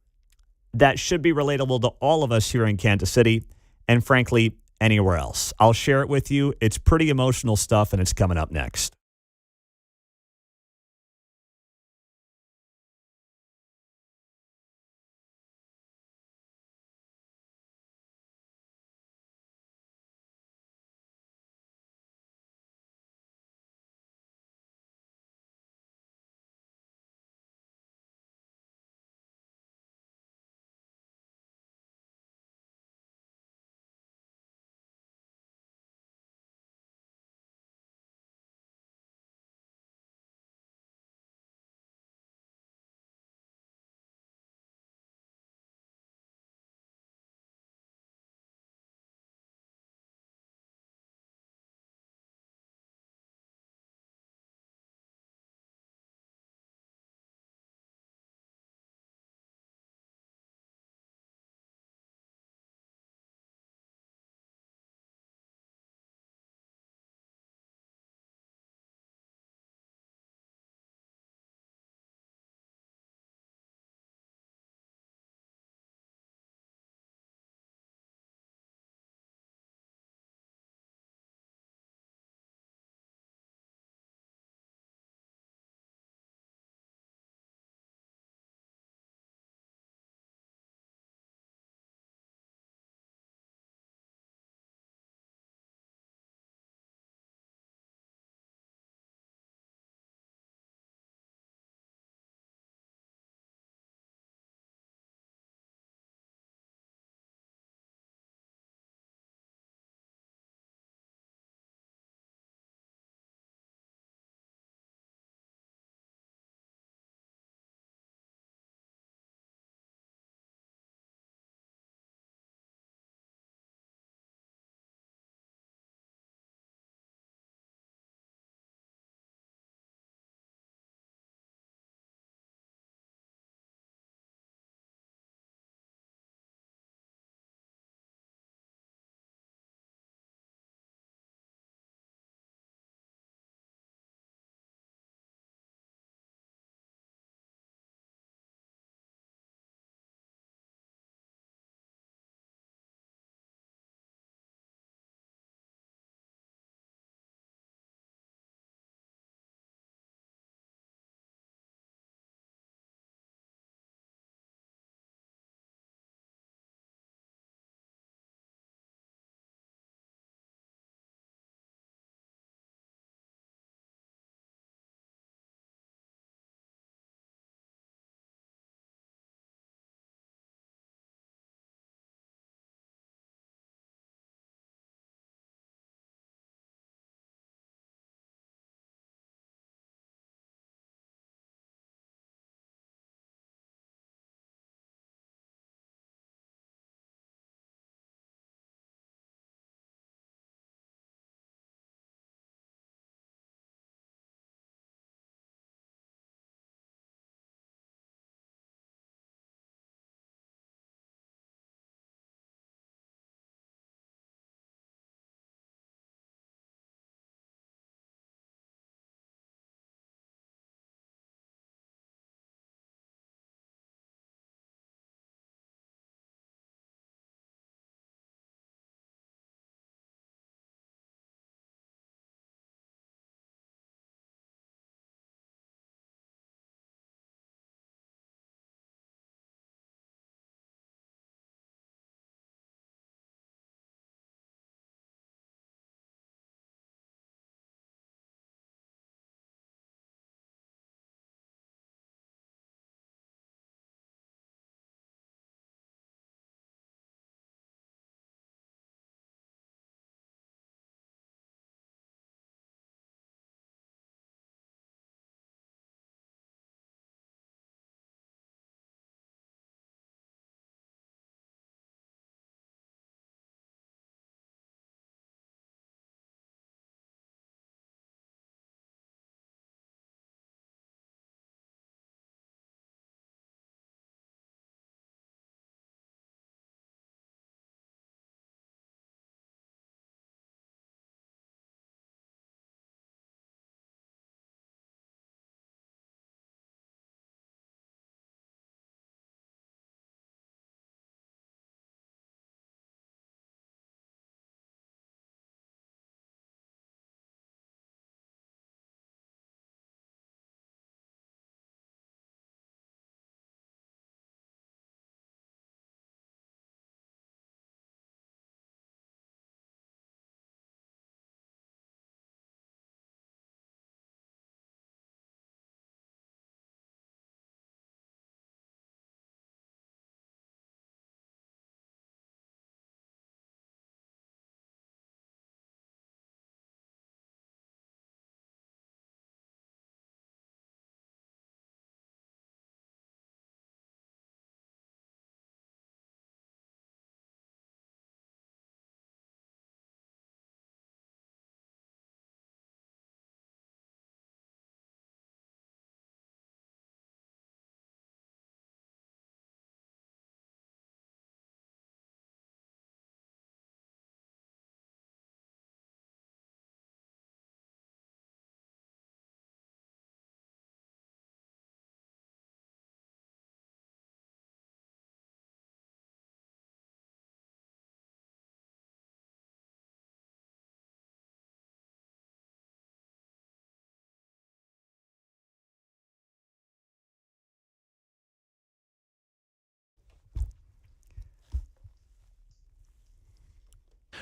A: that should be relatable to all of us here in Kansas City and, frankly, anywhere else. I'll share it with you. It's pretty emotional stuff, and it's coming up next.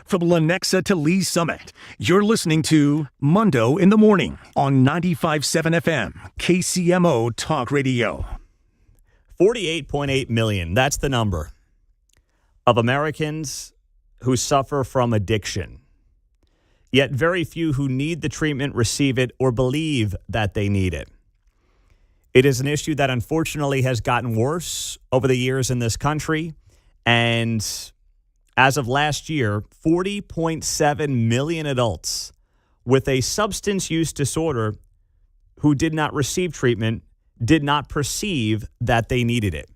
D: From Lenexa to Lee Summit, you're listening to Mundo in the Morning on 95.7 FM, KCMO Talk Radio.
A: 48.8 million, that's the number, of Americans who suffer from addiction. Yet very few who need the treatment receive it or believe that they need it. It is an issue that unfortunately has gotten worse over the years in this country. And as of last year, 40.7 million adults with a substance use disorder who did not receive treatment did not perceive that they needed it.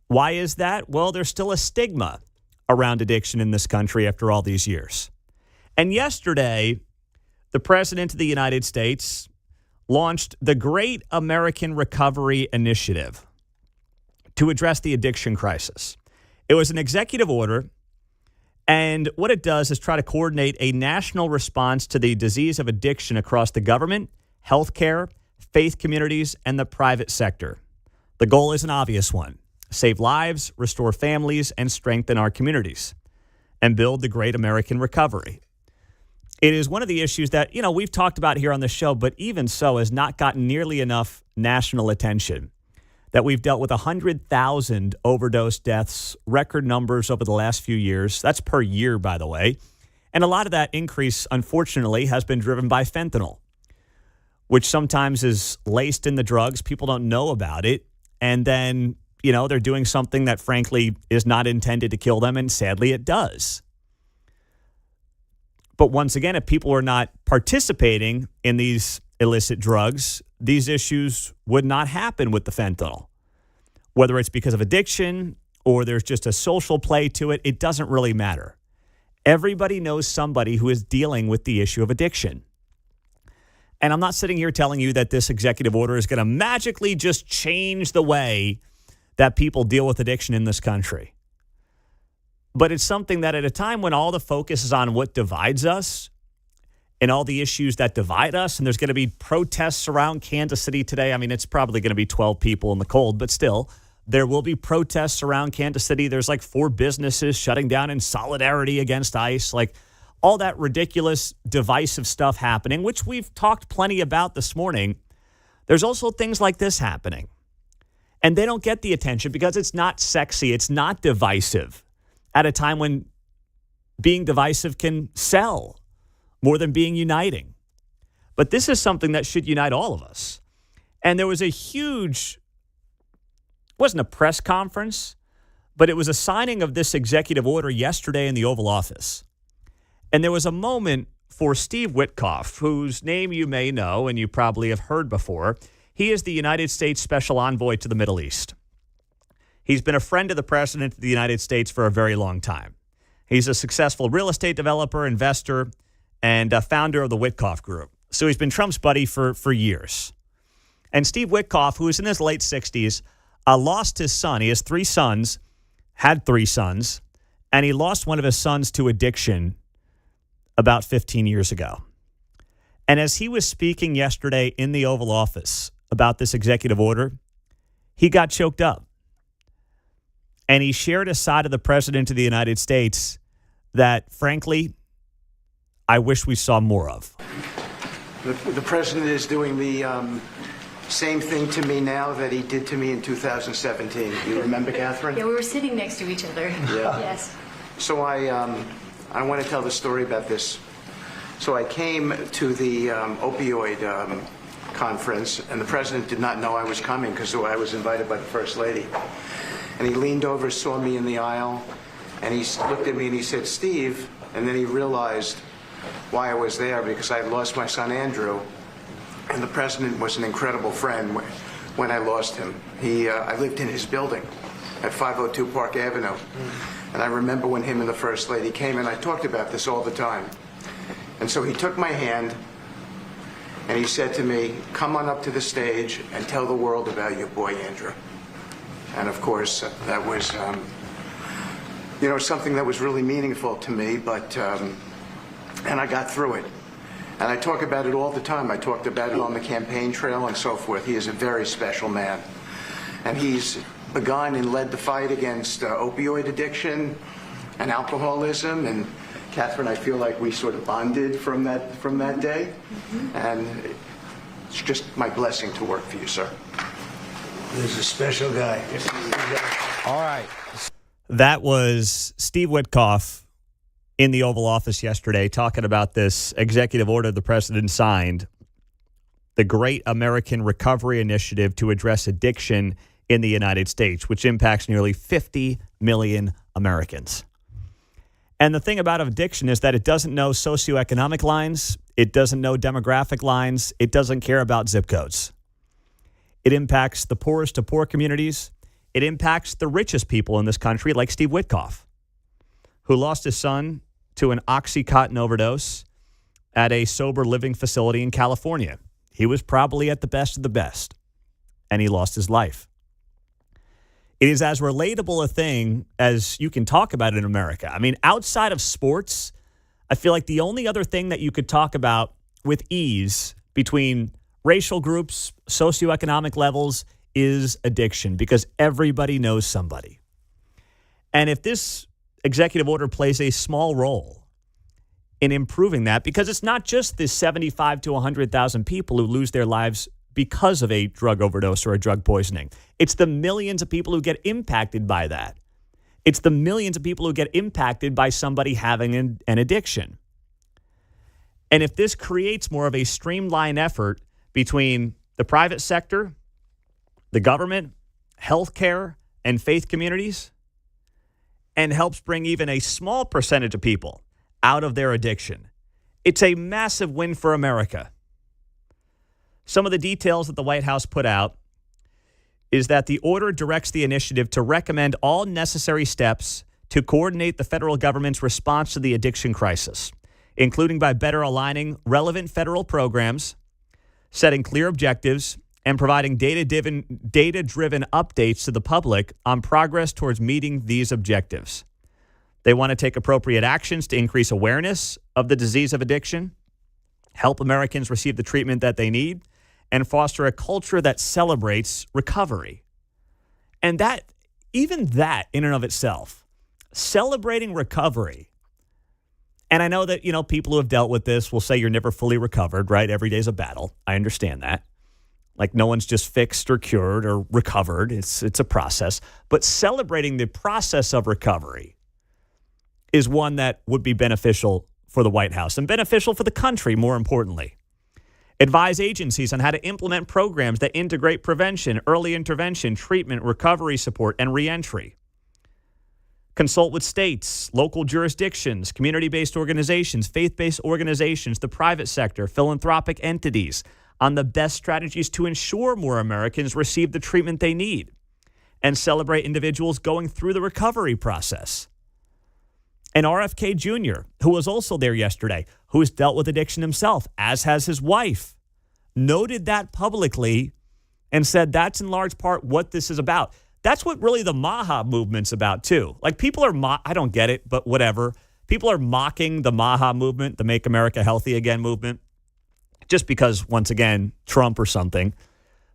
A: Why is that? Well, there's still a stigma around addiction in this country after all these years. And yesterday, the President of the United States launched the Great American Recovery Initiative to address the addiction crisis. It was an executive order, and what it does is try to coordinate a national response to the disease of addiction across the government, healthcare, faith communities, and the private sector. The goal is an obvious one: save lives, restore families, and strengthen our communities, and build the great American recovery. It is one of the issues that, we've talked about here on the show, but even so has not gotten nearly enough national attention. That we've dealt with 100,000 overdose deaths, record numbers over the last few years. That's per year, by the way. And a lot of that increase, unfortunately, has been driven by fentanyl, which sometimes is laced in the drugs. People don't know about it. And then, they're doing something that, frankly, is not intended to kill them. And sadly, it does. But once again, if people are not participating in these illicit drugs, these issues would not happen with the fentanyl. Whether it's because of addiction or there's just a social play to it, it doesn't really matter. Everybody knows somebody who is dealing with the issue of addiction. And I'm not sitting here telling you that this executive order is going to magically just change the way that people deal with addiction in this country. But it's something that at a time when all the focus is on what divides us and all the issues that divide us, and there's going to be protests around Kansas City today. I mean, it's probably going to be 12 people in the cold, but still, there will be protests around Kansas City. There's like 4 businesses shutting down in solidarity against ICE. Like all that ridiculous, divisive stuff happening, which we've talked plenty about this morning. There's also things like this happening. And they don't get the attention because it's not sexy. It's not divisive at a time when being divisive can sell more than being uniting. But this is something that should unite all of us. And there was a huge, it wasn't a press conference, but it was a signing of this executive order yesterday in the Oval Office. And there was a moment for Steve Witkoff, whose name you may know and you probably have heard before. He is the United States Special Envoy to the Middle East. He's been a friend of the President of the United States for a very long time. He's a successful real estate developer, investor, and founder of the Witkoff Group. So he's been Trump's buddy for years. And Steve Witkoff, who is in his late 60s, lost his son. He has 3 sons, had 3 sons, and he lost one of his sons to addiction about 15 years ago. And as he was speaking yesterday in the Oval Office about this executive order, he got choked up. And he shared a side of the President of the United States that, frankly, I wish we saw more of.
E: The President is doing the same thing to me now that he did to me in 2017. You remember, Catherine?
V: Yeah, we were sitting next to each other.
E: Yeah.
V: Yes.
E: So I want to tell the story about this. So I came to the opioid conference, and the President did not know I was coming because I was invited by the First Lady. And he leaned over, saw me in the aisle, and he looked at me and he said, "Steve," and then he realized why I was there, because I had lost my son Andrew, and the President was an incredible friend when I lost him. I lived in his building at 502 Park Avenue, and I remember when him and the First Lady came, and I talked about this all the time. And so he took my hand, and he said to me, "Come on up to the stage and tell the world about your boy Andrew." And of course, that was, something that was really meaningful to me, but, and I got through it. And I talk about it all the time. I talked about it on the campaign trail and so forth. He is a very special man. And he's begun and led the fight against opioid addiction, and alcoholism. And Catherine, I feel like we sort of bonded from that day. And it's just my blessing to work for you, sir.
K: He's a special guy.
N: All right.
A: That was Steve Witkoff in the Oval Office yesterday talking about this executive order the president signed, the Great American Recovery Initiative to address addiction in the United States, which impacts nearly 50 million Americans. And the thing about addiction is that it doesn't know socioeconomic lines. It doesn't know demographic lines. It doesn't care about zip codes. It impacts the poorest of poor communities. It impacts the richest people in this country, like Steve Witkoff, who lost his son to an Oxycontin overdose at a sober living facility in California. He was probably at the best of the best, and he lost his life. It is as relatable a thing as you can talk about in America. I mean, outside of sports, I feel like the only other thing that you could talk about with ease between racial groups, socioeconomic levels, is addiction, because everybody knows somebody. And if this executive order plays a small role in improving that, because it's not just the 75 to 100,000 people who lose their lives because of a drug overdose or a drug poisoning. It's the millions of people who get impacted by that. It's the millions of people who get impacted by somebody having an addiction. And if this creates more of a streamlined effort between the private sector, the government, healthcare, and faith communities, and helps bring even a small percentage of people out of their addiction, it's a massive win for America. Some of the details that the White House put out is that the order directs the initiative to recommend all necessary steps to coordinate the federal government's response to the addiction crisis, including by better aligning relevant federal programs, setting clear objectives, and providing data-driven updates to the public on progress towards meeting these objectives. They want to take appropriate actions to increase awareness of the disease of addiction, help Americans receive the treatment that they need, and foster a culture that celebrates recovery. And that, even that in and of itself, celebrating recovery. And I know that, people who have dealt with this will say you're never fully recovered, right? Every day's a battle. I understand that. Like no one's just fixed or cured or recovered. It's a process. But celebrating the process of recovery is one that would be beneficial for the White House and beneficial for the country, more importantly. Advise agencies on how to implement programs that integrate prevention, early intervention, treatment, recovery support, and reentry. Consult with states, local jurisdictions, community-based organizations, faith-based organizations, the private sector, philanthropic entities on the best strategies to ensure more Americans receive the treatment they need, and celebrate individuals going through the recovery process. And RFK Jr., who was also there yesterday, who has dealt with addiction himself, as has his wife, noted that publicly and said that's in large part what this is about. That's what really the MAHA movement's about, too. Like, people are, I don't get it, but whatever. People are mocking the MAHA movement, the Make America Healthy Again movement, just because, once again, Trump or something.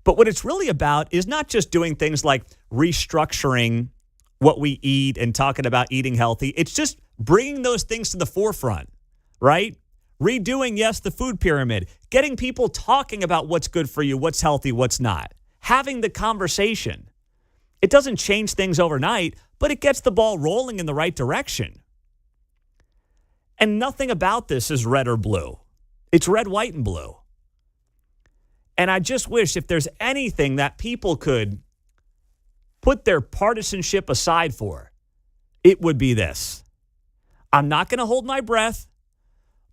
A: But what it's really about is not just doing things like restructuring what we eat and talking about eating healthy. It's just bringing those things to the forefront, right? Redoing, yes, the food pyramid, getting people talking about what's good for you, what's healthy, what's not, having the conversation. It doesn't change things overnight, but it gets the ball rolling in the right direction. And nothing about this is red or blue. It's red, white, and blue. And I just wish if there's anything that people could put their partisanship aside for, it would be this. I'm not going to hold my breath,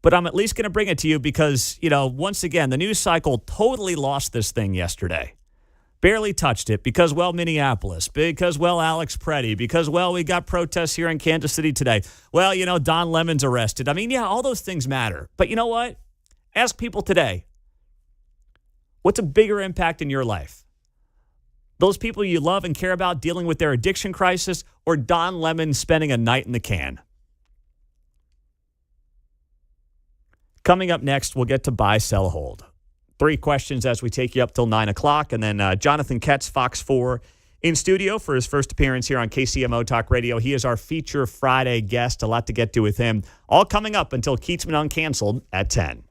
A: but I'm at least going to bring it to you because, once again, the news cycle totally lost this thing yesterday. Barely touched it because, Minneapolis, because, Alex Preddy, because, we got protests here in Kansas City today. Don Lemon's arrested. I mean, yeah, all those things matter. But you know what? Ask people today, what's a bigger impact in your life? Those people you love and care about dealing with their addiction crisis, or Don Lemon spending a night in the can? Coming up next, we'll get to buy, sell, hold. 3 questions as we take you up till 9 o'clock. And then Jonathan Ketz, Fox 4, in studio for his first appearance here on KCMO Talk Radio. He is our Feature Friday guest. A lot to get to with him. All coming up until Keatsman Uncanceled at 10.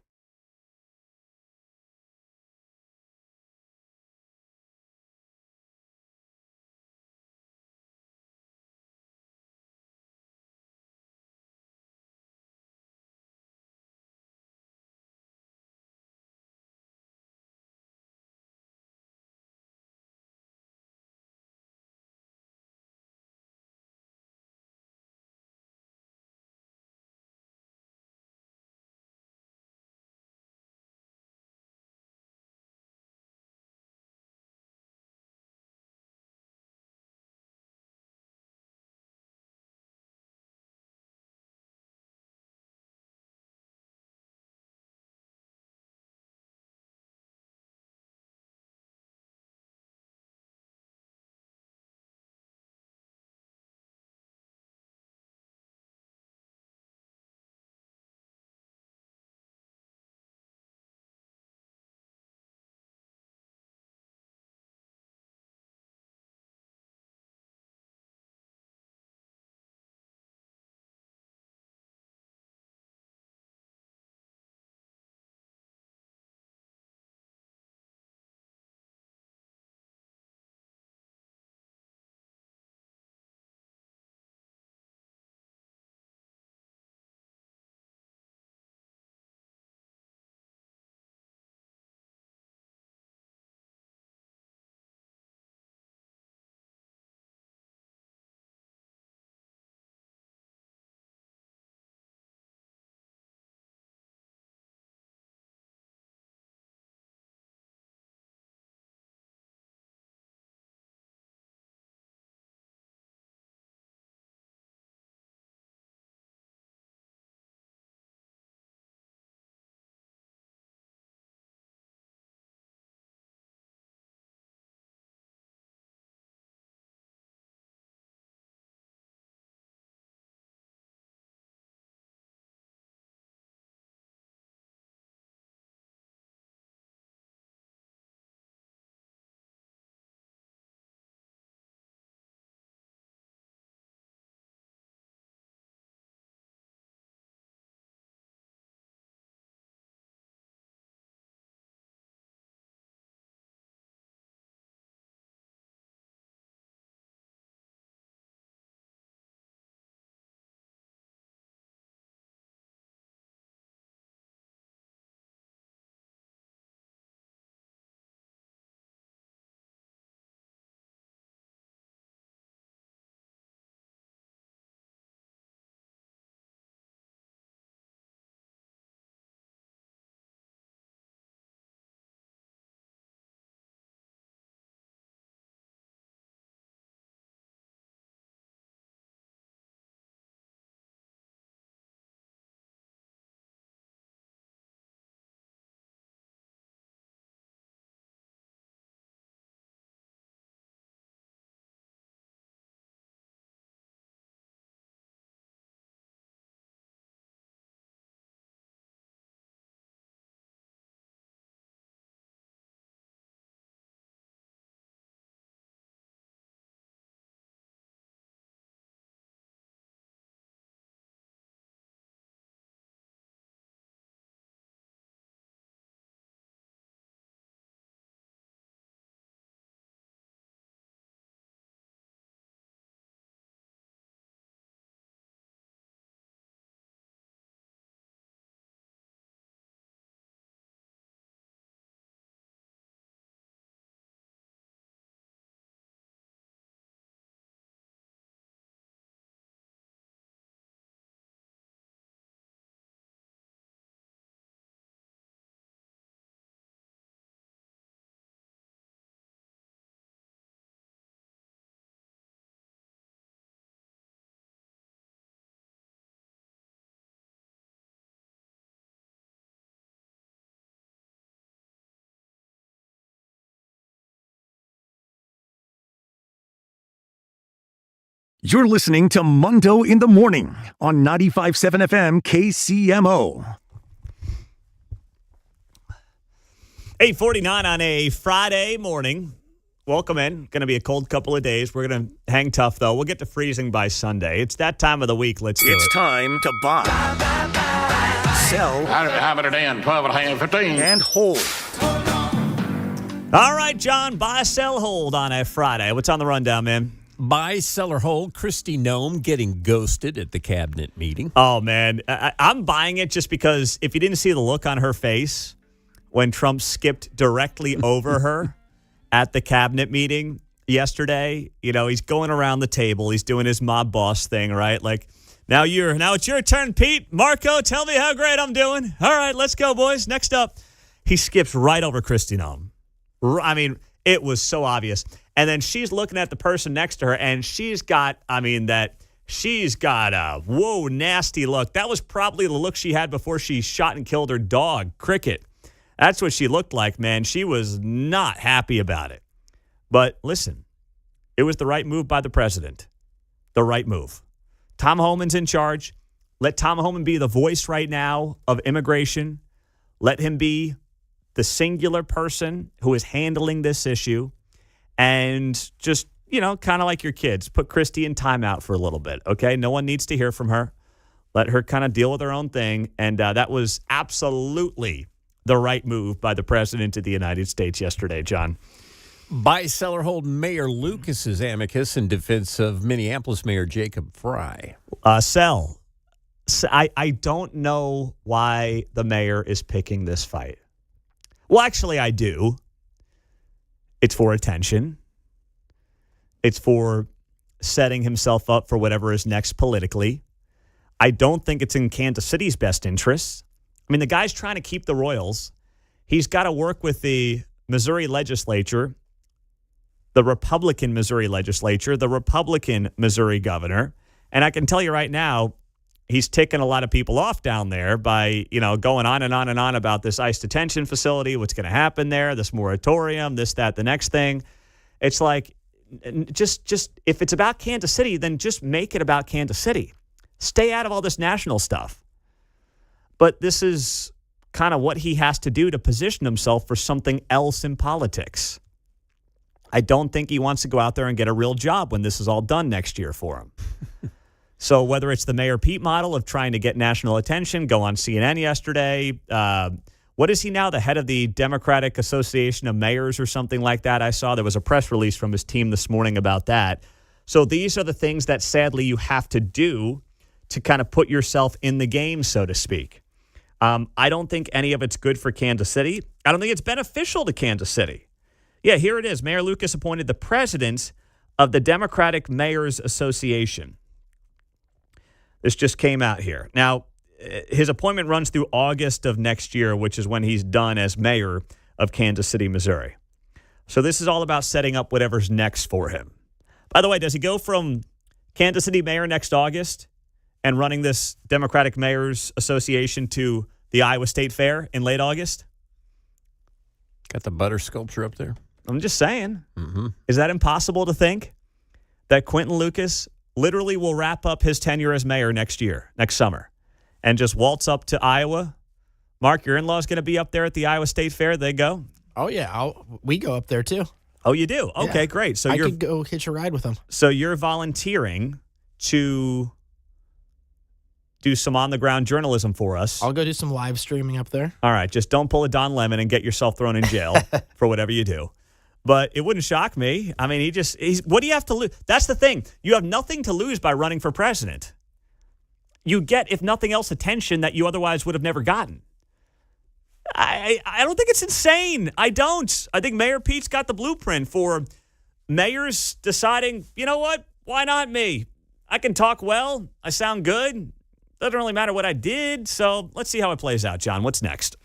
D: You're listening to Mundo in the Morning on 95.7 FM KCMO.
A: 8:49 on a Friday morning. welcome in. Going to be a cold couple of days. We're going to hang tough, though. We'll get to freezing by Sunday. It's that time of the week. Let's do it.
D: It's time to buy, sell,
I: How about a damn 12 and a half, 15?
D: and hold.
A: All right, John, buy, sell, hold on a Friday. What's on the rundown, man?
C: Buy, sell, or hold. Kristi Noem getting ghosted at the cabinet meeting.
A: Oh, man. I'm buying it just because if you didn't see the look on her face when Trump skipped directly over her at the cabinet meeting yesterday, he's going around the table. He's doing his mob boss thing, right? Like, now it's your turn, Pete. Marco, tell me how great I'm doing. All right, let's go, boys. Next up, he skips right over Kristi Noem. I mean, it was so obvious. And then she's looking at the person next to her, and she's got a whoa, nasty look. That was probably the look she had before she shot and killed her dog, Cricket. That's what she looked like, man. She was not happy about it. But listen, it was the right move by the president. The right move. Tom Homan's in charge. Let Tom Homan be the voice right now of immigration. Let him be the singular person who is handling this issue. And just, kind of like your kids, put Kristi in timeout for a little bit, okay? No one needs to hear from her. Let her kind of deal with her own thing. And that was absolutely the right move by the president of the United States yesterday, John.
C: Buy, sell, or hold. Mayor Lucas's amicus in defense of Minneapolis Mayor Jacob Fry.
A: Sell. I don't know why the mayor is picking this fight. Well, actually, I do. It's for attention. It's for setting himself up for whatever is next politically. I don't think it's in Kansas City's best interests. I mean, the guy's trying to keep the Royals. He's got to work with the Missouri legislature, the Republican Missouri legislature, the Republican Missouri governor. And I can tell you right now, he's ticking a lot of people off down there by, going on and on and on about this ICE detention facility, what's going to happen there, this moratorium, this, that, the next thing. It's like, just if it's about Kansas City, then just make it about Kansas City. Stay out of all this national stuff. But this is kind of what he has to do to position himself for something else in politics. I don't think he wants to go out there and get a real job when this is all done next year for him. So whether it's the Mayor Pete model of trying to get national attention, go on CNN yesterday. What is he now, the head of the Democratic Association of Mayors or something like that? I saw there was a press release from his team this morning about that. So these are the things that sadly you have to do to kind of put yourself in the game, so to speak. I don't think any of it's good for Kansas City. I don't think it's beneficial to Kansas City. Yeah, here it is. Mayor Lucas appointed the president of the Democratic Mayors Association. This just came out here. Now, his appointment runs through August of next year, which is when he's done as mayor of Kansas City, Missouri. So this is all about setting up whatever's next for him. By the way, does he go from Kansas City mayor next August and running this Democratic Mayors Association to the Iowa State Fair in late August?
C: Got the butter sculpture up there.
A: I'm just saying. Mm-hmm. Is that impossible to think? That Quentin Lucas literally will wrap up his tenure as mayor next summer, and just waltz up to Iowa. Mark, your in-law's going to be up there at the Iowa State Fair. They go?
L: Oh, yeah. We go up there, too.
A: Oh, you do? Okay,
L: yeah.
A: Great. So
L: I could go hitch a ride with them.
A: So you're volunteering to do some on-the-ground journalism for us.
L: I'll go do some live streaming up there.
A: All right. Just don't pull a Don Lemon and get yourself thrown in jail for whatever you do. But it wouldn't shock me. I mean, what do you have to lose? That's the thing. You have nothing to lose by running for president. You get, if nothing else, attention that you otherwise would have never gotten. I don't think it's insane. I don't. I think Mayor Pete's got the blueprint for mayors deciding, you know what? Why not me? I can talk well. I sound good. Doesn't really matter what I did. So let's see how it plays out, John. What's next?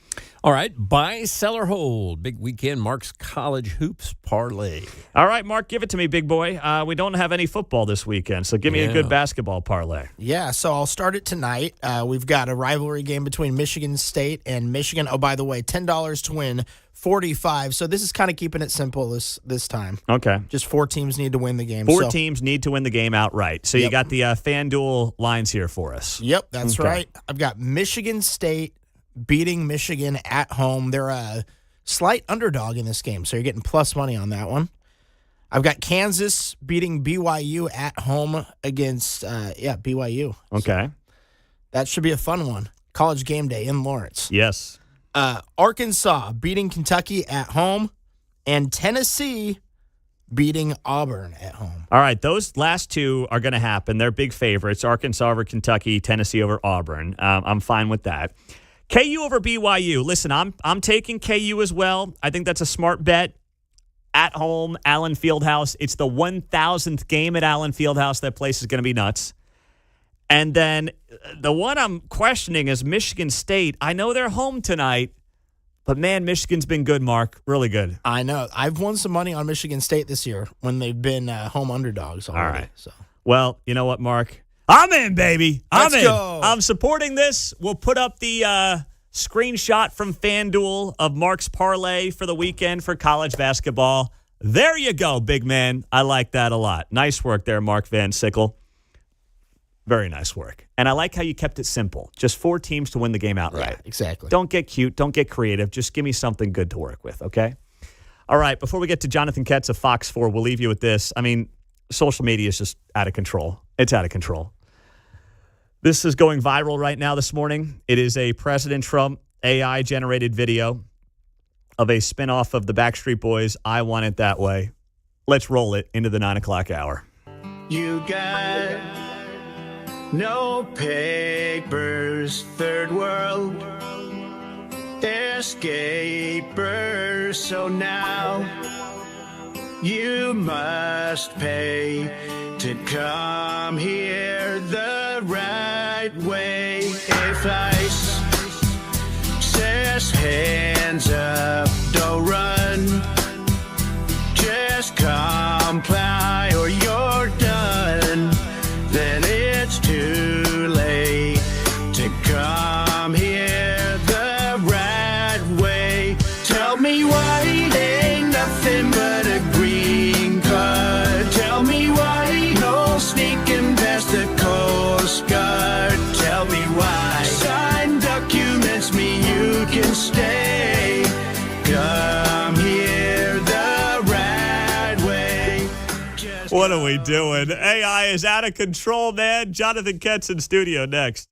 C: All right, buy, sell, or hold. Big weekend, Mark's college hoops parlay.
A: All right, Mark, give it to me, big boy. We don't have any football this weekend, so give me a good basketball parlay.
L: Yeah, so I'll start it tonight. We've got a rivalry game between Michigan State and Michigan. Oh, by the way, $10 to win, 45. So this is kind of keeping it simple this time.
A: Okay.
L: Just 4 teams need to win the game.
A: Four teams need to win the game outright. So you got the FanDuel lines here for us.
L: Yep, that's right. I've got Michigan State beating Michigan at home. They're a slight underdog in this game, so you're getting plus money on that one. I've got Kansas beating BYU at home against BYU.
A: Okay.
L: So that should be a fun one. College game day in Lawrence.
A: Yes.
L: Arkansas beating Kentucky at home, and Tennessee beating Auburn at home.
A: All right, those last two are going to happen. They're big favorites. Arkansas over Kentucky, Tennessee over Auburn. I'm fine with that. KU over BYU. Listen, I'm taking KU as well. I think that's a smart bet. At home, Allen Fieldhouse. It's the 1,000th game at Allen Fieldhouse. That place is going to be nuts. And then the one I'm questioning is Michigan State. I know they're home tonight, but man, Michigan's been good, Mark. Really good.
L: I know. I've won some money on Michigan State this year when they've been home underdogs already.
A: All right.
L: So.
A: Well, you know what, Mark? I'm in, baby.
L: Let's
A: in.
L: go.
A: I'm supporting this. We'll put up the screenshot from FanDuel of Mark's parlay for the weekend for college basketball. There you go, big man. I like that a lot. Nice work there, Mark Van Sickle. Very nice work. And I like how you kept it simple. Just 4 teams to win the game outright.
L: Yeah, exactly.
A: Don't get cute. Don't get creative. Just give me something good to work with, okay? All right, before we get to Jonathan Ketz of Fox 4, we'll leave you with this. I mean, social media is just out of control. It's out of control. This is going viral right now this morning. It is a President Trump AI-generated video of a spinoff of the Backstreet Boys' I Want It That Way. Let's roll it into the 9 o'clock hour.
F: You got no papers, third world escapers, so now you must pay to come here the right way. If ICE says hands up, don't run, just comply or you're done, then it's too late to come here the right way. Tell me why it ain't nothing but a green card. Tell me why no sneaking past the Coast Guard. Tell me why signed documents mean you can stay. Come here the right way.
A: What are we doing? AI is out of control, man. Jonathan Ketz in studio next.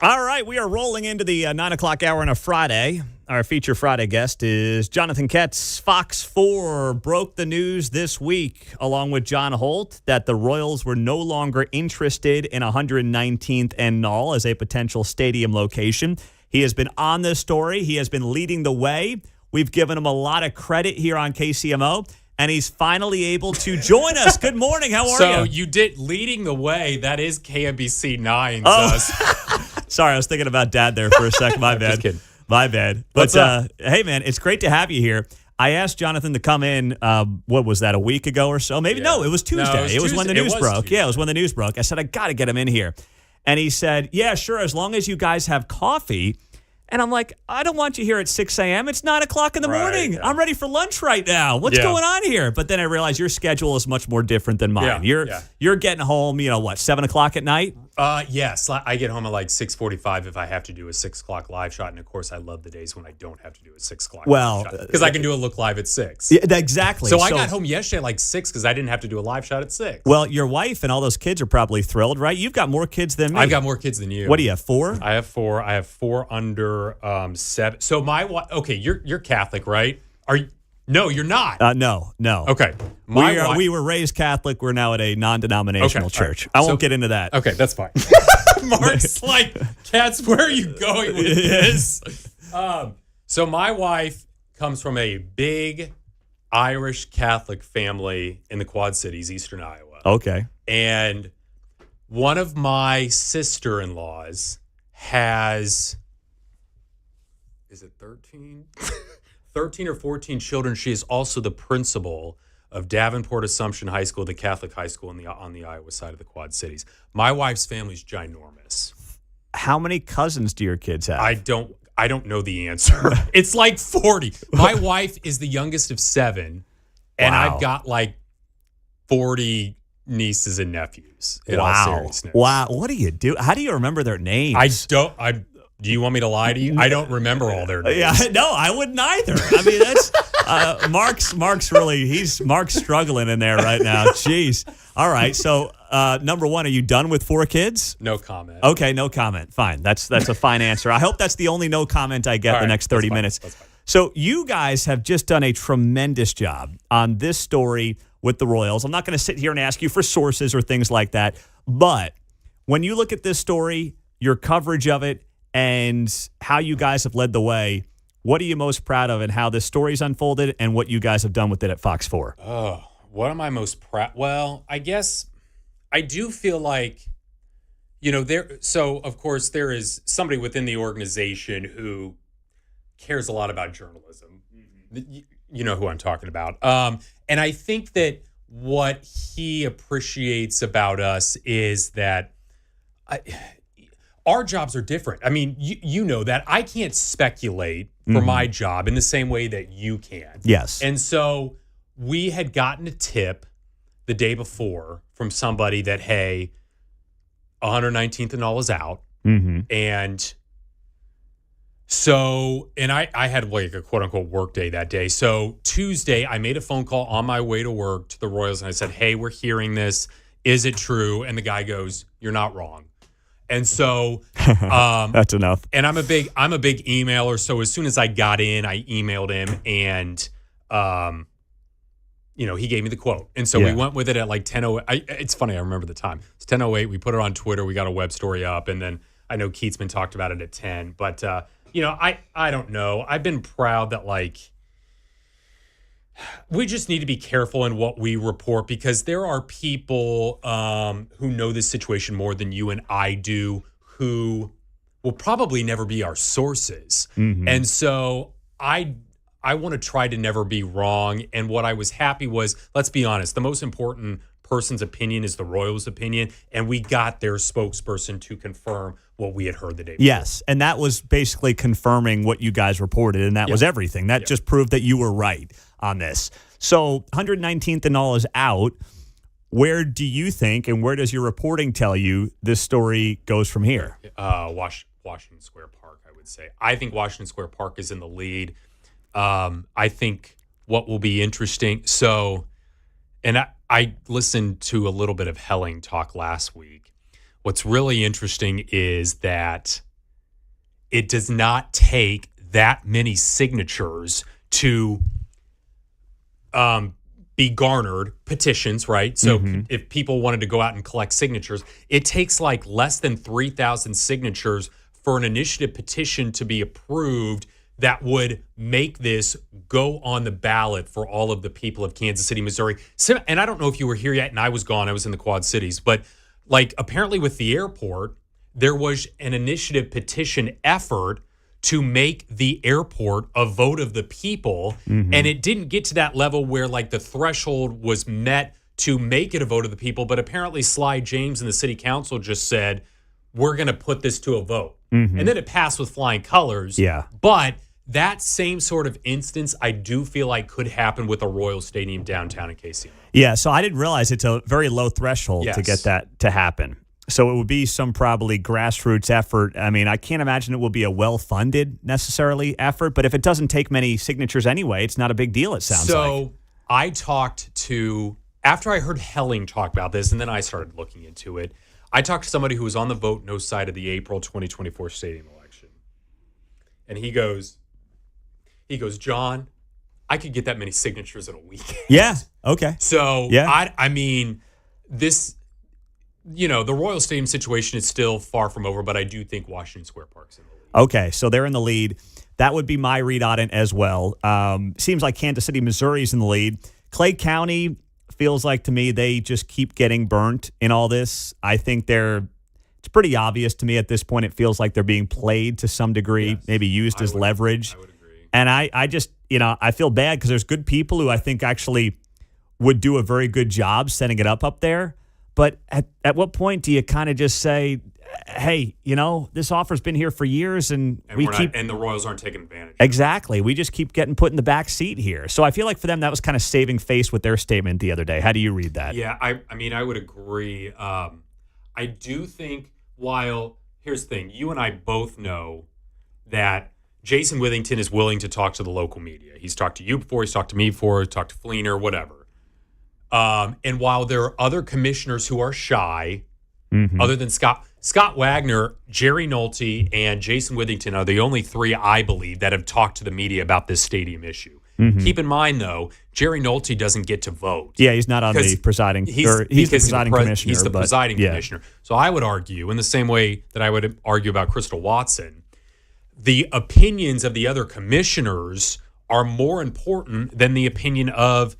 A: All right, we are rolling into the 9 o'clock hour on a Friday. Our feature Friday guest is Jonathan Ketz. Fox 4 broke the news this week, along with John Holt, that the Royals were no longer interested in 119th and Null as a potential stadium location. He has been on this story. He has been leading the way. We've given him a lot of credit here on KCMO, and he's finally able to join us. Good morning. How are you?
H: So you did leading the way. That is KMBC 9's.
A: Sorry, I was thinking about Dad there for a second. My bad.
H: Just kidding.
A: My bad. But hey, man, it's great to have you here. I asked Jonathan to come in, what was that, a week ago or so? Maybe, no, it was Tuesday.
H: No,
A: it was when the news broke.
H: Tuesday.
A: Yeah, it was when the news broke. I said, I got to get him in here. And he said, yeah, sure, as long as you guys have coffee. And I'm like, I don't want you here at 6 a.m. It's 9 o'clock in the morning. Yeah. I'm ready for lunch right now. What's going on here? But then I realized your schedule is much more different than mine. You're getting home, 7 o'clock at night?
H: Yes. I get home at like 6:45 if I have to do a 6 o'clock live shot. And of course, I love the days when I don't have to do a 6 o'clock live shot. Because I can do a look live at 6.
A: Yeah, exactly.
H: So I got home yesterday at like 6 because I didn't have to do a live shot at 6.
A: Well, your wife and all those kids are probably thrilled, right? You've got more kids than me.
H: I've got more kids than you.
A: What do you have, 4?
H: I have 4. I have 4 under 7. So my wife, okay, you're Catholic, right? Are you? No, you're not.
A: No.
H: Okay.
A: We were raised Catholic. We're now at a non-denominational church. Right. I won't get into that.
H: Okay, that's fine. Mark's like, Katz, where are you going with this? So my wife comes from a big Irish Catholic family in the Quad Cities, Eastern Iowa.
A: Okay.
H: And one of my sister-in-laws has, is it 13? 13 or 14 children. She is also the principal of Davenport Assumption High School, the Catholic high school on the Iowa side of the Quad Cities. My wife's family's ginormous.
A: How many cousins do your kids have?
H: I don't know the answer. It's like 40. My wife is the youngest of 7, and I've got like 40 nieces and nephews. In all seriousness.
A: Wow. What do you do? How do you remember their names?
H: Do you want me to lie to you? I don't remember all their names.
A: Yeah, no, I wouldn't either. I mean, that's Mark's struggling in there right now. Jeez. All right. So, number 1, are you done with 4 kids?
H: No comment.
A: Okay, no comment. Fine. That's a fine answer. I hope that's the only no comment I get the next 30 minutes.
H: That's fine.
A: So, you guys have just done a tremendous job on this story with the Royals. I'm not going to sit here and ask you for sources or things like that, but when you look at this story, your coverage of it, and how you guys have led the way, what are you most proud of and how this story's unfolded and what you guys have done with it at Fox 4?
H: Oh, what am I most proud? Well, I guess I do feel like, of course, there is somebody within the organization who cares a lot about journalism. Mm-hmm. You know who I'm talking about. And I think that what he appreciates about us is that our jobs are different. I mean, you know that. I can't speculate for my job in the same way that you can.
A: Yes.
H: And so we had gotten a tip the day before from somebody that, hey, 119th and all is out.
A: Mm-hmm.
H: And so, and I had like a quote unquote work day that day. So Tuesday, I made a phone call on my way to work to the Royals and I said, hey, we're hearing this. Is it true? And the guy goes, you're not wrong. And so
A: that's enough.
H: And I'm a big emailer. So as soon as I got in, I emailed him and he gave me the quote. And so we went with it at like 10:08. It's funny, I remember the time. It's 10:08. We put it on Twitter. We got a web story up. And then I know Keatsman talked about it at 10. But I don't know. I've been proud that we just need to be careful in what we report because there are people who know this situation more than you and I do who will probably never be our sources. Mm-hmm. And so I want to try to never be wrong. And what I was happy was, let's be honest, the most important person's opinion is the Royals' opinion. And we got their spokesperson to confirm what we had heard the day before.
A: Yes. And that was basically confirming what you guys reported. And that was everything. That just proved that you were right on this. So 119th and all is out. Where do you think and where does your reporting tell you this story goes from here?
H: Washington Square Park, I would say. I think Washington Square Park is in the lead. I think what will be interesting. So, and I listened to a little bit of Helling talk last week. What's really interesting is that it does not take that many signatures to be garnered, petitions, right? So if people wanted to go out and collect signatures, it takes like less than 3,000 signatures for an initiative petition to be approved that would make this go on the ballot for all of the people of Kansas City, Missouri. So, and I don't know if you were here yet, and I was gone. I was in the Quad Cities. But like apparently with the airport, there was an initiative petition effort to make the airport a vote of the people. And it didn't get to that level where like the threshold was met to make it a vote of the people. But apparently Sly James and the city council just said, we're going to put this to a vote. And then it passed with flying colors.
A: Yeah.
H: But that same sort of instance, I do feel like could happen with a Royal Stadium downtown in KC.
A: Yeah, so I didn't realize it's a very low threshold to
H: Yes.
A: get that to happen. So it would be some probably grassroots effort. I mean, I can't imagine it will be a well-funded necessarily effort, but if it doesn't take many signatures anyway, it's not a big deal, it sounds like.
H: So I talked to, after I heard Helling talk about this, and then I started looking into it, I talked to somebody who was on the vote no side of the April 2024 stadium election. And he goes, John, I could get that many signatures in a week.
A: Yeah, okay.
H: So,
A: yeah.
H: I mean, this, the Royal Stadium situation is still far from over, but I do think Washington Square Park's in the lead.
A: Okay, so they're in the lead. That would be my read on it as well. Seems like Kansas City, Missouri's in the lead. Clay County feels like to me they just keep getting burnt in all this. I think it's pretty obvious to me at this point. It feels like they're being played to some degree, maybe used as leverage. I would agree. And I just, I feel bad because there's good people who I think actually would do a very good job setting it up there. But at what point do you kind of just say, hey, this offer's been here for years and
H: the Royals aren't taking advantage.
A: Exactly. We just keep getting put in the back seat here. So I feel like for them, that was kind of saving face with their statement the other day. How do you read that?
H: Yeah, I mean, I would agree. I do think here's the thing, you and I both know that Jason Withington is willing to talk to the local media. He's talked to you before, he's talked to me before, he's talked to Fleener, whatever. And while there are other commissioners who are shy, other than Scott Wagner, Jerry Nolte, and Jason Withington are the only three, I believe, that have talked to the media about this stadium issue. Keep in mind, though, Jerry Nolte doesn't get to vote.
A: Yeah, he's not on the presiding. He's the presiding commissioner.
H: He's the presiding commissioner. So I would argue, in the same way that I would argue about Crystal Watson, the opinions of the other commissioners are more important than the opinion of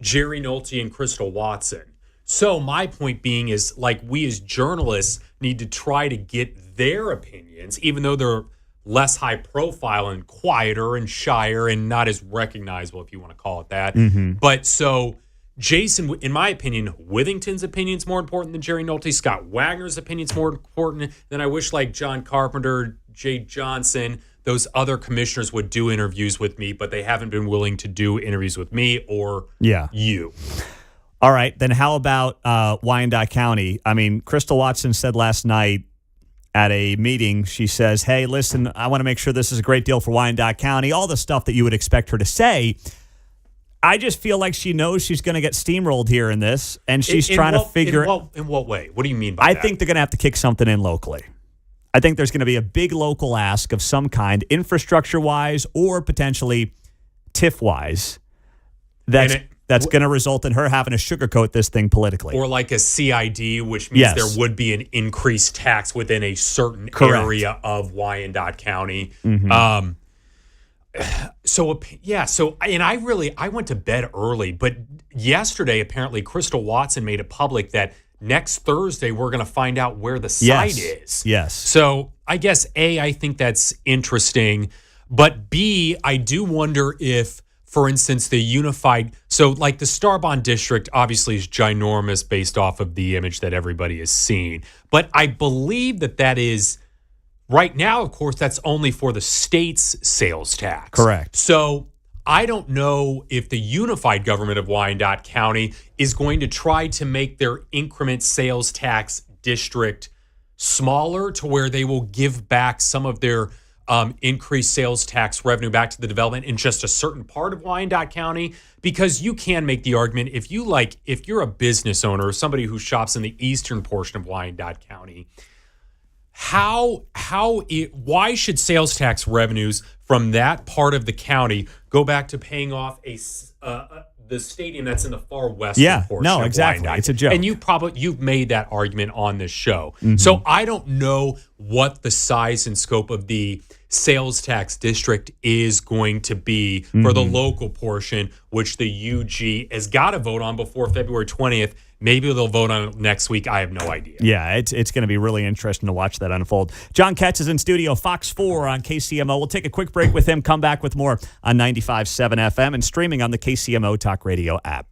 H: Jerry Nolte and Crystal Watson. So my point being is, like, we as journalists need to try to get their opinions, even though they're less high profile and quieter and shyer and not as recognizable, if you want to call it that. But so Jason, in my opinion, Withington's opinion is more important than Jerry Nolte. Scott Wagner's opinion is more important. Then I wish like John Carpenter, Jay Johnson, those other commissioners would do interviews with me, but they haven't been willing to do interviews with me or you.
A: All right, then how about Wyandotte County? I mean, Crystal Watson said last night at a meeting, she says, hey, listen, I want to make sure this is a great deal for Wyandotte County, all the stuff that you would expect her to say. I just feel like she knows she's going to get steamrolled here in this, and she's trying to figure
H: out. In what way? What do you mean by that?
A: I think they're going to have to kick something in locally. I think there's going to be a big local ask of some kind, infrastructure-wise or potentially TIF-wise, that's going to result in her having to sugarcoat this thing politically.
H: Or like a CID, which means there would be an increased tax within a certain area of Wyandotte County. So I went to bed early, but yesterday apparently Crystal Watson made it public that next Thursday we're going to find out where the site is.
A: Yes.
H: So I guess A, I think that's interesting, but B, I do wonder if, for instance, the unified, so like the Starbond district obviously is ginormous based off of the image that everybody has seen. But I believe that is, right now, of course, that's only for the state's sales tax.
A: Correct.
H: So I don't know if the unified government of Wyandotte County is going to try to make their increment sales tax district smaller to where they will give back some of their increased sales tax revenue back to the development in just a certain part of Wyandotte County, because you can make the argument if you're a business owner or somebody who shops in the eastern portion of Wyandotte County, why should sales tax revenues from that part of the county go back to paying off the stadium that's in the far western portion
A: no,
H: of
A: exactly.
H: Wyandotte?
A: It's a joke.
H: And you've made that argument on this show.
A: Mm-hmm.
H: So I don't know what the size and scope of the sales tax district is going to be for the local portion, which the UG has got to vote on before February 20th. Maybe they'll vote on it next week. I have no idea.
A: Yeah, it's going to be really interesting to watch that unfold. Jon Ketz is in studio, Fox 4 on KCMO. We'll take a quick break with him, come back with more on 95.7 FM and streaming on the KCMO Talk Radio app.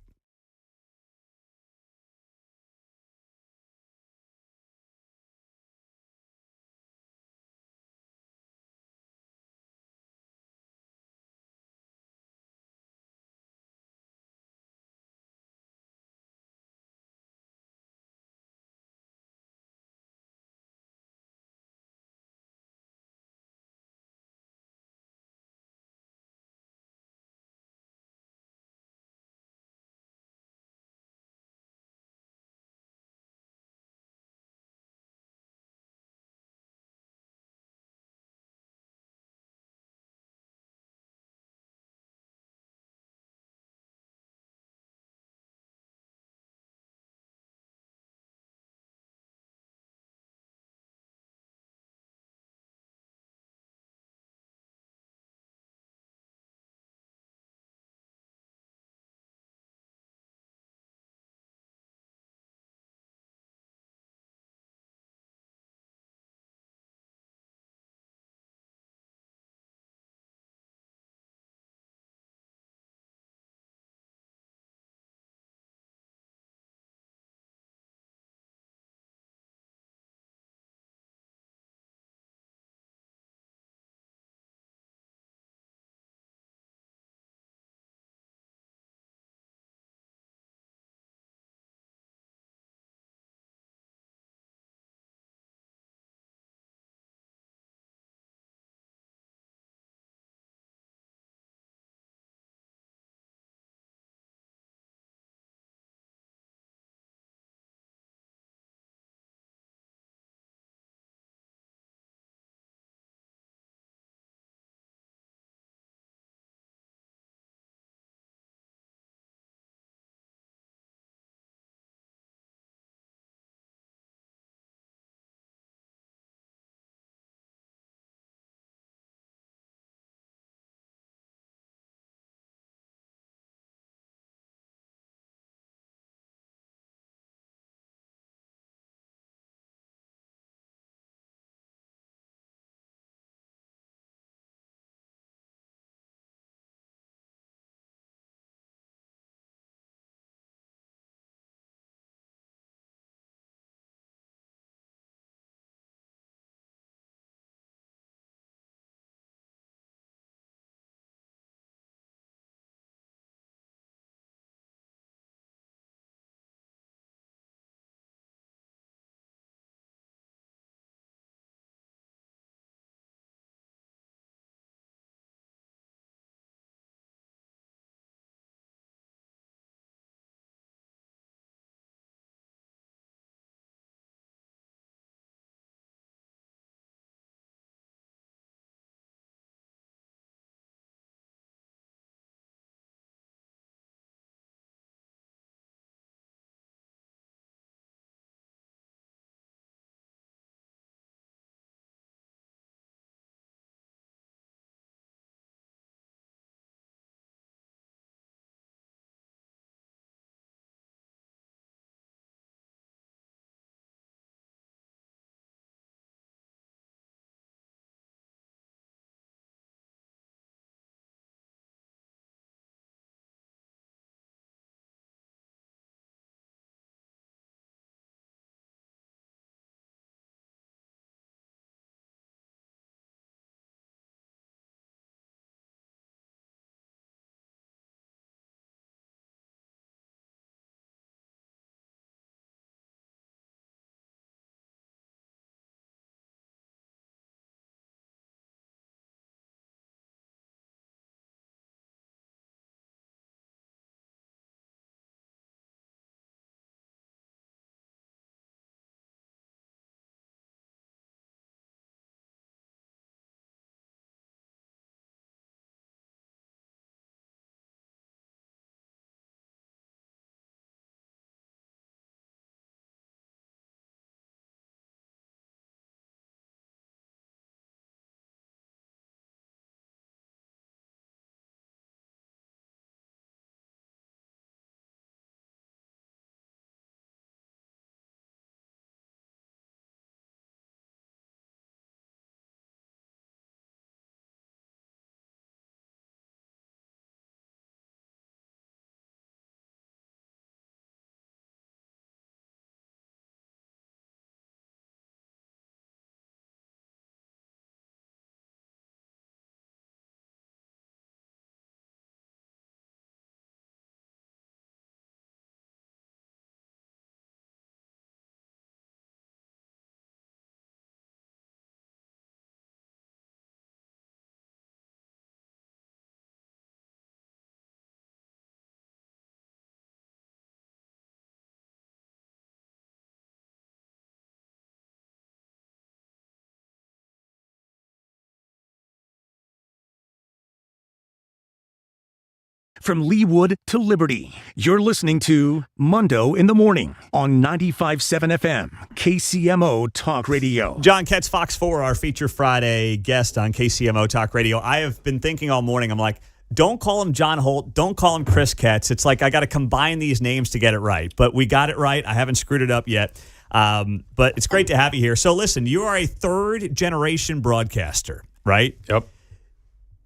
D: from Leawood to Liberty. You're listening to Mundo in the Morning on 95.7 FM, KCMO Talk Radio.
A: Jon Ketz, Fox 4, our feature Friday guest on KCMO Talk Radio. I have been thinking all morning, I'm like, don't call him John Holt. Don't call him Chris Ketz. It's like I got to combine these names to get it right. But we got it right. I haven't screwed it up yet. But it's great to have you here. So listen, you are a third-generation broadcaster, right?
H: Yep.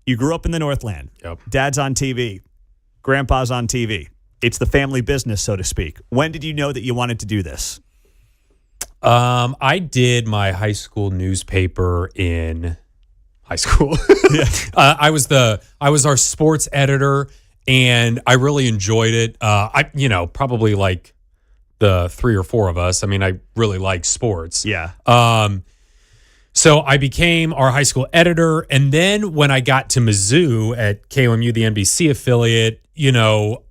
A: You grew up in the Northland.
H: Yep.
A: Dad's on TV. Grandpa's on TV. It's the family business, so to speak. When did you know that you wanted to do this?
H: I did my high school newspaper in high school. I was our sports editor, and I really enjoyed it. Probably like the three or four of us. I mean, I really like sports.
A: Yeah.
H: So I became our high school editor. And then when I got to Mizzou at KOMU, the NBC affiliate,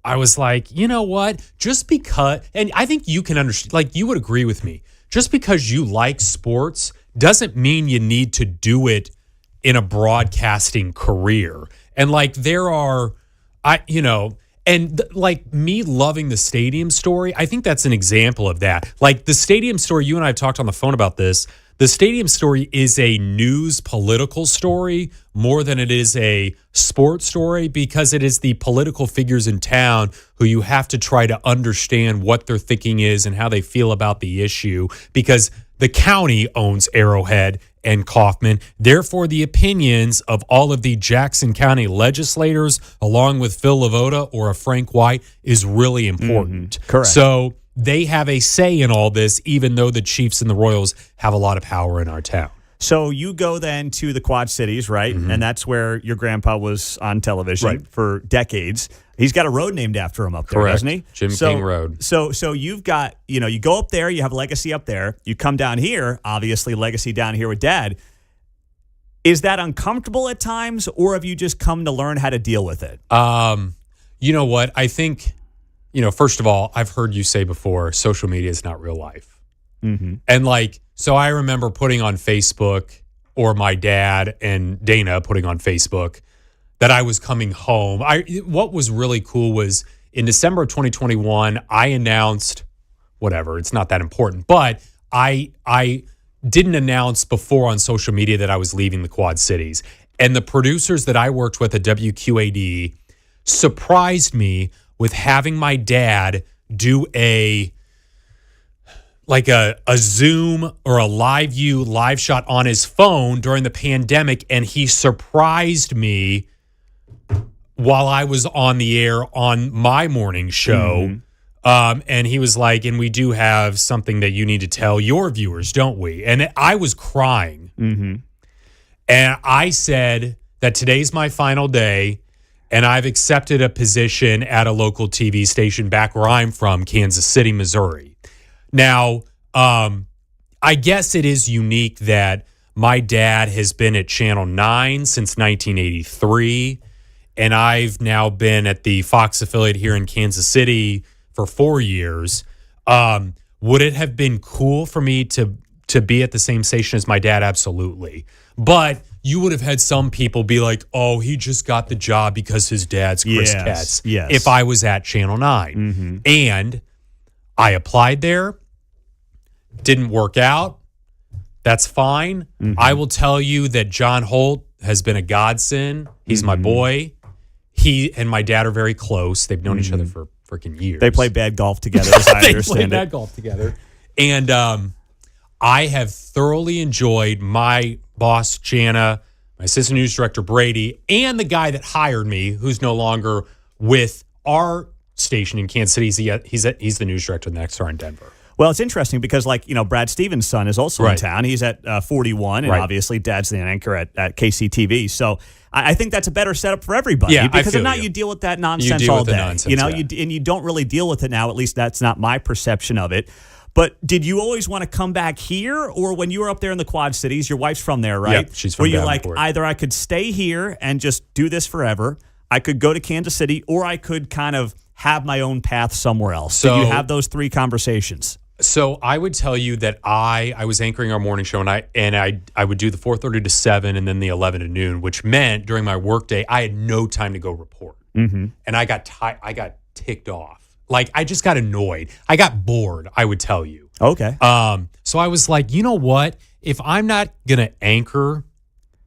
H: I was like, you know what? Just because, and I think you can understand, like you would agree with me, just because you like sports doesn't mean you need to do it in a broadcasting career. And like like me loving the stadium story, I think that's an example of that. Like the stadium story, you and I have talked on the phone about this. The stadium story is a news political story more than it is a sports story, because it is the political figures in town who you have to try to understand what their thinking is and how they feel about the issue, because the county owns Arrowhead and Kaufman. Therefore, the opinions of all of the Jackson County legislators, along with Phil Lavoda or a Frank White, is really important.
A: Correct.
H: So they have a say in all this, even though the Chiefs and the Royals have a lot of power in our town.
A: So you go then to the Quad Cities, right?
H: Mm-hmm.
A: And that's where your grandpa was on television for decades. He's got a road named after him up there,
H: Correct.
A: doesn't he?
H: Jim King Road.
A: So you've got, you go up there, you have legacy up there. You come down here, obviously legacy down here with Dad. Is that uncomfortable at times, or have you just come to learn how to deal with it?
H: You know what? I think, first of all, I've heard you say before, social media is not real life.
A: Mm-hmm.
H: And so I remember putting on Facebook, or my dad and Dana putting on Facebook, that I was coming home. What was really cool was in December of 2021, I announced, whatever, it's not that important, but I didn't announce before on social media that I was leaving the Quad Cities. And the producers that I worked with at WQAD surprised me with having my dad do a Zoom or a live view, live shot on his phone during the pandemic. And he surprised me while I was on the air on my morning show.
A: Mm-hmm.
H: And he was like, and we do have something that you need to tell your viewers, don't we? And I was crying.
A: Mm-hmm.
H: And I said that today's my final day, and I've accepted a position at a local TV station back where I'm from, Kansas City, Missouri. Now, I guess it is unique that my dad has been at Channel 9 since 1983, and I've now been at the Fox affiliate here in Kansas City for 4 years. Would it have been cool for me to be at the same station as my dad? Absolutely. But you would have had some people be like, oh, he just got the job because his dad's Chris Ketz.
A: Yes.
H: If I was at Channel 9.
A: Mm-hmm.
H: And I applied there. Didn't work out. That's fine.
A: Mm-hmm.
H: I will tell you that John Holt has been a godsend. He's my boy. He and my dad are very close. They've known each other for freaking years.
A: They play bad golf together, as I
H: they
A: understand
H: play
A: it.
H: bad golf together. And I have thoroughly enjoyed my boss, Jana, my assistant news director, Brady, and the guy that hired me, who's no longer with our station in Kansas City. He's the news director of the XR in Denver.
A: Well, it's interesting because, Brad Stevens' son is also in town. He's at 41, and obviously Dad's the anchor at KCTV. So I think that's a better setup for everybody.
H: Yeah,
A: because if not,
H: you
A: you deal with that nonsense
H: deal
A: all
H: with the
A: day.
H: nonsense,
A: and you don't really deal with it now. At least that's not my perception of it. But did you always want to come back here, or when you were up there in the Quad Cities, your wife's from there, right?
H: Yep, she's from
A: Were you
H: Davenport.
A: like, either I could stay here and just do this forever, I could go to Kansas City, or I could kind of have my own path somewhere else? Did you have those three conversations?
H: So I would tell you that I was anchoring our morning show, and I would do the 4:30 to 7 and then the 11 to noon, which meant during my workday I had no time to go report.
A: Mm-hmm.
H: and I got ticked off. Like I just got annoyed. I got bored, I would tell you.
A: Okay.
H: So I was like, you know what? If I'm not gonna anchor,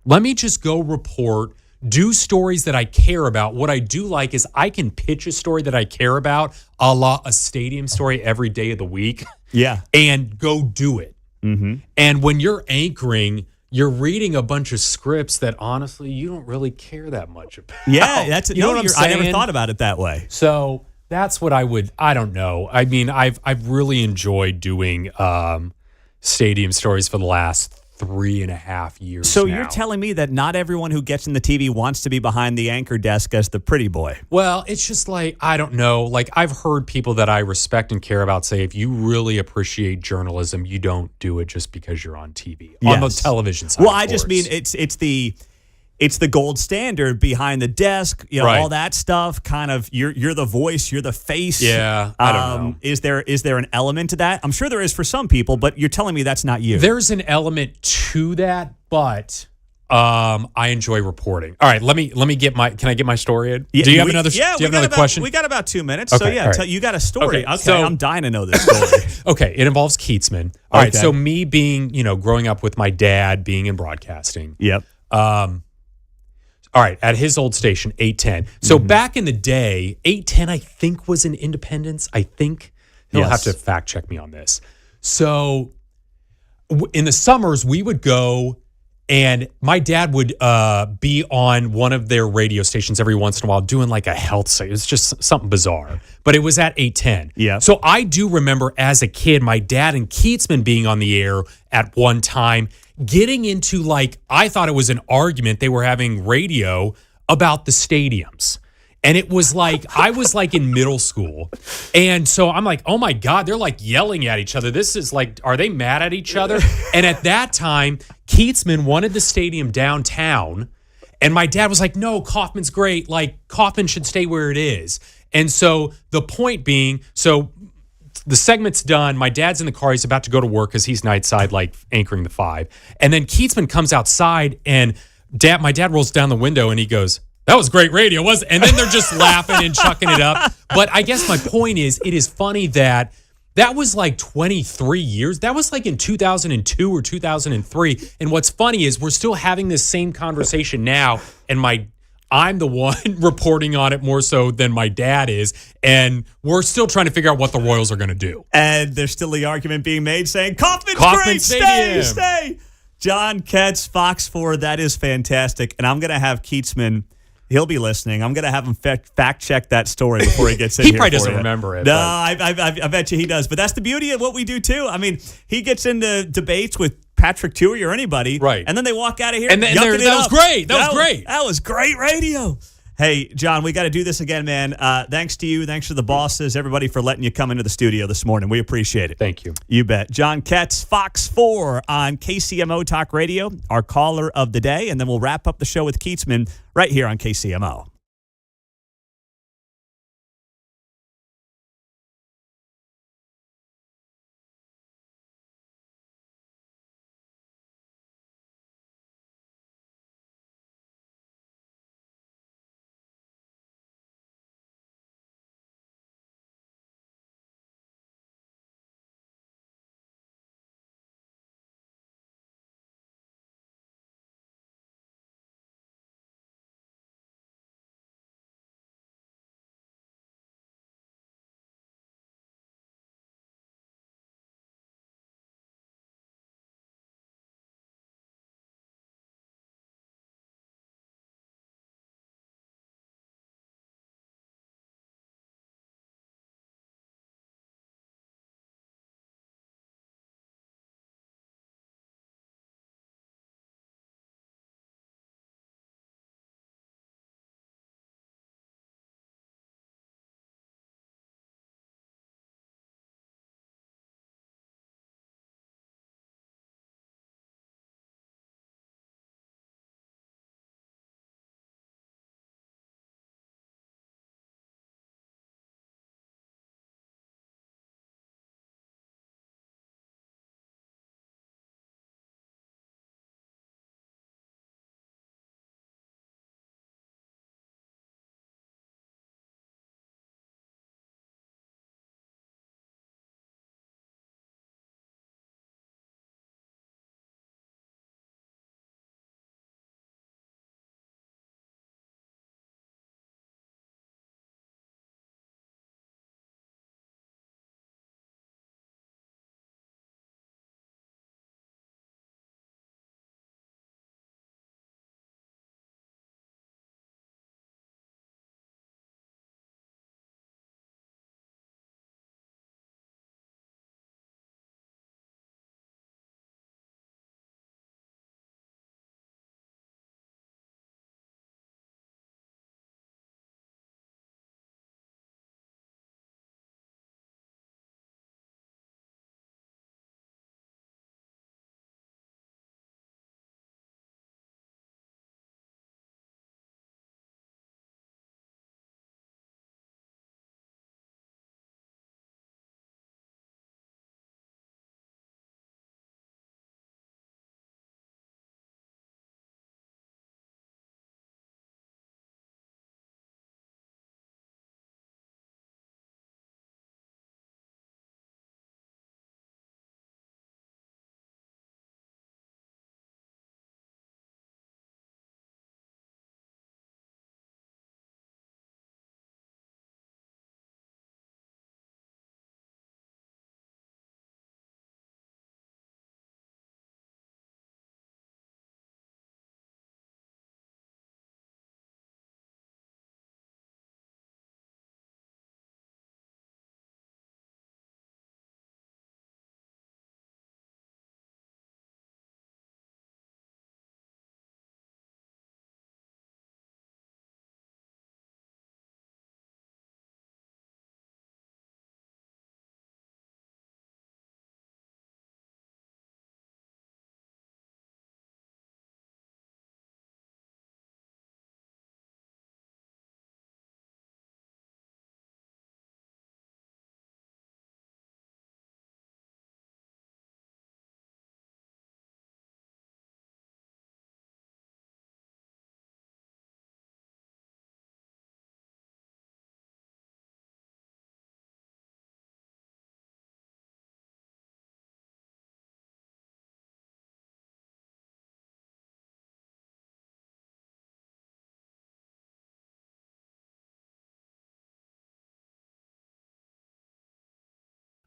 H: let me just go report, do stories that I care about. What I do like is I can pitch a story that I care about, a stadium story every day of the week.
A: Yeah.
H: And go do it.
A: Mm-hmm.
H: And when you're anchoring, you're reading a bunch of scripts that honestly you don't really care that much about.
A: Yeah, that's
H: you know what I'm saying?
A: I never thought about it that way.
H: So that's what I don't know. I mean, I've really enjoyed doing stadium stories for the last 3.5 years.
A: So
H: now.
A: you're telling me that not everyone who gets in the TV wants to be behind the anchor desk as the pretty boy?
H: Well, it's just like, I don't know. Like I've heard people that I respect and care about say, if you really appreciate journalism, you don't do it just because you're on TV, on the television side.
A: Well, I just mean it's the gold standard behind the desk,
H: Right.
A: all that stuff. Kind of, you're the voice, you're the face.
H: Yeah, I don't know.
A: Is there an element to that? I'm sure there is for some people, but you're telling me that's not you.
H: There's an element to that, but I enjoy reporting. All right, let me get can I get my story in?
A: Yeah,
H: do you have another question?
A: We got about 2 minutes.
H: Okay,
A: So yeah,
H: all right.
A: you got a story. Okay,
H: so-
A: I'm dying to know this story.
H: Okay, it involves Keatsman. All right,
A: Okay.
H: so me being, growing up with my dad being in broadcasting.
A: Yep.
H: All right, at his old station, 810. So back in the day, 810, I think, was in Independence. I think. He'll
A: Yes.
H: have to fact check me on this. So in the summers, we would go, and my dad would be on one of their radio stations every once in a while doing like a health site. It was just something bizarre. But it was at 810.
A: Yeah.
H: So I do remember as a kid, my dad and Keatsman being on the air at one time, getting into like, I thought it was an argument. They were having radio about the stadiums. And it was like, I was like in middle school. And so I'm like, oh my God, they're like yelling at each other. This is like, are they mad at each other? And at that time, Keatsman wanted the stadium downtown. And my dad was like, no, Kaufman's great. Like, Kaufman should stay where it is. And so the point being, so the segment's done. My dad's in the car. He's about to go to work because he's nightside, like anchoring the 5. And then Keatsman comes outside and my dad rolls down the window and he goes, that was great radio, wasn't it? And then they're just laughing and chucking it up. But I guess my point is, it is funny that was like 23 years. That was like in 2002 or 2003. And what's funny is we're still having this same conversation now. And I'm the one reporting on it more so than my dad is. And we're still trying to figure out what the Royals are going to do.
A: And there's still the argument being made saying, Kaufman great,
H: Stadium.
A: stay. Jon Ketz, Fox 4, that is fantastic. And I'm going to have Keatsman, he'll be listening. I'm going to have him fact check that story before he gets in
H: He
A: here.
H: probably
A: for
H: doesn't
A: you.
H: remember it.
A: No,
H: but-
A: I bet you he does. But that's the beauty of what we do too. I mean, he gets into debates with Patrick Tuohy or anybody.
H: Right.
A: And then they walk out of here.
H: And then
A: yucking it
H: that was
A: up.
H: great. That was great.
A: That was great radio. Hey, John, we got to do this again, man. Thanks to you. Thanks to the bosses, everybody for letting you come into the studio this morning. We appreciate it.
H: Thank you.
A: You bet. Jon Ketz, Fox 4 on KCMO Talk Radio, our caller of the day. And then we'll wrap up the show with Keatsman right here on KCMO.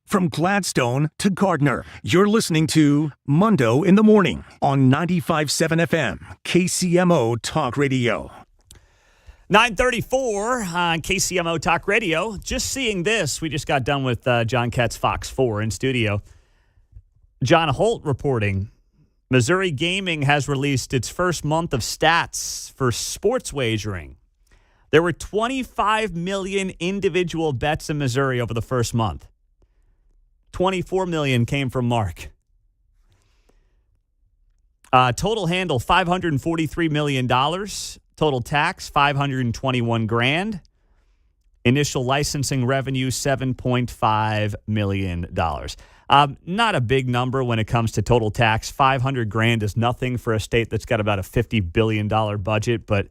D: From Gladstone to Gardner, you're listening to Mundo in the Morning on 95.7 FM, KCMO Talk Radio.
A: 9:34 on KCMO Talk Radio. Just seeing this, we just got done with Jon Ketz, Fox 4 in studio. John Holt reporting, Missouri Gaming has released its first month of stats for sports wagering. There were 25 million individual bets in Missouri over the first month. 24 million came from Mark. Total handle, $543 million. Total tax, $521,000. Initial licensing revenue, $7.5 million. Not a big number when it comes to total tax. $500,000 is nothing for a state that's got about a $50 billion budget, but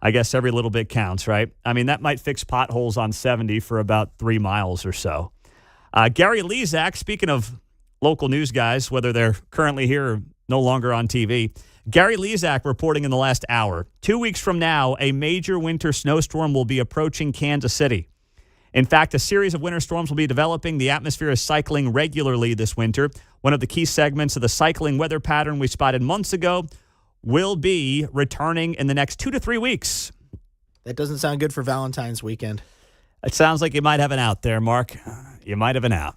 A: I guess every little bit counts, right? I mean, that might fix potholes on 70 for about 3 miles or so. Gary Lezak, speaking of local news guys, whether they're currently here or no longer on TV, Gary Lezak reporting in the last hour, 2 weeks from now, a major winter snowstorm will be approaching Kansas City. In fact, a series of winter storms will be developing. The atmosphere is cycling regularly this winter. One of the key segments of the cycling weather pattern we spotted months ago will be returning in the next 2 to 3 weeks.
L: That doesn't sound good for Valentine's weekend.
A: It sounds like you might have an out there, Mark. You might have an out.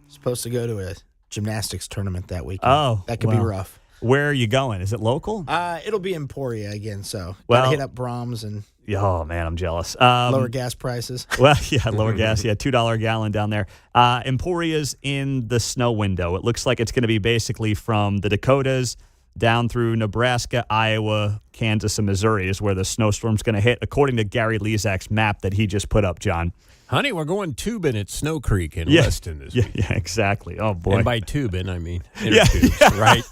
L: Supposed to go to a gymnastics tournament that weekend.
A: Oh,
L: that could be rough.
A: Where are you going? Is it local?
L: It'll be Emporia again, so
A: Well-
L: gotta hit up Brahms and
A: Oh, man, I'm jealous.
L: lower gas prices.
A: Well, yeah, lower gas. Yeah, $2 a gallon down there. Emporia's in the snow window. It looks like it's going to be basically from the Dakotas down through Nebraska, Iowa, Kansas, and Missouri is where the snowstorm's going to hit, according to Gary Lezak's map that he just put up, John.
C: Honey, we're going tubing at Snow Creek in
A: Yeah.
C: Weston this week.
A: Yeah, exactly. Oh, boy.
C: And by tubing, I mean
A: Yeah.
C: inner tubes, right?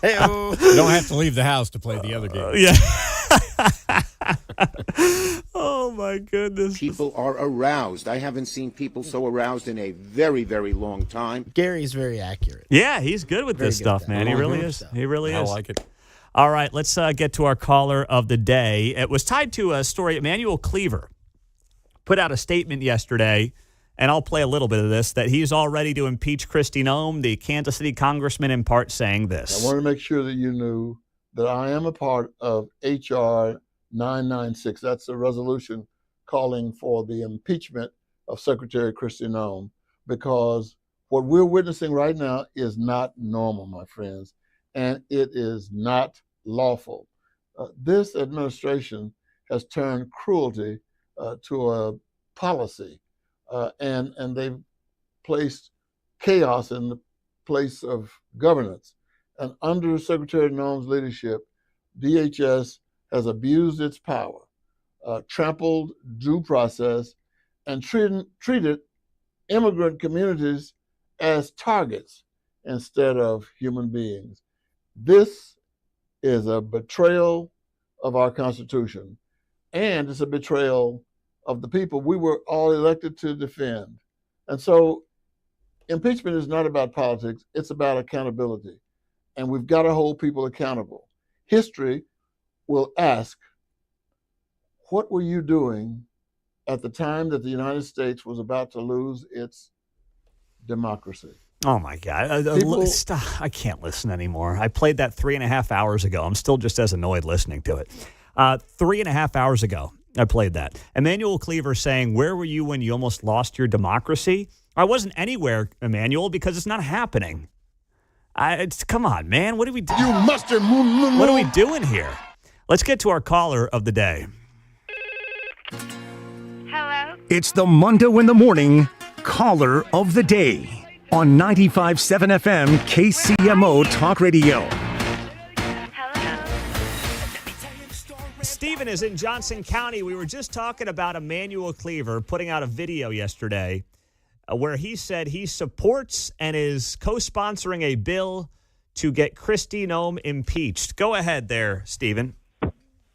L: Hey-o.
C: You don't have to leave the house to play the other game.
A: Yeah. Oh, my goodness.
J: People are aroused. I haven't seen people so aroused in a very, very long time.
L: Gary's very accurate.
A: Yeah, he's good with
L: Very
A: this
L: good at
A: stuff,
L: that.
A: man. He really
L: Mhm.
A: is. He really
C: I
A: is.
C: like it.
A: All right, let's get to our caller of the day. It was tied to a story. Emmanuel Cleaver put out a statement yesterday, and I'll play a little bit of this, that he's all ready to impeach Kristi Noem, the Kansas City congressman, in part saying this.
V: I want to make sure that you knew that I am a part of H.R. 996. That's a resolution calling for the impeachment of Secretary Kristi Noem, because what we're witnessing right now is not normal, my friends, and it is not lawful. This administration has turned cruelty to a policy, and they've placed chaos in the place of governance. And under Secretary Noem's leadership, DHS has abused its power, trampled due process, and treated immigrant communities as targets instead of human beings. This is a betrayal of our Constitution, and it's a betrayal of the people we were all elected to defend. And so impeachment is not about politics, it's about accountability. And we've got to hold people accountable. History will ask, what were you doing at the time that the United States was about to lose its democracy?
A: Oh, my God.
V: People-
A: Stop. I can't listen anymore. I played that 3.5 hours ago. I'm still just as annoyed listening to it. 3.5 hours ago, I played that. Emmanuel Cleaver saying, where were you when you almost lost your democracy? I wasn't anywhere, Emmanuel, because it's not happening. Come on, man. What are we doing?
V: You mustard.
A: What are we doing here? Let's get to our caller of the day.
D: Hello? It's the Mundo in the Morning Caller of the Day on 95.7 FM KCMO Talk Radio.
A: Stephen is in Johnson County. We were just talking about Emmanuel Cleaver putting out a video yesterday where he said he supports and is co-sponsoring a bill to get Kristi Noem impeached. Go ahead there, Stephen.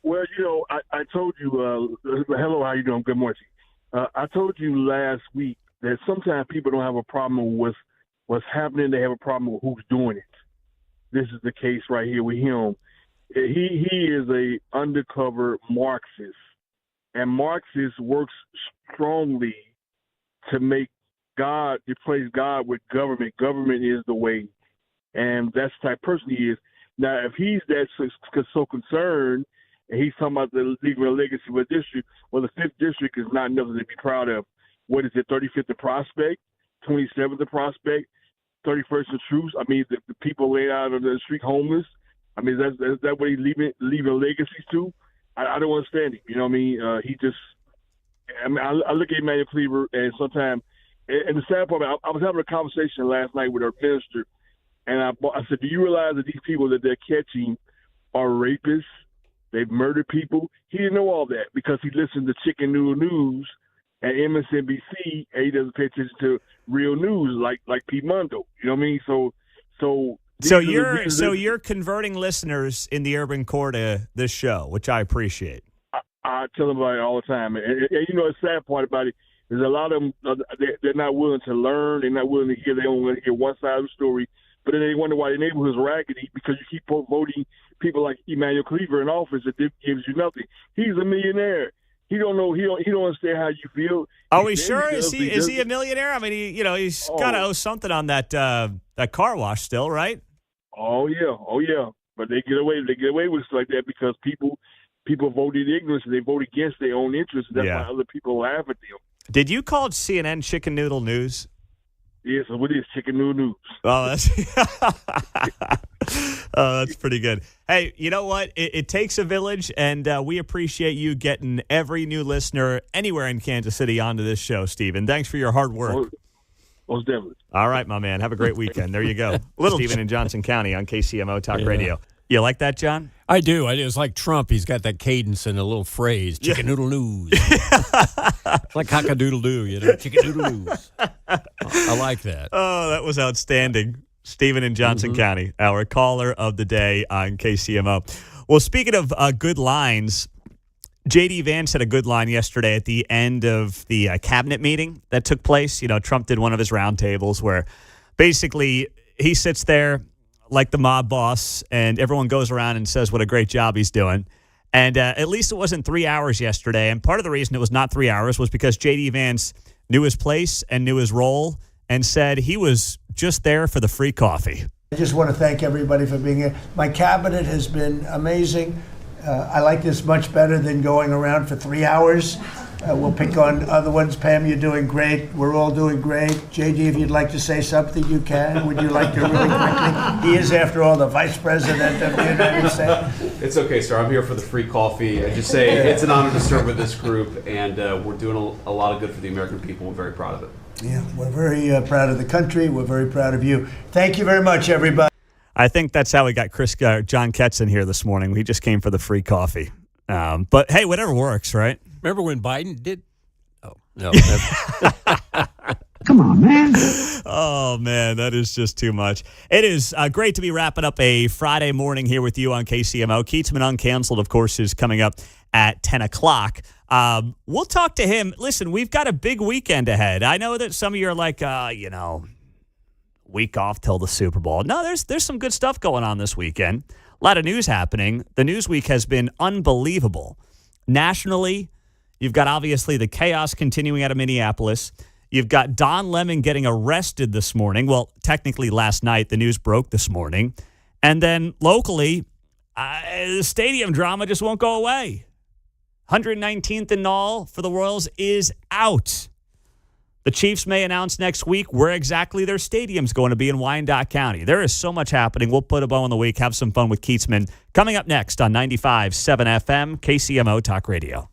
W: Well, you know, I told you, hello, how you doing? Good morning. I told you last week that sometimes people don't have a problem with what's happening. They have a problem with who's doing it. This is the case right here with him. He is a undercover Marxist, and Marxist works strongly to make God, replace God with government. Government is the way. And that's the type of person he is. Now, if he's that so concerned, and he's talking about the leaving a legacy with district, well, the 5th district is not nothing to be proud of. What is it, 35th the Prospect, 27th the Prospect, 31st the Truth? I mean, the people laid out on the street homeless. I mean, is that what he's leaving legacies to? I don't understand him. You know what I mean? I look at Emmanuel Cleaver, and sometimes, and the sad part, I was having a conversation last night with our minister, and I said, do you realize that these people that they're catching are rapists? They've murdered people. He didn't know all that because he listened to Chicken Noodle News and MSNBC, and he doesn't pay attention to real news like Pete Mundo. You know what I mean?
A: So you're converting listeners in the urban core to this show, which I appreciate.
W: I tell them about it all the time, and you know the sad part about it is a lot of them they're not willing to learn. They're not willing to hear. They only want to hear one side of the story. But then they wonder why the neighborhood's raggedy because you keep voting people like Emmanuel Cleaver in office that gives you nothing. He's a millionaire. He don't know. He don't understand how you feel.
A: Are we sure? Is he a millionaire? I mean, he's got to owe something on that car wash still, right?
W: Oh yeah. But they get away with stuff like that because people voted ignorance and they vote against their own interests. And that's why other people laugh at them.
A: Did you call it CNN Chicken Noodle News?
W: Yes, so what is Chicken Noodle News?
A: Oh, that's pretty good. Hey, you know what? It takes a village, and we appreciate you getting every new listener anywhere in Kansas City onto this show, Stephen. Thanks for your hard work.
W: Most definitely.
A: All right, my man. Have a great weekend. There you go. Stephen in Johnson County on KCMO Talk Radio. You like that, John?
C: I do. It's like Trump. He's got that cadence and a little phrase. Chicken noodle news. It's like cock-a-doodle-doo, chicken noodle news. I like that.
A: Oh, that was outstanding. Stephen in Johnson County, our caller of the day on KCMO. Well, speaking of good lines, J.D. Vance had a good line yesterday at the end of the cabinet meeting that took place. Trump did one of his roundtables where basically he sits there like the mob boss, and everyone goes around and says what a great job he's doing. And at least it wasn't 3 hours yesterday. And part of the reason it was not 3 hours was because J.D. Vance knew his place and knew his role and said he was just there for the free coffee.
K: I just want to thank everybody for being here. My cabinet has been amazing. I like this much better than going around for 3 hours. We'll pick on other ones. Pam, you're doing great. We're all doing great. JD, if you'd like to say something, you can. Would you like to really quickly? He is, after all, the vice president of the United States.
M: It's okay, sir. I'm here for the free coffee. I just say it's an honor to serve with this group, and we're doing a lot of good for the American people. We're very proud of it.
K: Yeah, we're very proud of the country. We're very proud of you. Thank you very much, everybody.
A: I think that's how we got Jon Ketz in here this morning. We just came for the free coffee. But, hey, whatever works, right?
C: Remember when Biden did? Oh, no.
K: Come on, man.
A: Oh, man, that is just too much. It is great to be wrapping up a Friday morning here with you on KCMO. Keatsman Uncanceled, of course, is coming up at 10 o'clock. We'll talk to him. Listen, we've got a big weekend ahead. I know that some of you are like, week off till the Super Bowl. No, there's some good stuff going on this weekend. A lot of news happening. The news week has been unbelievable. Nationally, you've got obviously the chaos continuing out of Minneapolis. You've got Don Lemon getting arrested this morning. Well, technically last night. The news broke this morning. And then locally, the stadium drama just won't go away. 119th and all for the Royals is out. The Chiefs may announce next week where exactly their stadium's going to be in Wyandotte County. There is so much happening. We'll put a bow on the week, have some fun with Keatsman. Coming up next on 95.7 FM, KCMO Talk Radio.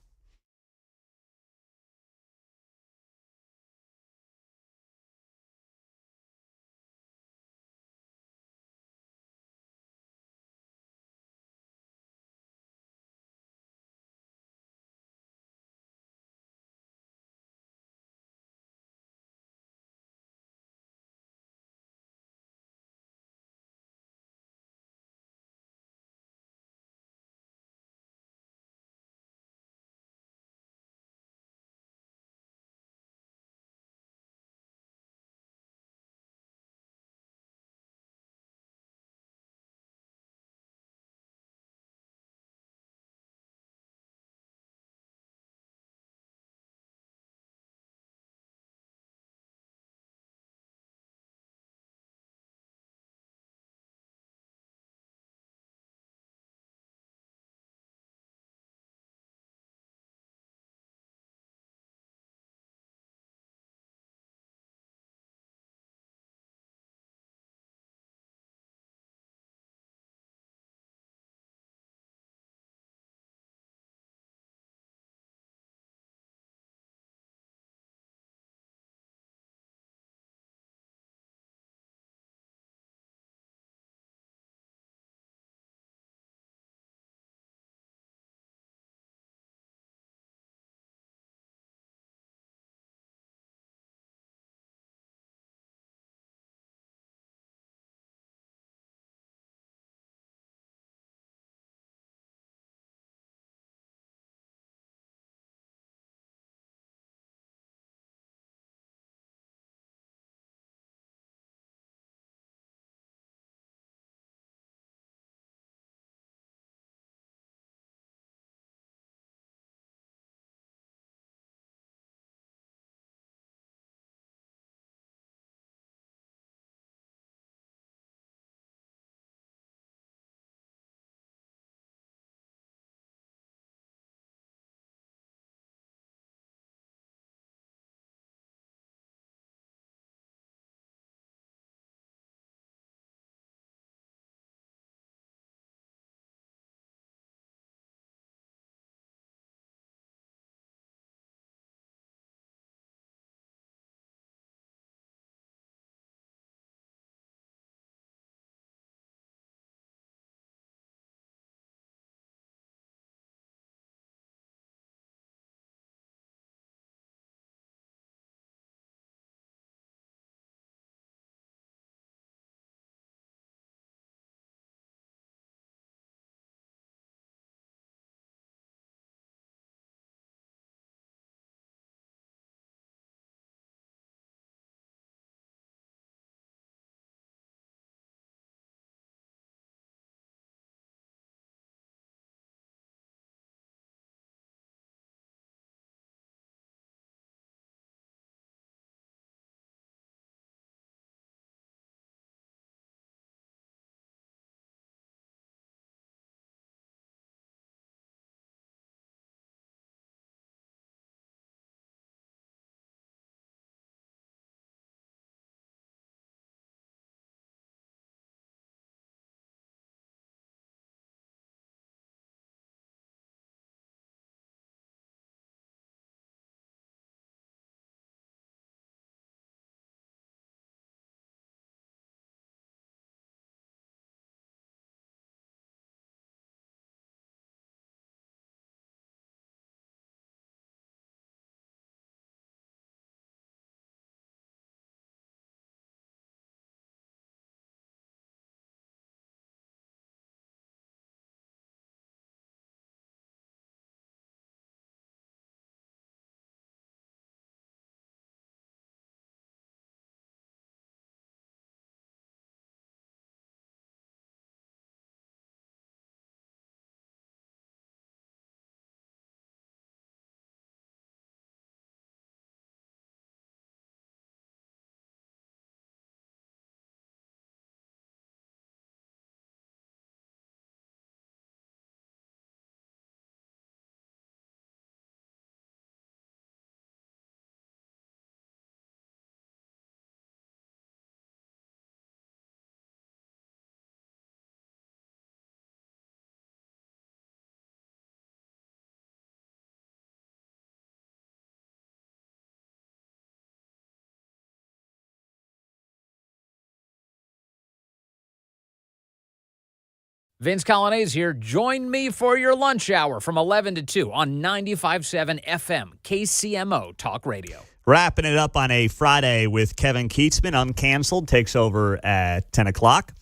G: Vince Colonnese here. Join me for your lunch hour from 11 to 2 on 95.7 FM, KCMO Talk Radio.
A: Wrapping it up on a Friday with Kevin Keatsman, uncanceled, takes over at 10 o'clock.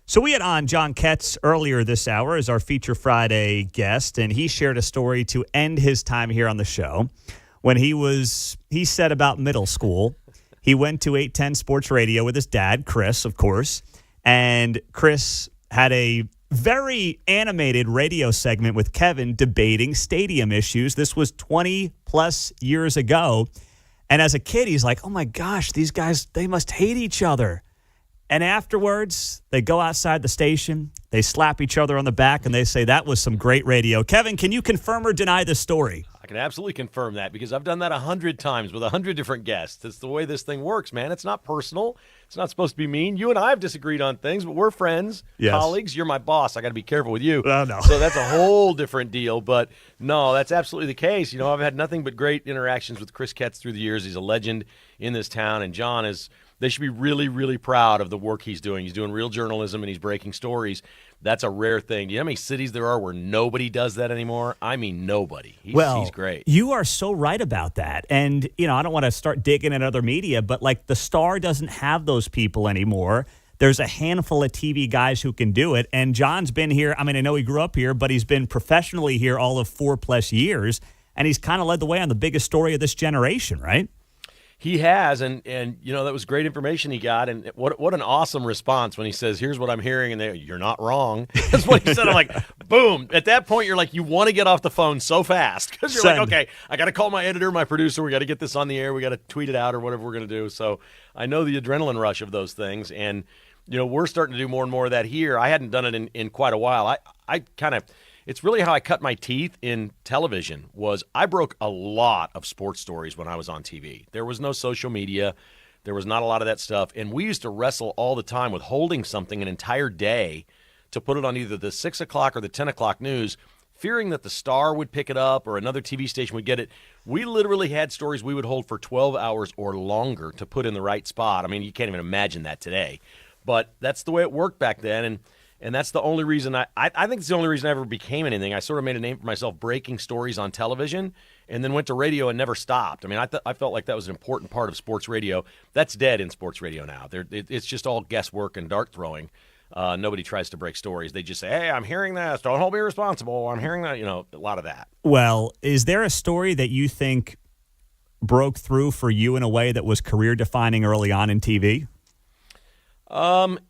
A: So we had on Jon Ketz earlier this hour as our Feature Friday guest, and he shared a story to end his time here on the show. When he said about middle school, he went to 810 Sports Radio with his dad, Chris, of course, and Chris had a very animated radio segment with Kevin debating stadium issues. This was 20-plus years ago. And as a kid, he's like, oh, my gosh, these guys, they must hate each other. And afterwards, they go outside the station, they slap each other on the back, and they say, that was some great radio. Kevin, can you confirm or deny this story?
N: I can absolutely confirm that because I've done that 100 times with 100 different guests. It's the way this thing works, man. It's not personal. It's not supposed to be mean. You and I have disagreed on things, but we're friends, colleagues. You're my boss. I got to be careful with you.
A: No.
N: So that's a whole different deal. But no, that's absolutely the case. You know, I've had nothing but great interactions with Chris Ketz through the years. He's a legend in this town, and Jon is. They should be really, really proud of the work he's doing. He's doing real journalism, and he's breaking stories. That's a rare thing. Do you know how many cities there are where nobody does that anymore? I mean, nobody. He's great.
A: You are so right about that. And, you know, I don't want to start digging at other media, but, like, the Star doesn't have those people anymore. There's a handful of TV guys who can do it. And Jon's been here. I mean, I know he grew up here, but he's been professionally here all of 4+ years. And he's kind of led the way on the biggest story of this generation, right?
N: He has, and you know, that was great information he got, and what an awesome response when he says, here's what I'm hearing, and you're not wrong. That's what he said. I'm like, boom. At that point, you're like, you want to get off the phone so fast, because you're like, okay, I got to call my editor, my producer, we got to get this on the air, we got to tweet it out or whatever we're going to do. So I know the adrenaline rush of those things, and, you know, we're starting to do more and more of that here. I hadn't done it in quite a while. I kind of... It's really how I cut my teeth in television was I broke a lot of sports stories when I was on TV. There was no social media. There was not a lot of that stuff. And we used to wrestle all the time with holding something an entire day to put it on either the 6 o'clock or the 10 o'clock news, fearing that the Star would pick it up or another TV station would get it. We literally had stories we would hold for 12 hours or longer to put in the right spot. I mean, you can't even imagine that today. But that's the way it worked back then. And that's the only reason I think it's the only reason I ever became anything. I sort of made a name for myself breaking stories on television and then went to radio and never stopped. I mean, I felt like that was an important part of sports radio. That's dead in sports radio now. It's just all guesswork and dart throwing. Nobody tries to break stories. They just say, hey, I'm hearing this. Don't hold me responsible. I'm hearing that. You know, a lot of that.
A: Well, is there a story that you think broke through for you in a way that was career-defining early on in TV?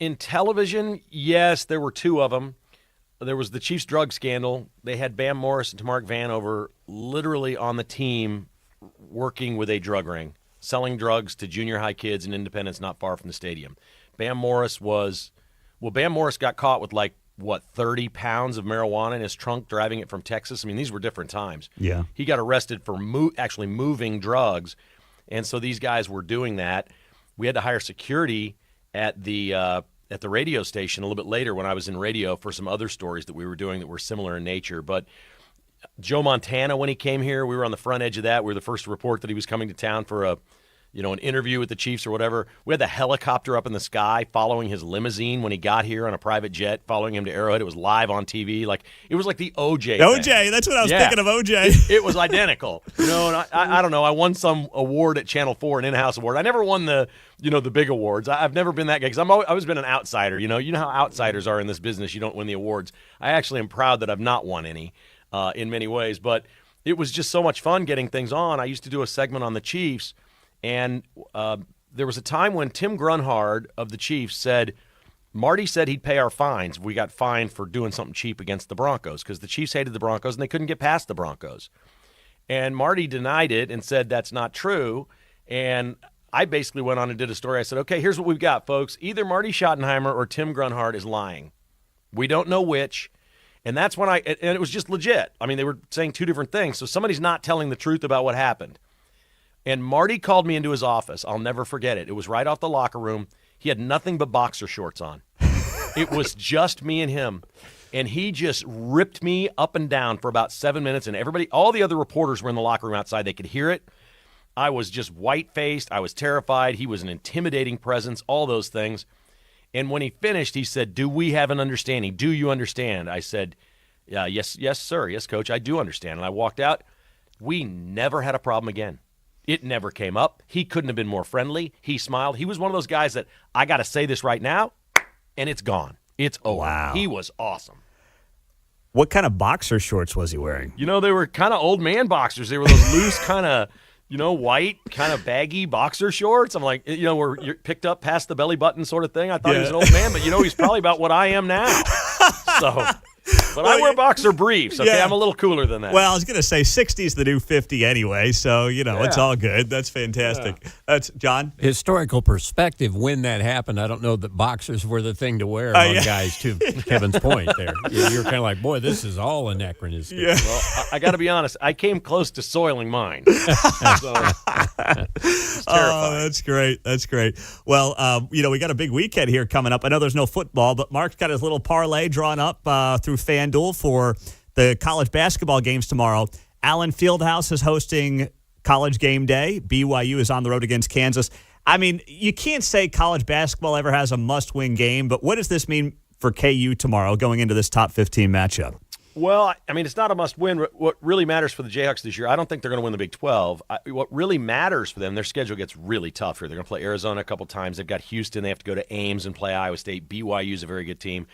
N: In television, yes, there were two of them. There was the Chiefs drug scandal. They had Bam Morris and Tamark Vanover literally on the team working with a drug ring, selling drugs to junior high kids in Independence not far from the stadium. Bam Morris got caught with 30 pounds of marijuana in his trunk driving it from Texas. I mean, these were different times.
A: Yeah.
N: He got arrested for actually moving drugs. And so these guys were doing that. We had to hire security at the radio station a little bit later when I was in radio for some other stories that we were doing that were similar in nature. But Joe Montana, when he came here, we were on the front edge of that. We were the first to report that he was coming to town for an interview with the Chiefs or whatever. We had the helicopter up in the sky following his limousine when he got here on a private jet, following him to Arrowhead. It was live on TV. It was like the OJ thing.
A: That's what I was thinking of, OJ.
N: It was identical. And I don't know. I won some award at Channel 4, an in-house award. I never won the big awards. I've never been that guy because I've always been an outsider. You know how outsiders are in this business. You don't win the awards. I actually am proud that I've not won any in many ways. But it was just so much fun getting things on. I used to do a segment on the Chiefs. And there was a time when Tim Grunhard of the Chiefs said, Marty said he'd pay our fines. We got fined for doing something cheap against the Broncos because the Chiefs hated the Broncos and they couldn't get past the Broncos. And Marty denied it and said that's not true. And I basically went on and did a story. I said, okay, here's what we've got, folks. Either Marty Schottenheimer or Tim Grunhard is lying. We don't know which. And that's when and it was just legit. I mean, they were saying two different things. So somebody's not telling the truth about what happened. And Marty called me into his office. I'll never forget it. It was right off the locker room. He had nothing but boxer shorts on. It was just me and him. And he just ripped me up and down for about 7 minutes. And all the other reporters were in the locker room outside. They could hear it. I was just white-faced. I was terrified. He was an intimidating presence, all those things. And when he finished, he said, "Do we have an understanding? Do you understand?" I said, "Yeah, yes, sir. Yes, coach, I do understand." And I walked out. We never had a problem again. It never came up. He couldn't have been more friendly. He smiled. He was one of those guys that, I got to say this right now, and it's gone. It's over.
A: Wow.
N: He was awesome.
A: What kind of boxer shorts was he wearing?
N: You know, they were kind of old man boxers. They were those loose kind of, white, kind of baggy boxer shorts. I'm like, where you're picked up past the belly button sort of thing. I thought he was an old man, but, he's probably about what I am now. So... But I wear boxer briefs, okay?
A: Yeah.
N: I'm a little cooler than that.
A: Well, I was going to say 60 is the new 50 anyway, so, it's all good. That's fantastic.
C: Yeah.
A: That's John?
C: Historical perspective, when that happened, I don't know that boxers were the thing to wear among guys, to Kevin's point there. You're kind of like, boy, this is all anachronistic.
A: Yeah.
N: Well, I got to be honest. I came close to soiling mine. So, it's terrifying.
A: That's great. That's great. Well, we got a big weekend here coming up. I know there's no football, but Mark's got his little parlay drawn up through FanDuel for the college basketball games tomorrow. Allen Fieldhouse is hosting College Game Day. BYU is on the road against Kansas. I mean, you can't say college basketball ever has a must-win game, but what does this mean for KU tomorrow going into this top 15 matchup?
N: Well, I mean, it's not a must-win. What really matters for the Jayhawks this year, I don't think they're going to win the Big 12. What really matters for them, their schedule gets really tough here. They're going to play Arizona a couple times. They've got Houston. They have to go to Ames and play Iowa State. BYU is a very good team.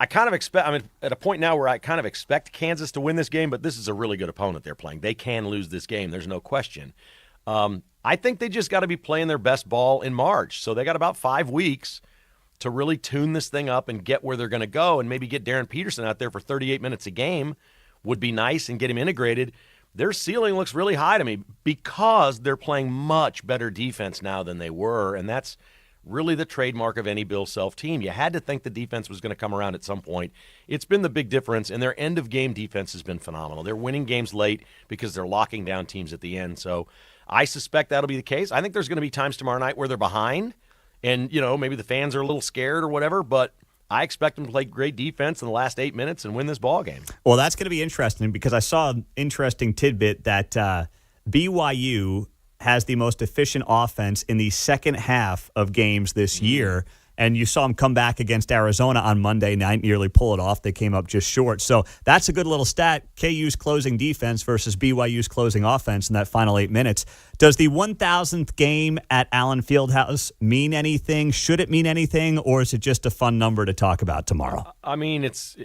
N: I kind of expect, at a point now where I kind of expect Kansas to win this game, but this is a really good opponent they're playing. They can lose this game. There's no question. I think they just got to be playing their best ball in March. So they got about 5 weeks to really tune this thing up and get where they're going to go, and maybe get Darren Peterson out there for 38 minutes a game would be nice and get him integrated. Their ceiling looks really high to me because they're playing much better defense now than they were, and that's really the trademark of any Bill Self team. You had to think the defense was going to come around at some point. It's been the big difference, and their end-of-game defense has been phenomenal. They're winning games late because they're locking down teams at the end. So I suspect that'll be the case. I think there's going to be times tomorrow night where they're behind, and, maybe the fans are a little scared or whatever, but I expect them to play great defense in the last 8 minutes and win this ball game.
A: Well, that's going to be interesting because I saw an interesting tidbit that BYU has the most efficient offense in the second half of games this year. And you saw them come back against Arizona on Monday night, nearly pull it off. They came up just short. So that's a good little stat. KU's closing defense versus BYU's closing offense in that final 8 minutes. Does the 1,000th game at Allen Fieldhouse mean anything? Should it mean anything? Or is it just a fun number to talk about tomorrow?
N: I mean,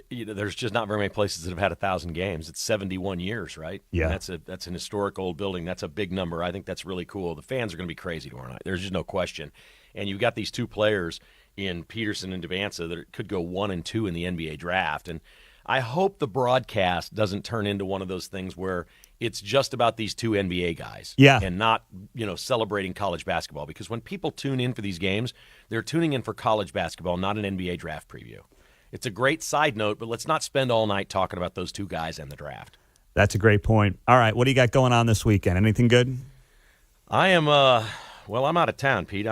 N: there's just not very many places that have had 1,000 games. It's 71 years, right?
A: Yeah.
N: And that's an historic old building. That's a big number. I think that's really cool. The fans are going to be crazy tomorrow night. There's just no question. And you've got these two players in Peterson and Devanza that could go 1 and 2 in the NBA draft. And I hope the broadcast doesn't turn into one of those things where it's just about these two NBA guys and not, celebrating college basketball. Because when people tune in for these games, they're tuning in for college basketball, not an NBA draft preview. It's a great side note, but let's not spend all night talking about those two guys and the draft.
A: That's a great point. All right, what do you got going on this weekend? Anything good?
N: I am well, I'm out of town, Pete.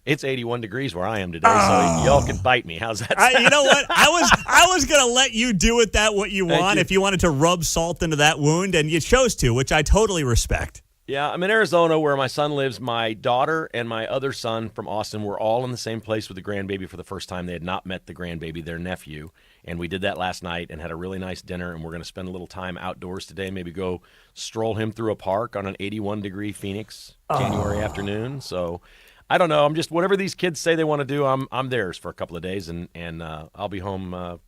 N: It's 81 degrees where I am today, so y'all can bite me. How's that sound?
A: You know what? I was going to let you do with that what you want if you wanted to rub salt into that wound, and you chose to, which I totally respect.
N: Yeah, I'm in Arizona where my son lives. My daughter and my other son from Austin were all in the same place with the grandbaby for the first time. They had not met the grandbaby, their nephew, and we did that last night and had a really nice dinner, and we're going to spend a little time outdoors today, maybe go stroll him through a park on an 81-degree Phoenix January afternoon. So I don't know. I'm just whatever these kids say they want to do, I'm theirs for a couple of days, and I'll be home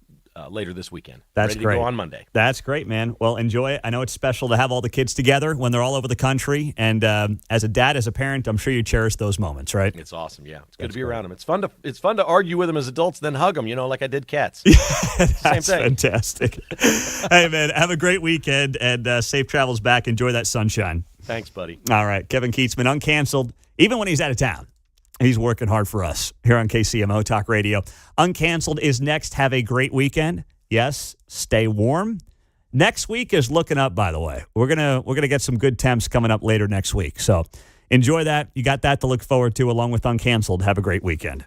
N: later this weekend.
A: That's
N: ready
A: great.
N: to go on Monday.
A: That's great, man. Well, enjoy it. I know it's special to have all the kids together when they're all over the country. And as a dad, as a parent, I'm sure you cherish those moments, right?
N: It's awesome. Yeah, it's good to be around them. It's fun to argue with them as adults, then hug them. like I did Ketz.
A: That's fantastic. Hey, man, have a great weekend and safe travels back. Enjoy that sunshine.
N: Thanks, buddy.
A: All right, Kevin Keatsman, uncanceled, even when he's out of town. He's working hard for us here on KCMO Talk Radio. Uncanceled is next. Have a great weekend. Yes, stay warm. Next week is looking up, by the way. We're gonna get some good temps coming up later next week. So enjoy that. You got that to look forward to along with Uncanceled. Have a great weekend.